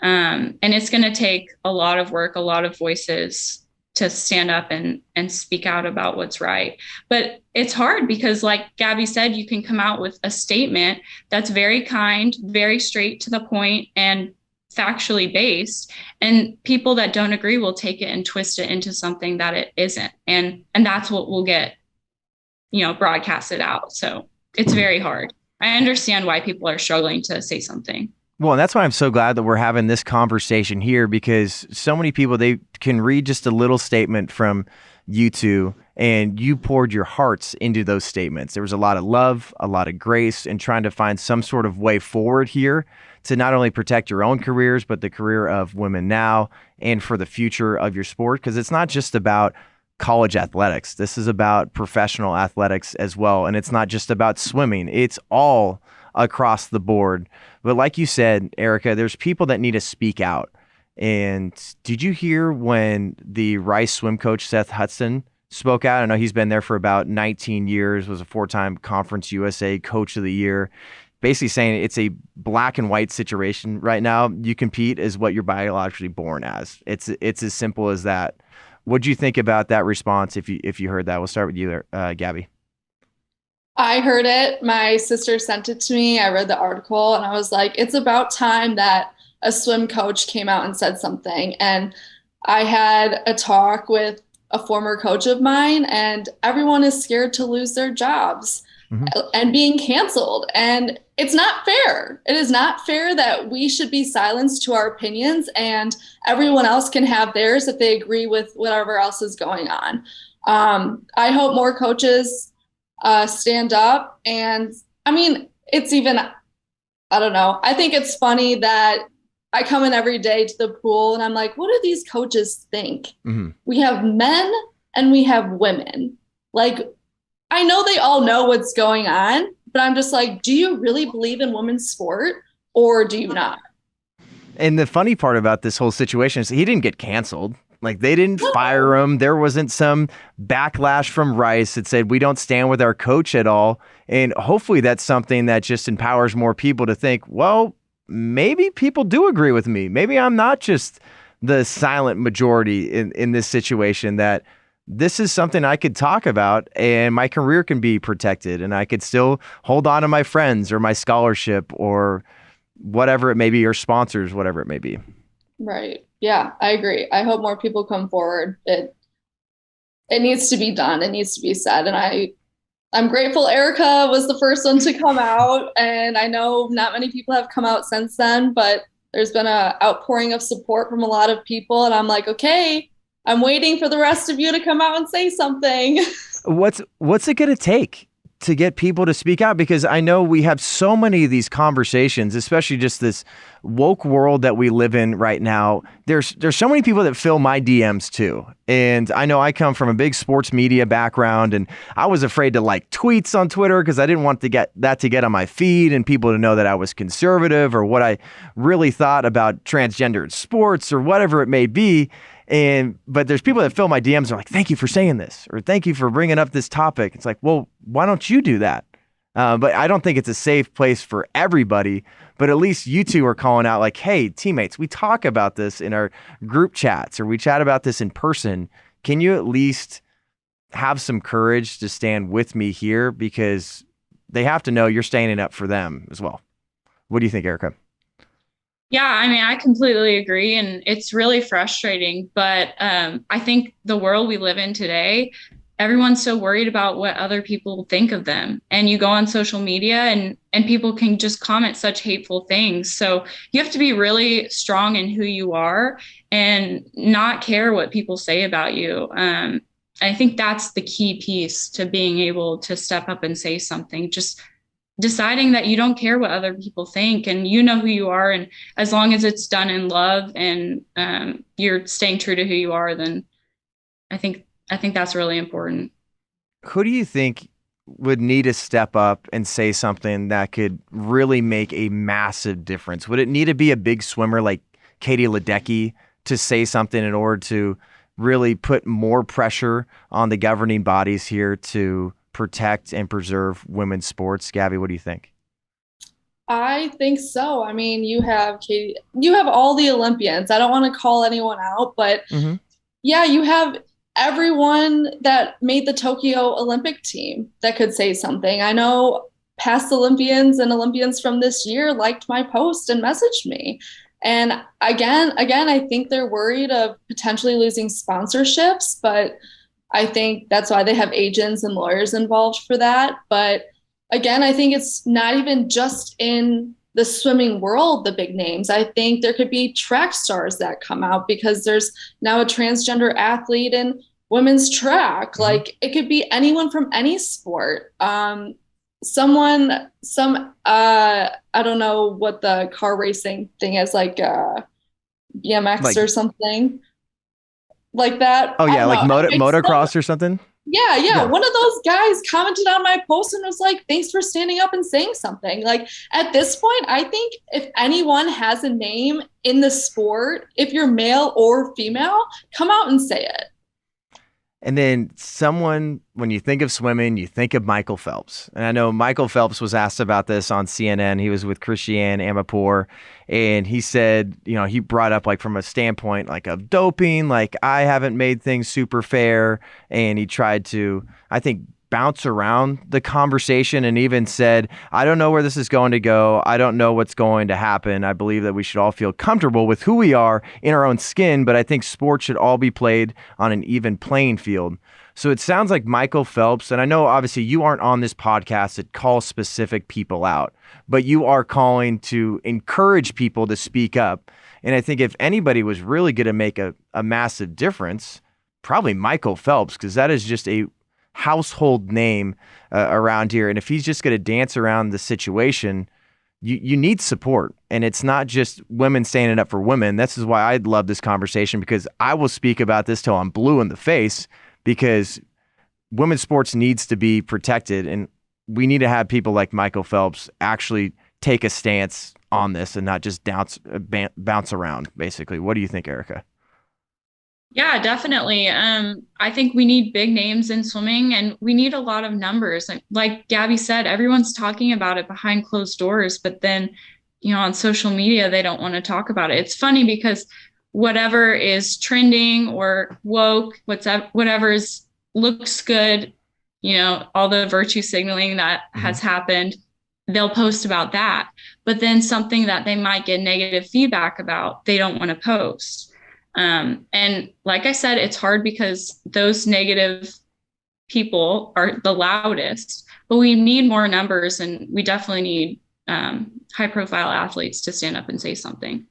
S22: And it's going to take a lot of work, a lot of voices to stand up and speak out about what's right. But it's hard because, like Gabby said, you can come out with a statement that's very kind, very straight to the point, and factually based, and people that don't agree will take it and twist it into something that it isn't. And that's what will get, you know, broadcasted out. So it's very hard. I understand why people are struggling to say something.
S1: Well, and that's why I'm so glad that we're having this conversation here, because so many people, they can read just a little statement from you two, and you poured your hearts into those statements. There was a lot of love, a lot of grace, and trying to find some sort of way forward here to not only protect your own careers, but the career of women now and for the future of your sport. Because it's not just about college athletics. This is about professional athletics as well. And it's not just about swimming. It's all across the board. But like you said, Erika, there's people that need to speak out. And did you hear when the Rice swim coach, Seth Hudson, spoke out? I know he's been there for about 19 years, was a 4-time Conference USA Coach of the Year, basically saying it's a black and white situation right now. You compete as what you're biologically born as. It's as simple as that. What do you think about that response if you heard that? We'll start with you, Gabby.
S6: I heard it. My sister sent it to me. I read the article and I was like, it's about time that a swim coach came out and said something. And I had a talk with a former coach of mine, and everyone is scared to lose their jobs and being canceled. And it's not fair. It is not fair that we should be silenced to our opinions and everyone else can have theirs if they agree with whatever else is going on. I hope more coaches stand up. And I mean, it's even, I don't know. I think it's funny that I come in every day to the pool and I'm like, what do these coaches think? We have men and we have women. Like, I know they all know what's going on, but I'm just like, do you really believe in women's sport or do you not?
S1: And the funny part about this whole situation is he didn't get canceled. Like, they didn't fire him. There wasn't some backlash from Rice that said, we don't stand with our coach at all. And hopefully that's something that just empowers more people to think, well, maybe people do agree with me. Maybe I'm not just the silent majority in this situation, that this is something I could talk about and my career can be protected and I could still hold on to my friends or my scholarship or whatever it may be, or sponsors, whatever it may be.
S6: Right. Yeah, I agree. I hope more people come forward. It needs to be done. It needs to be said. And I'm grateful Erika was the first one to come out. And I know not many people have come out since then, but there's been an outpouring of support from a lot of people. And I'm like, okay, I'm waiting for the rest of you to come out and say something.
S1: What's it going to take to get people to speak out? Because I know we have so many of these conversations, especially just this woke world that we live in right now. There's so many people that fill my DMs too. And I know I come from a big sports media background, and I was afraid to like tweets on Twitter because I didn't want to get on my feed and people to know that I was conservative or what I really thought about transgender sports or whatever it may be. But there's people that fill my DMs and are like, thank you for saying this, or thank you for bringing up this topic. It's like, well, why don't you do that? But I don't think it's a safe place for everybody, but at least you two are calling out like, hey, teammates, we talk about this in our group chats or we chat about this in person. Can you at least have some courage to stand with me here? Because they have to know you're standing up for them as well. What do you think, Erika?
S22: Yeah, I mean, I completely agree. And it's really frustrating. But I think the world we live in today, everyone's so worried about what other people think of them. And you go on social media and people can just comment such hateful things. So you have to be really strong in who you are and not care what people say about you. I think that's the key piece to being able to step up and say something. Just deciding that you don't care what other people think and you know who you are. And as long as it's done in love and you're staying true to who you are, then I think that's really important.
S1: Who do you think would need to step up and say something that could really make a massive difference? Would it need to be a big swimmer like Katie Ledecky to say something in order to really put more pressure on the governing bodies here to protect and preserve women's sports? Gabby, what do you think?
S6: I think so. I mean, you have Katie, you have all the Olympians. I don't want to call anyone out, but yeah, you have everyone that made the Tokyo Olympic team that could say something. I know past Olympians and Olympians from this year liked my post and messaged me. And again, I think they're worried of potentially losing sponsorships, but I think that's why they have agents and lawyers involved for that. But again, I think it's not even just in the swimming world, the big names. I think there could be track stars that come out because there's now a transgender athlete in women's track. Like it could be anyone from any sport. I don't know what the car racing thing is, like BMX or something like that.
S1: Oh yeah, like motocross or something.
S6: Yeah. One of those guys commented on my post and was like, thanks for standing up and saying something. Like at this point, I think if anyone has a name in the sport, if you're male or female, come out and say it.
S1: And then when you think of swimming, you think of Michael Phelps. And I know Michael Phelps was asked about this on CNN. He was with Christiane Amanpour, and he said, he brought up like from a standpoint like of doping, like I haven't made things super fair. And he tried to, I think, bounce around the conversation and even said, I don't know where this is going to go. I don't know what's going to happen. I believe that we should all feel comfortable with who we are in our own skin, but I think sports should all be played on an even playing field. So it sounds like Michael Phelps, and I know obviously you aren't on this podcast that calls specific people out, but you are calling to encourage people to speak up. And I think if anybody was really going to make a massive difference, probably Michael Phelps, because that is just a household name around here. And if he's just going to dance around the situation, you need support. And it's not just women standing up for women. This is why I love this conversation, because I will speak about this till I'm blue in the face, because women's sports needs to be protected. And we need to have people like Michael Phelps actually take a stance on this and not just bounce around, basically. What do you think, Erika?
S22: Yeah, definitely. I think we need big names in swimming, and we need a lot of numbers. Like Gabby said, everyone's talking about it behind closed doors, but then, on social media, they don't want to talk about it. It's funny because whatever is trending or woke, whatever's looks good, you know, all the virtue signaling that has happened, they'll post about that. But then something that they might get negative feedback about, they don't want to post. And like I said, it's hard because those negative people are the loudest, but we need more numbers, and we definitely need high profile athletes to stand up and say something.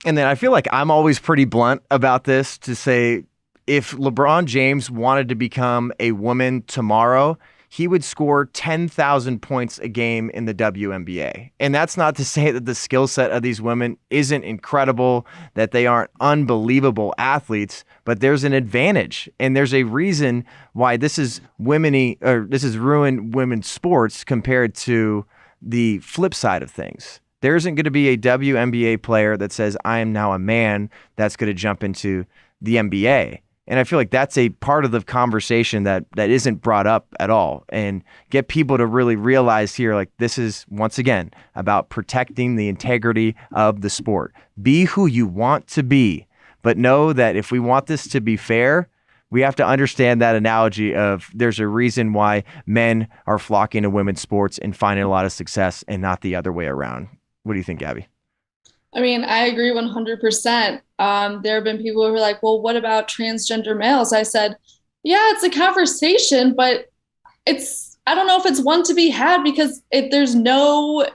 S1: And then I feel like I'm always pretty blunt about this to say, if LeBron James wanted to become a woman tomorrow, he would score 10,000 points a game in the WNBA. And that's not to say that the skill set of these women isn't incredible, that they aren't unbelievable athletes, but there's an advantage. And there's a reason why this is ruined women's sports compared to the flip side of things. There isn't going to be a WNBA player that says, I am now a man, that's going to jump into the NBA. And I feel like that's a part of the conversation that isn't brought up at all, and get people to really realize here, like, this is, once again, about protecting the integrity of the sport. Be who you want to be, but know that if we want this to be fair, we have to understand that analogy of there's a reason why men are flocking to women's sports and finding a lot of success and not the other way around. What do you think, Gabby?
S6: I mean, I agree 100%. There have been people who are like, well, what about transgender males? I said, yeah, it's a conversation, but I don't know if it's one to be had, because there's no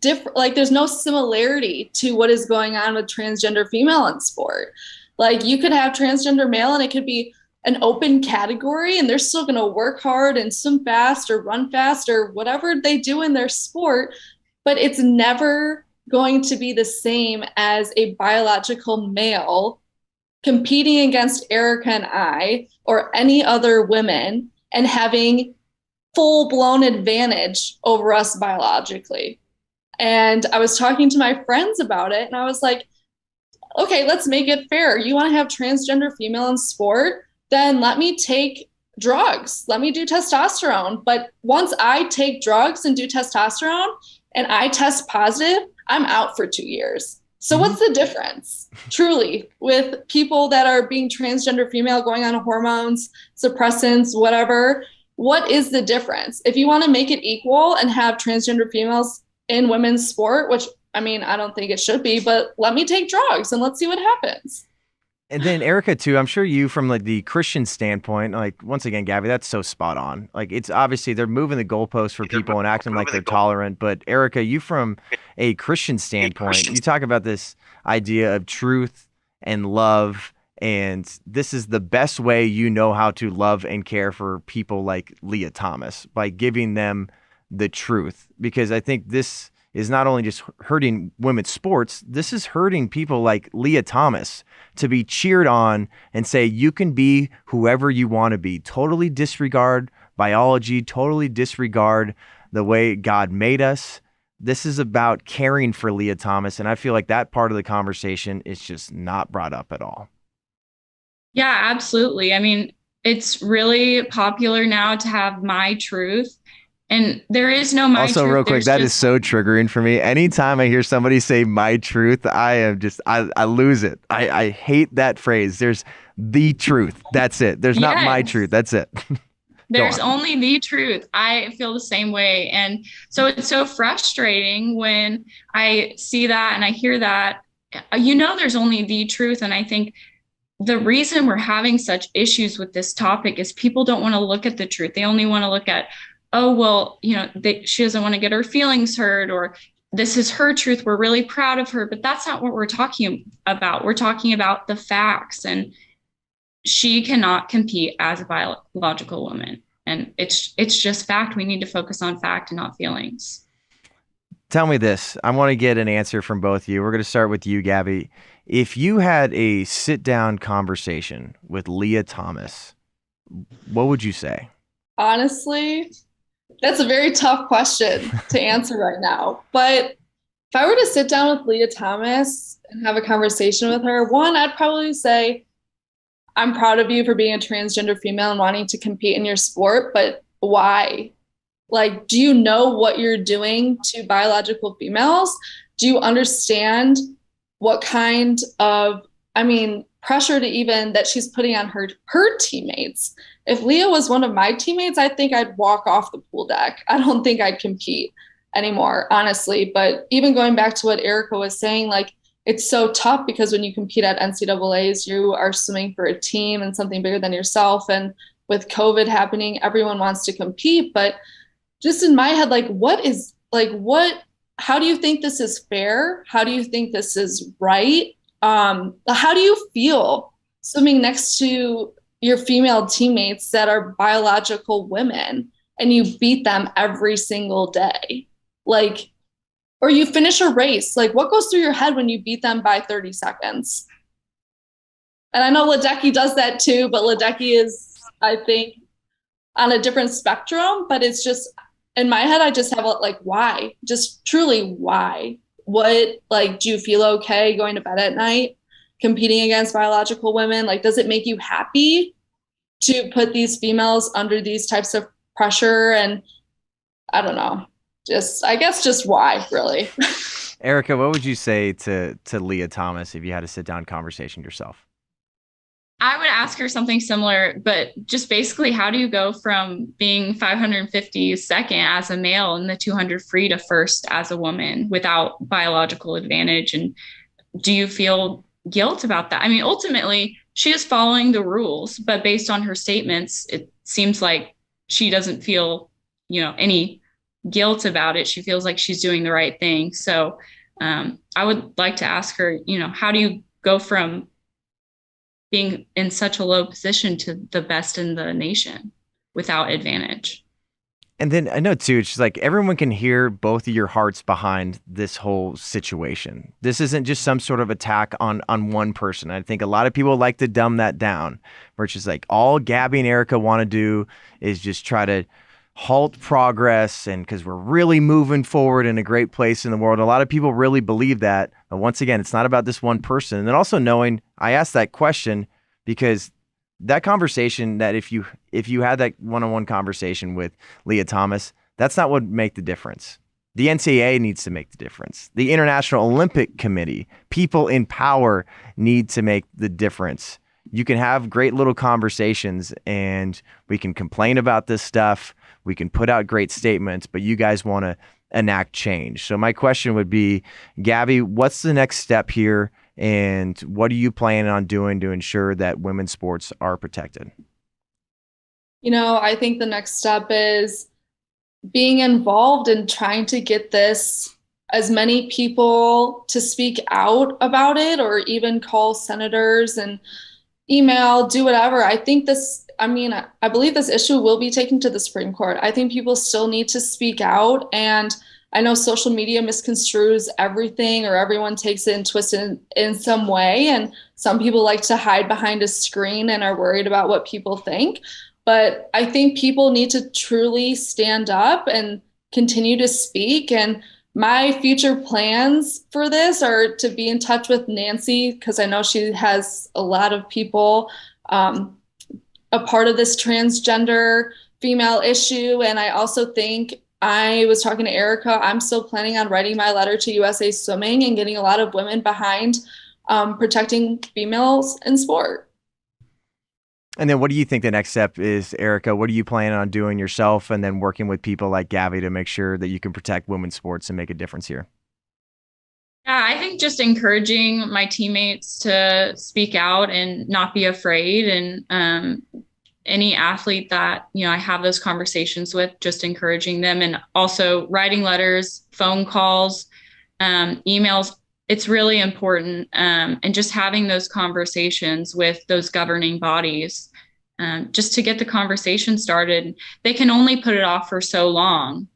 S6: there's no similarity to what is going on with transgender female in sport. Like, you could have transgender male and it could be an open category and they're still going to work hard and swim fast or run fast or whatever they do in their sport, but it's never going to be the same as a biological male competing against Erika and I or any other women and having full-blown advantage over us biologically. And I was talking to my friends about it, and I was like, okay, let's make it fair. You want to have transgender female in sport? Then let me take drugs. Let me do testosterone. But once I take drugs and do testosterone and I test positive, I'm out for 2 years. So what's the difference, truly, with people that are being transgender female, going on hormones, suppressants, whatever? What is the difference? If you want to make it equal and have transgender females in women's sport, which, I mean, I don't think it should be, but let me take drugs and let's see what happens.
S1: And then Erika too, I'm sure you, from like the Christian standpoint, like, once again, Gabby, that's so spot on. Like, it's obviously they're moving the goalposts for people and acting like they're tolerant. But Erika, you, from a Christian standpoint, you talk about this idea of truth and love, and this is the best way you know how to love and care for people like Leah Thomas, by giving them the truth. Because I think this is not only just hurting women's sports, this is hurting people like Leah Thomas to be cheered on and say, you can be whoever you want to be. Totally disregard biology, totally disregard the way God made us. This is about caring for Leah Thomas, and I feel like that part of the conversation is just not brought up at all.
S22: Yeah, absolutely. I mean, it's really popular now to have my truth. And there is no my truth.
S1: Also, real quick, that is so triggering for me. Anytime I hear somebody say my truth, I lose it. I hate that phrase. There's the truth. That's it. There's not my truth. That's it.
S22: There's only the truth. I feel the same way. And so it's so frustrating when I see that and I hear that, there's only the truth. And I think the reason we're having such issues with this topic is people don't want to look at the truth. They only want to look at, oh, well, she doesn't want to get her feelings hurt, or this is her truth. We're really proud of her. But that's not what we're talking about. We're talking about the facts, and she cannot compete as a biological woman. And it's just fact. We need to focus on fact and not feelings.
S1: Tell me this. I want to get an answer from both of you. We're going to start with you, Gabby. If you had a sit-down conversation with Leah Thomas, what would you say?
S6: Honestly, that's a very tough question to answer right now. But if I were to sit down with Leah Thomas and have a conversation with her, one, I'd probably say, I'm proud of you for being a transgender female and wanting to compete in your sport, but why? Like, do you know what you're doing to biological females? Do you understand what kind of pressure to even that she's putting on her teammates. If Leah was one of my teammates, I think I'd walk off the pool deck. I don't think I'd compete anymore, honestly. But even going back to what Erika was saying, like, it's so tough because when you compete at NCAAs, you are swimming for a team and something bigger than yourself. And with COVID happening, everyone wants to compete. But just in my head, how do you think this is fair? How do you think this is right? How do you feel swimming next to your female teammates that are biological women and you beat them every single day? Or you finish a race, what goes through your head when you beat them by 30 seconds? And I know Ledecky does that too, but Ledecky is, I think, on a different spectrum, but it's just, in my head, I just have why? Just truly why? What, do you feel okay going to bed at night, competing against biological women? Does it make you happy to put these females under these types of pressure? And I don't know. I guess just why, really.
S1: Erika, what would you say to Leah Thomas if you had a sit-down conversation yourself?
S22: I would ask her something similar, but just basically, how do you go from being 552nd as a male and the 200 free to first as a woman without biological advantage? And do you feel guilt about that? Ultimately, she is following the rules, but based on her statements, it seems like she doesn't feel, any guilt about it. She feels like she's doing the right thing. So I would like to ask her, how do you go from being in such a low position to the best in the nation without advantage?
S1: And then I know too, it's just everyone can hear both of your hearts behind this whole situation. This isn't just some sort of attack on one person. I think a lot of people like to dumb that down, where it's just all Gabby and Erika want to do is just try to halt progress, and because we're really moving forward in a great place in the world. A lot of people really believe that. But once again, it's not about this one person. And then also knowing, I asked that question because that conversation, that if you had that one-on-one conversation with Leah Thomas, that's not what would make the difference. The NCAA needs to make the difference. The International Olympic Committee, people in power need to make the difference. You can have great little conversations and we can complain about this stuff. We can put out great statements, but you guys want to enact change. So my question would be, Gabby, what's the next step here? And what are you planning on doing to ensure that women's sports are protected?
S6: I think the next step is being involved in trying to get as many people to speak out about it, or even call senators and email, do whatever. I think I believe this issue will be taken to the Supreme Court. I think people still need to speak out. And I know social media misconstrues everything, or everyone takes it and twists it in some way. And some people like to hide behind a screen and are worried about what people think. But I think people need to truly stand up and continue to speak. And my future plans for this are to be in touch with Nancy, because I know she has a lot of people a part of this transgender female issue. And I also think, I was talking to Erika, I'm still planning on writing my letter to USA Swimming and getting a lot of women behind protecting females in sport.
S1: And then what do you think the next step is, Erika? What are you planning on doing yourself, and then working with people like Gabby to make sure that you can protect women's sports and make a difference here?
S22: Yeah, I think just encouraging my teammates to speak out and not be afraid. And any athlete that, I have those conversations with, just encouraging them, and also writing letters, phone calls, emails. It's really important. And just having those conversations with those governing bodies, just to get the conversation started. They can only put it off for so long.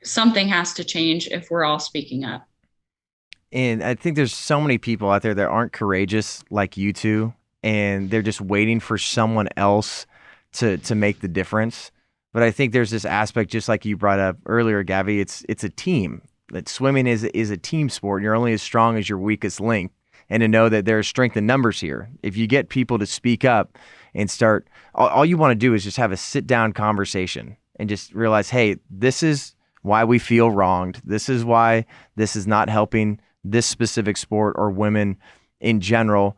S22: Something has to change if we're all speaking up.
S1: And I think there's so many people out there that aren't courageous like you two, and they're just waiting for someone else to make the difference. But I think there's this aspect, just like you brought up earlier, Gabby, it's a team. That swimming is a team sport. You're only as strong as your weakest link. And to know that there's strength in numbers here. If you get people to speak up and start, all you want to do is just have a sit-down conversation and just realize, hey, this is why we feel wronged. This is why this is not helping this specific sport or women in general.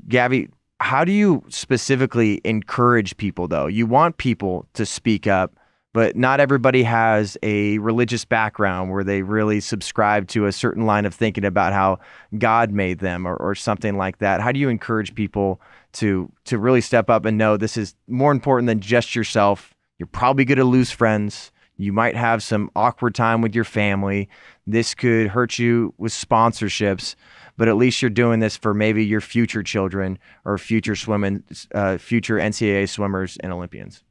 S1: Gabby, how do you specifically encourage people, though? You want people to speak up, but not everybody has a religious background where they really subscribe to a certain line of thinking about how God made them or something like that. How do you encourage people to really step up and know this is more important than just yourself? You're probably going to lose friends. You might have some awkward time with your family. This could hurt you with sponsorships, but at least you're doing this for maybe your future children or future future NCAA swimmers and Olympians.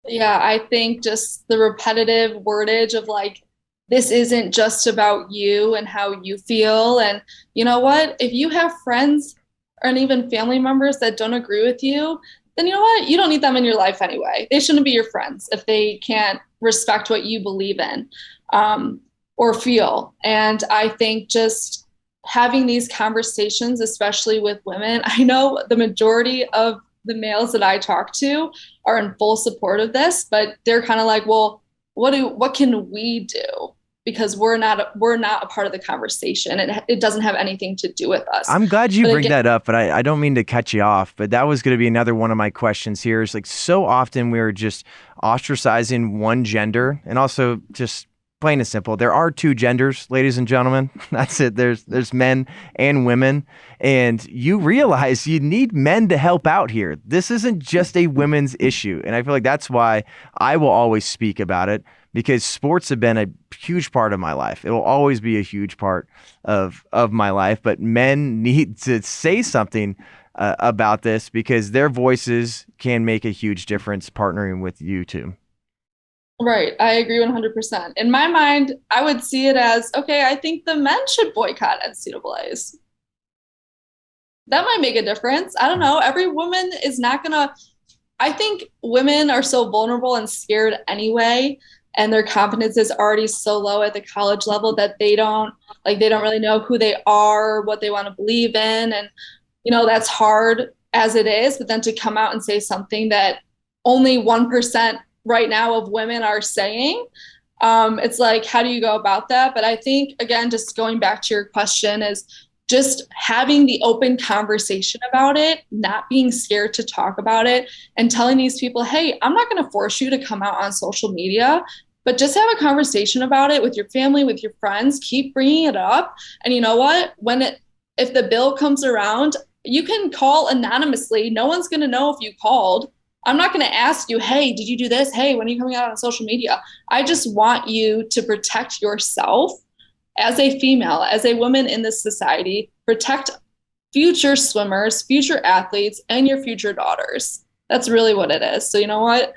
S6: Yeah, I think just the repetitive wordage of like, this isn't just about you and how you feel. And you know what? If you have friends and even family members that don't agree with you, then you know what? You don't need them in your life anyway. They shouldn't be your friends if they can't respect what you believe in or feel. And I think just having these conversations, especially with women, I know the majority of the males that I talk to are in full support of this, but they're kind of like, well, what can we do? Because we're not a part of the conversation. It doesn't have anything to do with us.
S1: I'm glad you bring that up, but I don't mean to cut you off, but that was going to be another one of my questions here is like, so often we're just ostracizing one gender, and also just plain and simple, there are two genders, ladies and gentlemen. That's it. There's men and women, and you realize you need men to help out here. This isn't just a women's issue, and I feel like that's why I will always speak about it, because sports have been a huge part of my life. It will always be a huge part of my life, but men need to say something about this, because their voices can make a huge difference partnering with you too.
S6: Right. I agree 100%. In my mind, I would see it as, okay, I think the men should boycott NCAAs. That might make a difference. I don't know. Every woman is not going to, I think women are so vulnerable and scared anyway, and their confidence is already so low at the college level that they don't really know who they are, what they want to believe in. And, you know, that's hard as it is, but then to come out and say something that only 1% right now of women are saying, it's like, how do you go about that? But I think, again, just going back to your question, is just having the open conversation about it, not being scared to talk about it, and telling these people, hey, I'm not going to force you to come out on social media, but just have a conversation about it with your family, with your friends, keep bringing it up. And you know what, if the bill comes around, you can call anonymously. No one's going to know if you called. I'm not going to ask you, hey, did you do this? Hey, when are you coming out on social media? I just want you to protect yourself as a female, as a woman in this society, protect future swimmers, future athletes, and your future daughters. That's really what it is. So you know what?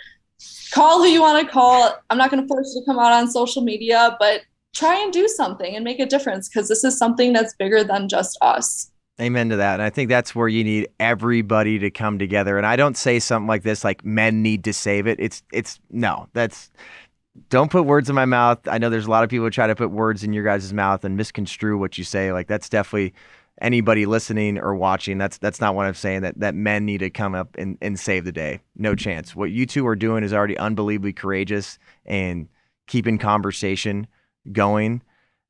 S6: Call who you want to call. I'm not going to force you to come out on social media, but try and do something and make a difference, because this is something that's bigger than just us.
S1: Amen to that. And I think that's where you need everybody to come together. And I don't say something like this, like men need to save it. Don't put words in my mouth. I know there's a lot of people who try to put words in your guys' mouth and misconstrue what you say. Like, that's definitely anybody listening or watching. That's not what I'm saying, that men need to come up and save the day. No chance. What you two are doing is already unbelievably courageous and keeping conversation going.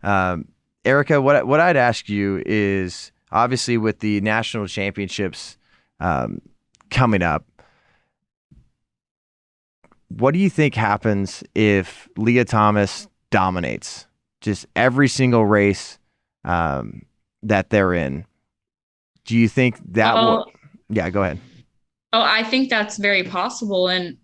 S1: Erika, what I'd ask you is, obviously, with the national championships coming up, what do you think happens if Leah Thomas dominates just every single race that they're in? Do you think that will? Yeah, go ahead.
S22: Oh, I think that's very possible. And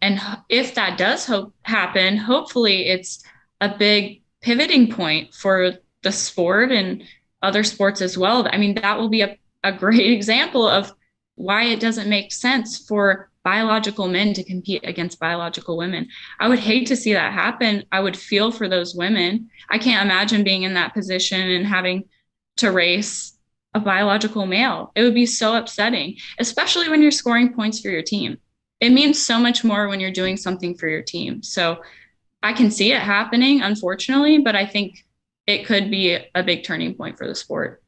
S22: if that does happen, hopefully it's a big pivoting point for the sport and other sports as well. I mean, that will be a great example of why it doesn't make sense for biological men to compete against biological women. I would hate to see that happen. I would feel for those women. I can't imagine being in that position and having to race a biological male. It would be so upsetting, especially when you're scoring points for your team. It means so much more when you're doing something for your team. So I can see it happening, unfortunately, but I think it could be a big turning point for the sport.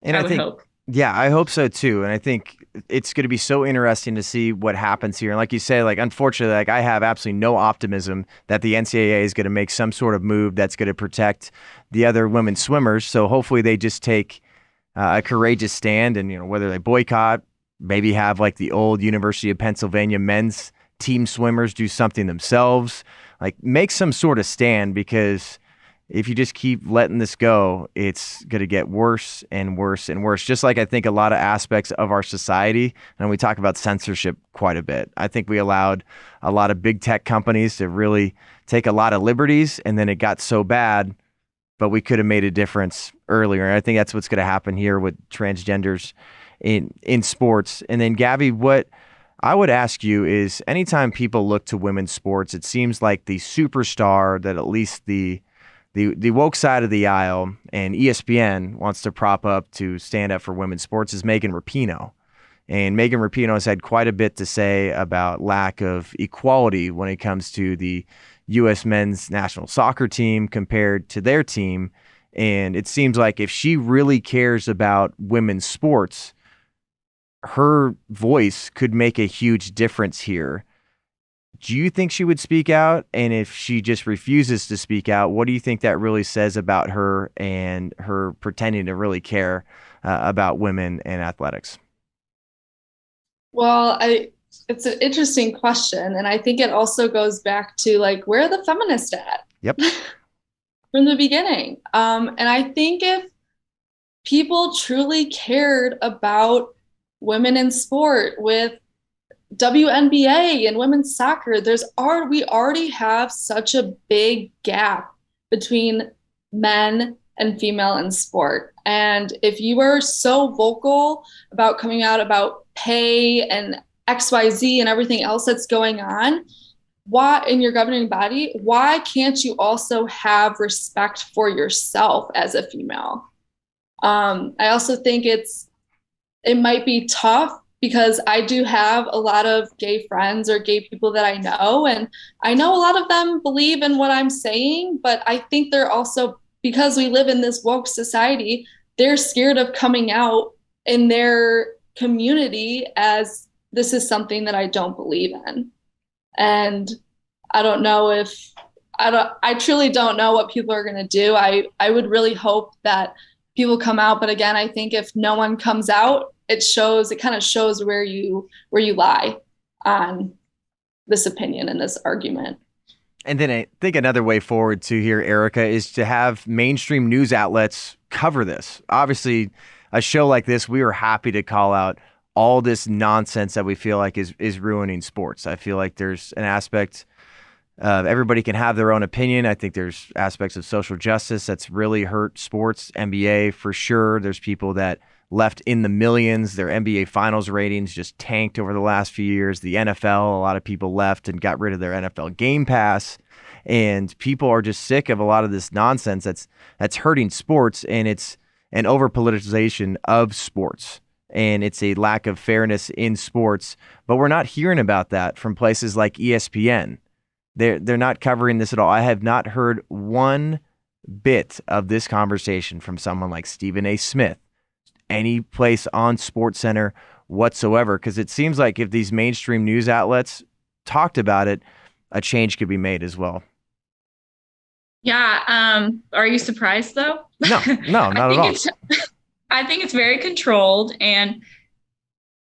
S1: And I would hope. Yeah, I hope so too. And I think it's going to be so interesting to see what happens here. And like you say, like, unfortunately, like, I have absolutely no optimism that the NCAA is going to make some sort of move that's going to protect the other women swimmers. So hopefully they just take a courageous stand, and whether they boycott, maybe have like the old University of Pennsylvania men's team swimmers do something themselves, like make some sort of stand, because if you just keep letting this go, it's going to get worse and worse and worse. Just like I think a lot of aspects of our society, and we talk about censorship quite a bit. I think we allowed a lot of big tech companies to really take a lot of liberties, and then it got so bad, but we could have made a difference earlier. And I think that's what's going to happen here with transgenders in sports. And then Gabby, what I would ask you is, anytime people look to women's sports, it seems like the superstar that at least the woke side of the aisle and ESPN wants to prop up to stand up for women's sports is Megan Rapinoe. And Megan Rapinoe has had quite a bit to say about lack of equality when it comes to the U.S. men's national soccer team compared to their team. And it seems like if she really cares about women's sports, her voice could make a huge difference here. Do you think she would speak out? And if she just refuses to speak out, what do you think that really says about her and her pretending to really care about women and athletics?
S6: Well, it's an interesting question. And I think it also goes back to like, where are the feminists at?
S1: Yep.
S6: From the beginning. And I think if people truly cared about women in sport with WNBA and women's soccer, we already have such a big gap between men and female in sport. And if you are so vocal about coming out about pay and XYZ and everything else that's going on, why in your governing body, why can't you also have respect for yourself as a female? I also think it might be tough, because I do have a lot of gay friends or gay people that I know, and I know a lot of them believe in what I'm saying, but I think they're also, because we live in this woke society, they're scared of coming out in their community as this is something that I don't believe in. And I don't know I truly don't know what people are going to do. I would really hope that people come out, but again, I think if no one comes out, it kind of shows where you lie on this opinion and this argument.
S1: And then I think another way forward to here, Erika, is to have mainstream news outlets cover this. Obviously, a show like this, we are happy to call out all this nonsense that we feel like is ruining sports. I feel like there's an aspect of everybody can have their own opinion. I think there's aspects of social justice that's really hurt sports. NBA, for sure. There's people that left in the millions. Their NBA finals ratings just tanked over the last few years. The NFL, a lot of people left and got rid of their NFL Game Pass. And people are just sick of a lot of this nonsense that's hurting sports, and it's an over-politicization of sports. And it's a lack of fairness in sports. But we're not hearing about that from places like ESPN. They're not covering this at all. I have not heard one bit of this conversation from someone like Stephen A. Smith, any place on SportsCenter whatsoever, because it seems like if these mainstream news outlets talked about it, a change could be made as well.
S22: Yeah. Are you surprised though?
S1: No, not at all.
S22: I think it's very controlled, and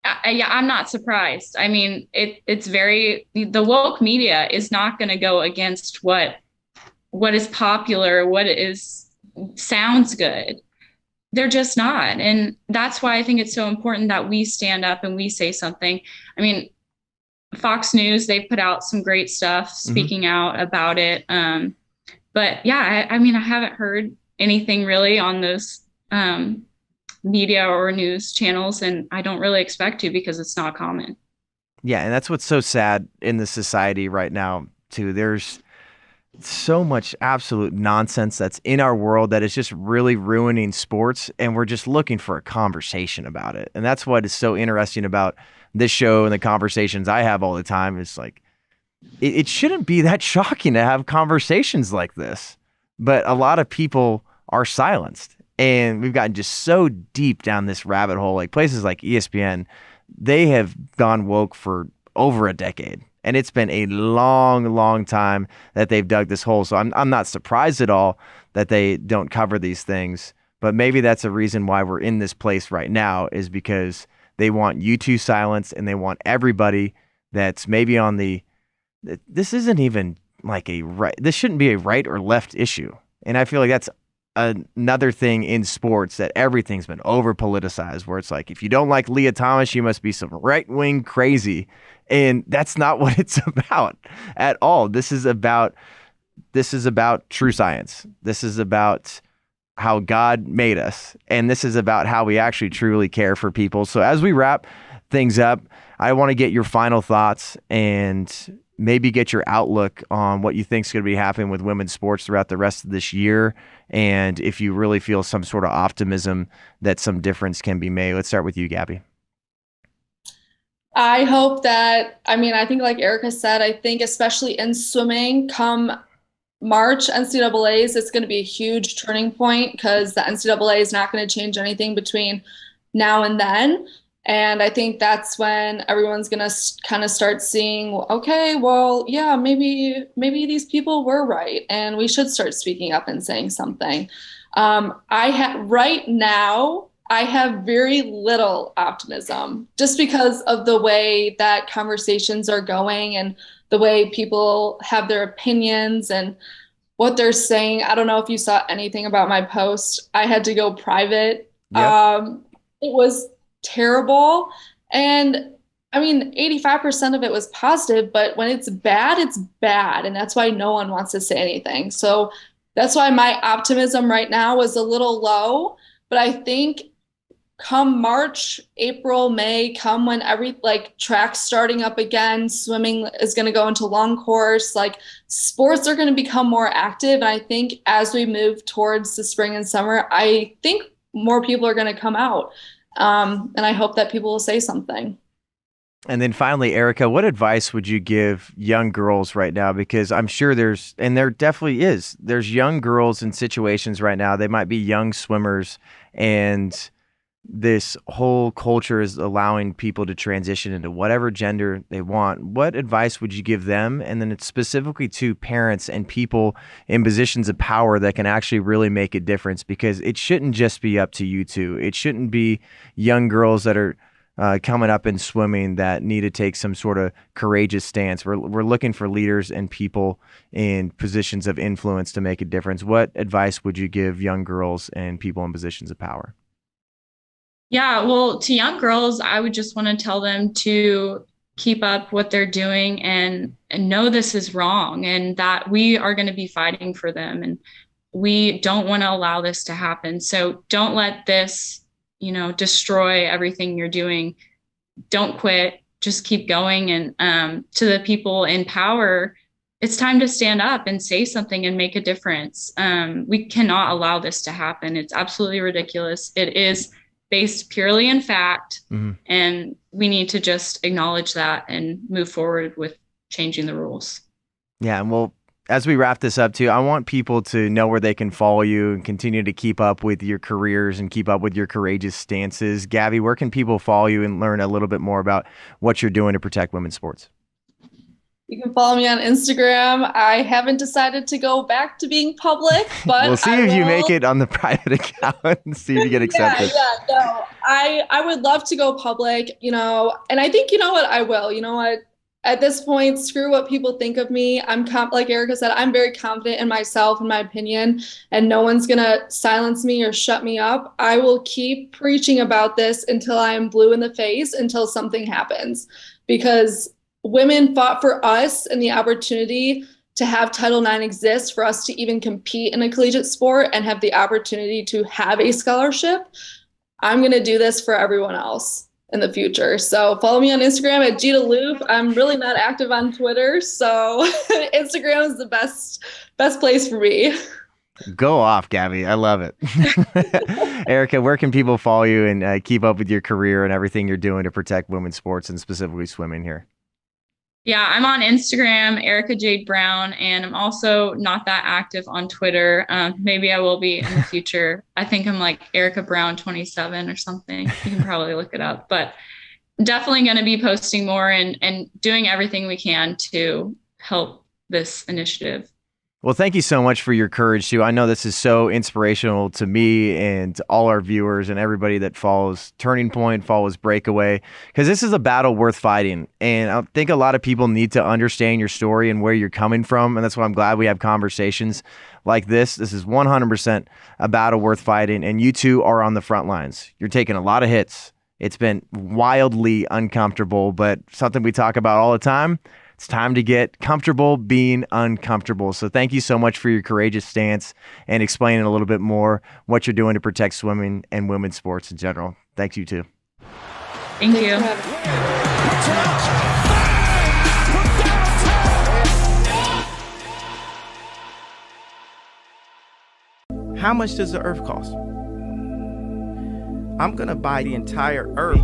S22: I'm not surprised. I mean, the woke media is not going to go against what is popular, sounds good. They're just not. And that's why I think it's so important that we stand up and we say something. I mean, Fox News, they put out some great stuff speaking out about it. But yeah, I mean, I haven't heard anything really on those media or news channels, and I don't really expect to, because it's not common.
S1: Yeah, and that's what's so sad in the society right now, too. There's so much absolute nonsense that's in our world that is just really ruining sports, and we're just looking for a conversation about it. And that's what is so interesting about this show and the conversations I have all the time. Is like, it shouldn't be that shocking to have conversations like this, but a lot of people are silenced, and we've gotten just so deep down this rabbit hole. Like places like ESPN, they have gone woke for over a decade. And it's been a long, long time that they've dug this hole. So I'm not surprised at all that they don't cover these things. But maybe that's a reason why we're in this place right now, is because they want you two silenced, and they want everybody that's maybe on the, this isn't even like a right, this shouldn't be a right or left issue. And I feel like that's another thing in sports, that everything's been over politicized, where it's like, if you don't like Leah Thomas, you must be some right wing crazy. And that's not what it's about at all. This is about true science. This is about how God made us. And this is about how we actually truly care for people. So as we wrap things up, I want to get your final thoughts and maybe get your outlook on what you think is going to be happening with women's sports throughout the rest of this year. And if you really feel some sort of optimism that some difference can be made. Let's start with you, Gabby.
S6: I hope that, I mean, I think like Erika said, I think especially in swimming, come March NCAAs, it's going to be a huge turning point, because the NCAA is not going to change anything between now and then. And I think that's when everyone's going to kind of start seeing, okay, well, yeah, maybe these people were right, and we should start speaking up and saying something. Right now, I have very little optimism, just because of the way that conversations are going and the way people have their opinions and what they're saying. I don't know if you saw anything about my post. I had to go private. Yep. It was terrible. And I mean, 85% of it was positive, but when it's bad, it's bad. And that's why no one wants to say anything. So that's why my optimism right now is a little low. But I think come March, April, May, come when track's starting up again, swimming is going to go into long course, like sports are going to become more active. And I think as we move towards the spring and summer, I think more people are going to come out. And I hope that people will say something.
S1: And then finally, Erika, what advice would you give young girls right now? Because I'm sure there's young girls in situations right now. They might be young swimmers, and this whole culture is allowing people to transition into whatever gender they want. What advice would you give them? And then it's specifically to parents and people in positions of power that can actually really make a difference, because it shouldn't just be up to you two. It shouldn't be young girls that are coming up in swimming that need to take some sort of courageous stance. We're looking for leaders and people in positions of influence to make a difference. What advice would you give young girls and people in positions of power?
S22: Yeah, well, to young girls, I would just want to tell them to keep up what they're doing and know this is wrong, and that we are going to be fighting for them, and we don't want to allow this to happen. So don't let this, destroy everything you're doing. Don't quit, just keep going. And to the people in power, it's time to stand up and say something and make a difference. We cannot allow this to happen. It's absolutely ridiculous. It is based purely in fact, and we need to just acknowledge that and move forward with changing the rules.
S1: Yeah, and well, as we wrap this up too, I want people to know where they can follow you and continue to keep up with your careers and keep up with your courageous stances. Gabby, where can people follow you and learn a little bit more about what you're doing to protect women's sports?
S6: You can follow me on Instagram. I haven't decided to go back to being public, but
S1: we'll see if you make it on the private account and see if you get accepted.
S6: No, I would love to go public, and I think, I will. At this point, screw what people think of me. Like Erika said, I'm very confident in myself and my opinion, and no one's going to silence me or shut me up. I will keep preaching about this until I am blue in the face, until something happens, because women fought for us and the opportunity to have Title IX exist, for us to even compete in a collegiate sport and have the opportunity to have a scholarship. I'm going to do this for everyone else in the future. So follow me on Instagram at GDeLoof. I'm really not active on Twitter, so Instagram is the best place for me.
S1: Go off, Gabby. I love it. Erika, where can people follow you and keep up with your career and everything you're doing to protect women's sports and specifically swimming here?
S22: Yeah, I'm on Instagram, Erika Jade Brown, and I'm also not that active on Twitter. Maybe I will be in the future. I think I'm like Erika Brown 27 or something. You can probably look it up, but definitely going to be posting more and doing everything we can to help this initiative.
S1: Well, thank you so much for your courage, too. I know this is so inspirational to me and to all our viewers and everybody that follows Turning Point, follows Breakaway, because this is a battle worth fighting. And I think a lot of people need to understand your story and where you're coming from. And that's why I'm glad we have conversations like this. This is 100% a battle worth fighting. And you two are on the front lines. You're taking a lot of hits. It's been wildly uncomfortable, but something we talk about all the time. It's time to get comfortable being uncomfortable. So thank you so much for your courageous stance and explaining a little bit more what you're doing to protect swimming and women's sports in general. Thank you, too.
S22: Thank you.
S7: How much does the earth cost? I'm gonna buy the entire earth.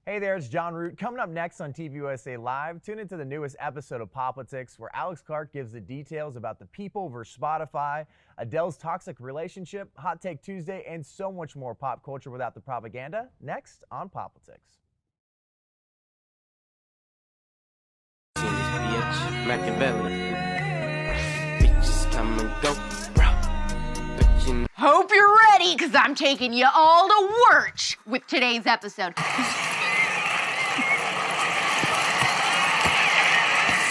S1: Hey there, it's Jon Root. Coming up next on TPUSA Live, tune into the newest episode of Politics, where Alex Clark gives the details about the people versus Spotify, Adele's toxic relationship, Hot Take Tuesday, and so much more pop culture without the propaganda. Next on Politics.
S7: Bitch, Machiavelli. Bitches come and go, bro.
S19: Hope you're ready, because I'm taking you all to work with today's episode.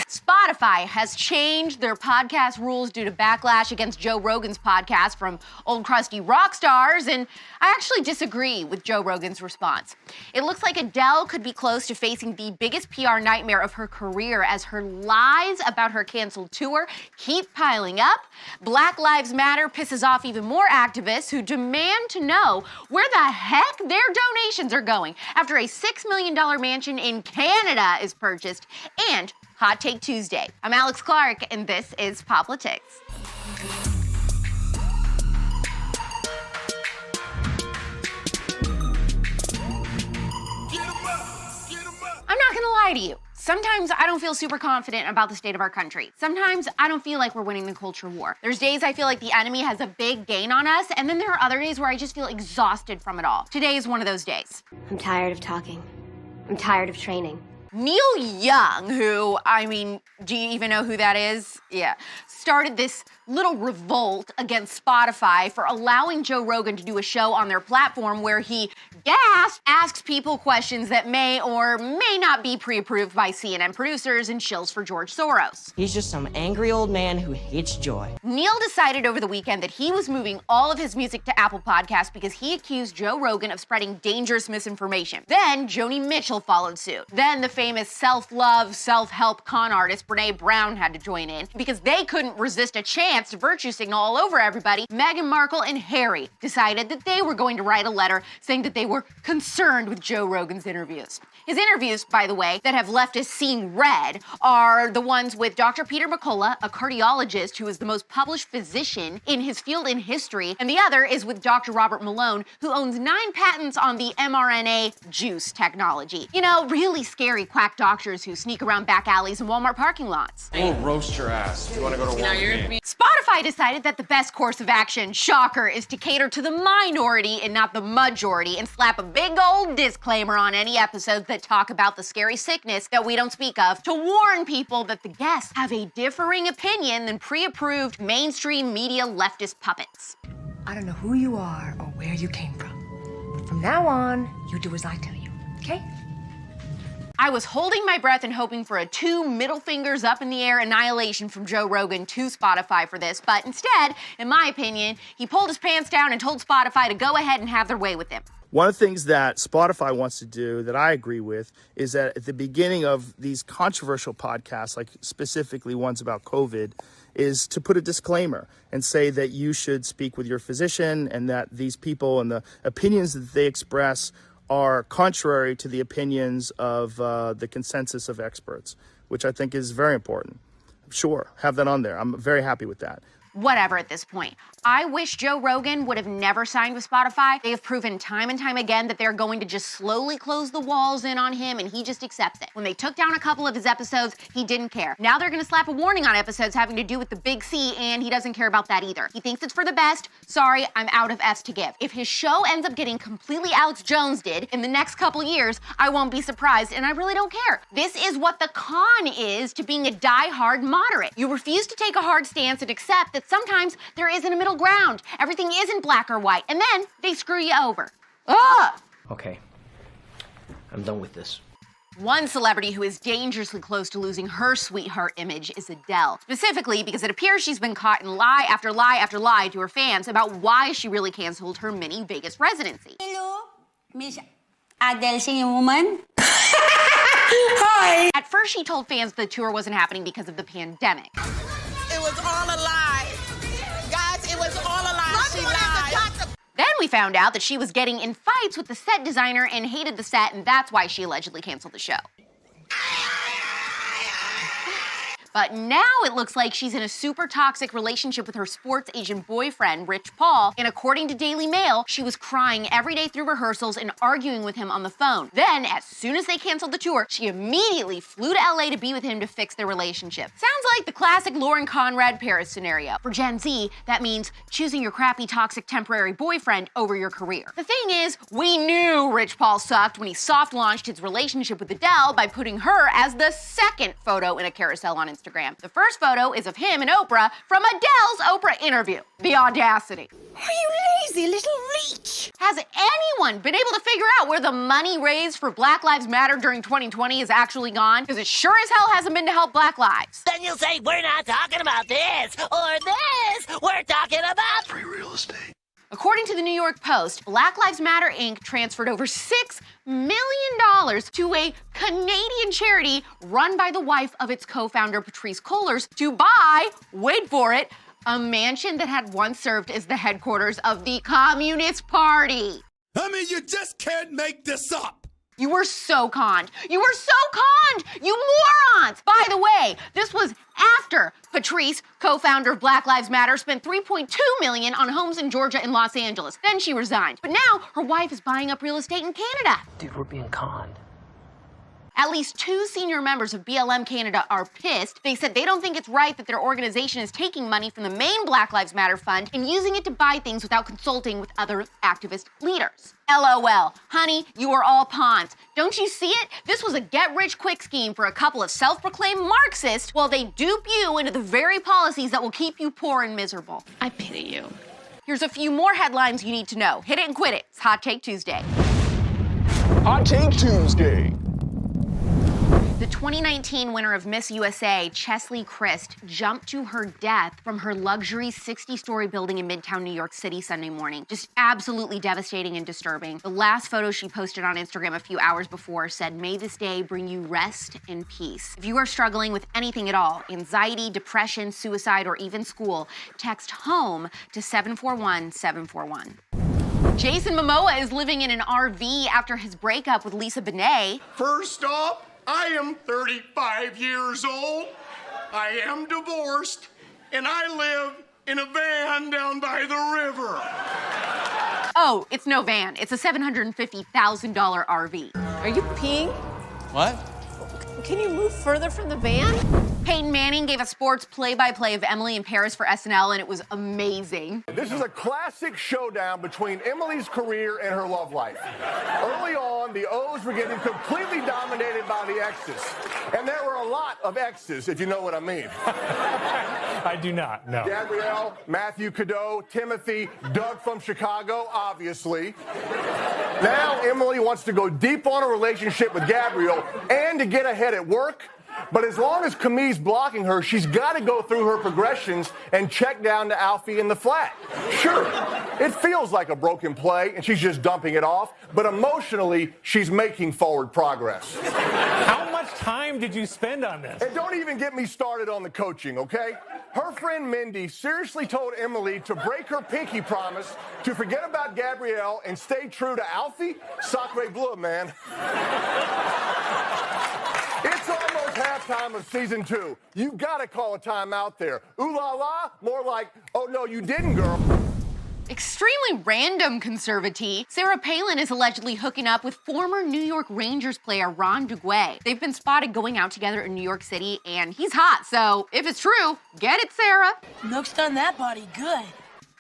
S19: Spotify has changed their podcast rules due to backlash against Joe Rogan's podcast from old crusty rock stars, and I actually disagree with Joe Rogan's response. It looks like Adele could be close to facing the biggest PR nightmare of her career as her lies about her canceled tour keep piling up. Black Lives Matter pisses off even more activists who demand to know where the heck their donations are going after a $6 million mansion in Canada is purchased, and Hot Take Tuesday. I'm Alex Clark, and this is Politics. I'm not gonna lie to you. Sometimes I don't feel super confident about the state of our country. Sometimes I don't feel like we're winning the culture war. There's days I feel like the enemy has a big gain on us, and then there are other days where I just feel exhausted from it all. Today is one of those days.
S8: I'm tired of talking. I'm tired of training.
S19: Neil Young, who, do you even know who that is? Yeah. Started this little revolt against Spotify for allowing Joe Rogan to do a show on their platform where he asks people questions that may or may not be pre-approved by CNN producers and shills for George Soros.
S9: He's just some angry old man who hates joy.
S19: Neil decided over the weekend that he was moving all of his music to Apple Podcasts because he accused Joe Rogan of spreading dangerous misinformation. Then Joni Mitchell followed suit. Then the famous self-love, self-help con artist Brady Brown had to join in because they couldn't resist a chance to virtue signal all over everybody. Meghan Markle and Harry decided that they were going to write a letter saying that they were concerned with Joe Rogan's interviews. His interviews, by the way, that have left us seeing red are the ones with Dr. Peter McCullough, a cardiologist who is the most published physician in his field in history, and the other is with Dr. Robert Malone, who owns 9 patents on the mRNA juice technology. You know, really scary quack doctors who sneak around back alleys and Walmart parking lots.
S23: We'll roast your ass. You want to go to Walmart?
S19: Spotify decided that the best course of action, shocker, is to cater to the minority and not the majority and slap a big old disclaimer on any episodes that talk about the scary sickness that we don't speak of to warn people that the guests have a differing opinion than pre-approved mainstream media leftist puppets.
S24: I don't know who you are or where you came from, but from now on, you do as I tell you, okay?
S19: I was holding my breath and hoping for a 2 middle fingers up in the air annihilation from Joe Rogan to Spotify for this, but instead, in my opinion, he pulled his pants down and told Spotify to go ahead and have their way with him.
S7: One of the things that Spotify wants to do that I agree with is that at the beginning of these controversial podcasts, like specifically ones about COVID, is to put a disclaimer and say that you should speak with your physician and that these people and the opinions that they express are contrary to the opinions of the consensus of experts, which I think is very important. Sure, have that on there. I'm very happy with that.
S3: whatever at this point. I wish Joe Rogan would have never signed with Spotify. They have proven time and time again that they're going to just slowly close the walls in on him, and he just accepts it. When they took down a couple of his episodes, he didn't care. Now they're gonna slap a warning on episodes having to do with the big C, and he doesn't care about that either. He thinks it's for the best. Sorry, I'm out of F's to give. If his show ends up getting completely Alex Jones did in the next couple years, I won't be surprised, and I really don't care. This is what the con is to being a die-hard moderate. You refuse to take a hard stance and accept that sometimes there isn't a middle ground. Everything isn't black or white, and then they screw you over. Ugh!
S4: Okay, I'm done with this.
S3: One celebrity who is dangerously close to losing her sweetheart image is Adele. Specifically because it appears she's been caught in lie after lie after lie to her fans about why she really canceled her mini Vegas residency.
S10: Hello, Miss Adele singing woman. Hi.
S3: At first, she told fans the tour wasn't happening because of the pandemic.
S15: It was all a lie. Guys, it was all a lie. She lied.
S3: Then we found out that she was getting in fights with the set designer and hated the set, and that's why she allegedly canceled the show. But now it looks like she's in a super toxic relationship with her sports agent boyfriend, Rich Paul, and according to Daily Mail, she was crying every day through rehearsals and arguing with him on the phone. Then, as soon as they canceled the tour, she immediately flew to LA to be with him to fix their relationship. Sounds like the classic Lauren Conrad Paris scenario. For Gen Z, that means choosing your crappy, toxic, temporary boyfriend over your career. The thing is, we knew Rich Paul sucked when he soft-launched his relationship with Adele by putting her as the second photo in a carousel on Instagram. The first photo is of him and Oprah from Adele's Oprah interview. The audacity.
S10: Are you lazy little leech?
S3: Has anyone been able to figure out where the money raised for Black Lives Matter during 2020 is actually gone? Because it sure as hell hasn't been to help Black lives.
S15: Then you'll say, we're not talking about this or this. We're talking about
S2: free real estate.
S3: According to the New York Post, Black Lives Matter Inc. transferred over $6 million to a Canadian charity run by the wife of its co-founder, Patrisse Cullors, to buy, wait for it, a mansion that had once served as the headquarters of the Communist Party.
S25: I mean, you just can't make this up.
S3: You were so conned. You were so conned, you morons! By the way, this was after Patrisse, co-founder of Black Lives Matter, spent $3.2 million on homes in Georgia and Los Angeles. Then she resigned. But now her wife is buying up real estate in Canada.
S4: Dude, we're being conned.
S3: At least 2 senior members of BLM Canada are pissed. They said they don't think it's right that their organization is taking money from the main Black Lives Matter fund and using it to buy things without consulting with other activist leaders. LOL. Honey, you are all pawns. Don't you see it? This was a get-rich-quick scheme for a couple of self-proclaimed Marxists while they dupe you into the very policies that will keep you poor and miserable.
S22: I pity you.
S3: Here's a few more headlines you need to know. Hit it and quit it. It's Hot Take Tuesday.
S2: Hot Take Tuesday.
S3: The 2019 winner of Miss USA, Chesley Christ, jumped to her death from her luxury 60-story building in Midtown New York City Sunday morning. Just absolutely devastating and disturbing. The last photo she posted on Instagram a few hours before said, "May this day bring you rest and peace." If you are struggling with anything at all, anxiety, depression, suicide, or even school, text HOME to 741-741. Jason Momoa is living in an RV after his breakup with Lisa Bonet.
S25: First off, I am 35 years old, I am divorced, and I live in a van down by the river.
S3: Oh, it's no van. It's a $750,000 RV.
S9: Are you peeing?
S26: What?
S9: Can you move further from the van?
S3: Peyton Manning gave a sports play-by-play of Emily in Paris for SNL, and it was amazing.
S27: This is a classic showdown between Emily's career and her love life. Early on, the O's were getting completely dominated by the X's. And there were a lot of X's, if you know what I mean.
S28: I do not, no.
S27: Gabrielle, Matthew Cadeau, Timothy, Doug from Chicago, obviously. Now Emily wants to go deep on a relationship with Gabrielle and to get ahead at work. But as long as Camille's blocking her, she's got to go through her progressions and check down to Alfie in the flat. Sure, it feels like a broken play, and she's just dumping it off, but emotionally, she's making forward progress.
S28: How much time did you spend on this?
S27: And don't even get me started on the coaching, okay? Her friend Mindy seriously told Emily to break her pinky promise to forget about Gabrielle and stay true to Alfie. Sacre bleu, man. It's almost halftime. time of season 2. You gotta call a timeout there. Ooh la la, more like, oh no, you didn't, girl.
S3: Extremely random conservatee, Sarah Palin is allegedly hooking up with former New York Rangers player Ron Duguay. They've been spotted going out together in New York City, and he's hot, so if it's true, get it, Sarah.
S5: Looks done that body good.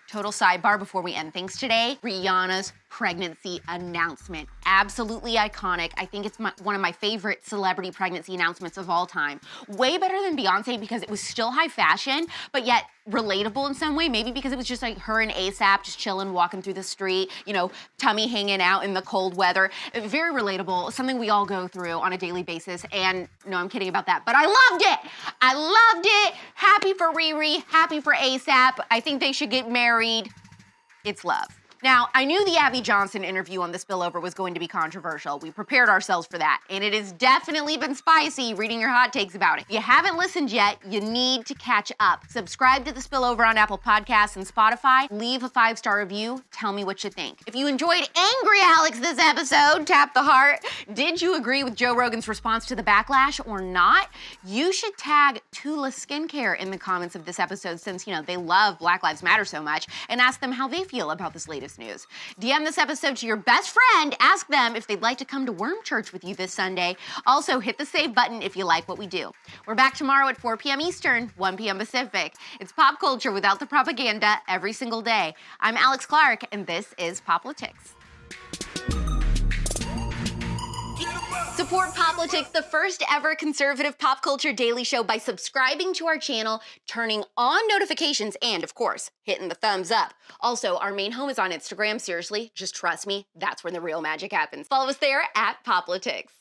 S3: Total sidebar before we end things today, Rihanna's pregnancy announcement. Absolutely iconic. I think it's one of my favorite celebrity pregnancy announcements of all time. Way better than Beyonce because it was still high fashion, but yet relatable in some way. Maybe because it was just like her and ASAP just chilling, walking through the street, you know, tummy hanging out in the cold weather. Very relatable, something we all go through on a daily basis. And no, I'm kidding about that, but I loved it. I loved it. Happy for Riri, happy for ASAP. I think they should get married. It's love. Now, I knew the Abby Johnson interview on The Spillover was going to be controversial. We prepared ourselves for that, and it has definitely been spicy reading your hot takes about it. If you haven't listened yet, you need to catch up. Subscribe to The Spillover on Apple Podcasts and Spotify. Leave a 5-star review. Tell me what you think. If you enjoyed Angry Alex this episode, tap the heart. Did you agree with Joe Rogan's response to the backlash or not? You should tag Tula Skincare in the comments of this episode since, you know, they love Black Lives Matter so much, and ask them how they feel about this latest news. DM this episode to your best friend. Ask them if they'd like to come to Worm Church with you this Sunday. Also, hit the save button if you like what we do. We're back tomorrow at 4 p.m. Eastern, 1 p.m. Pacific. It's pop culture without the propaganda every single day. I'm Alex Clark, and this is Poplitics. Support Poplitics, the first ever conservative pop culture daily show, by subscribing to our channel, turning on notifications, and of course, hitting the thumbs up. Also, our main home is on Instagram. Seriously, just trust me, that's where the real magic happens. Follow us there at Poplitics.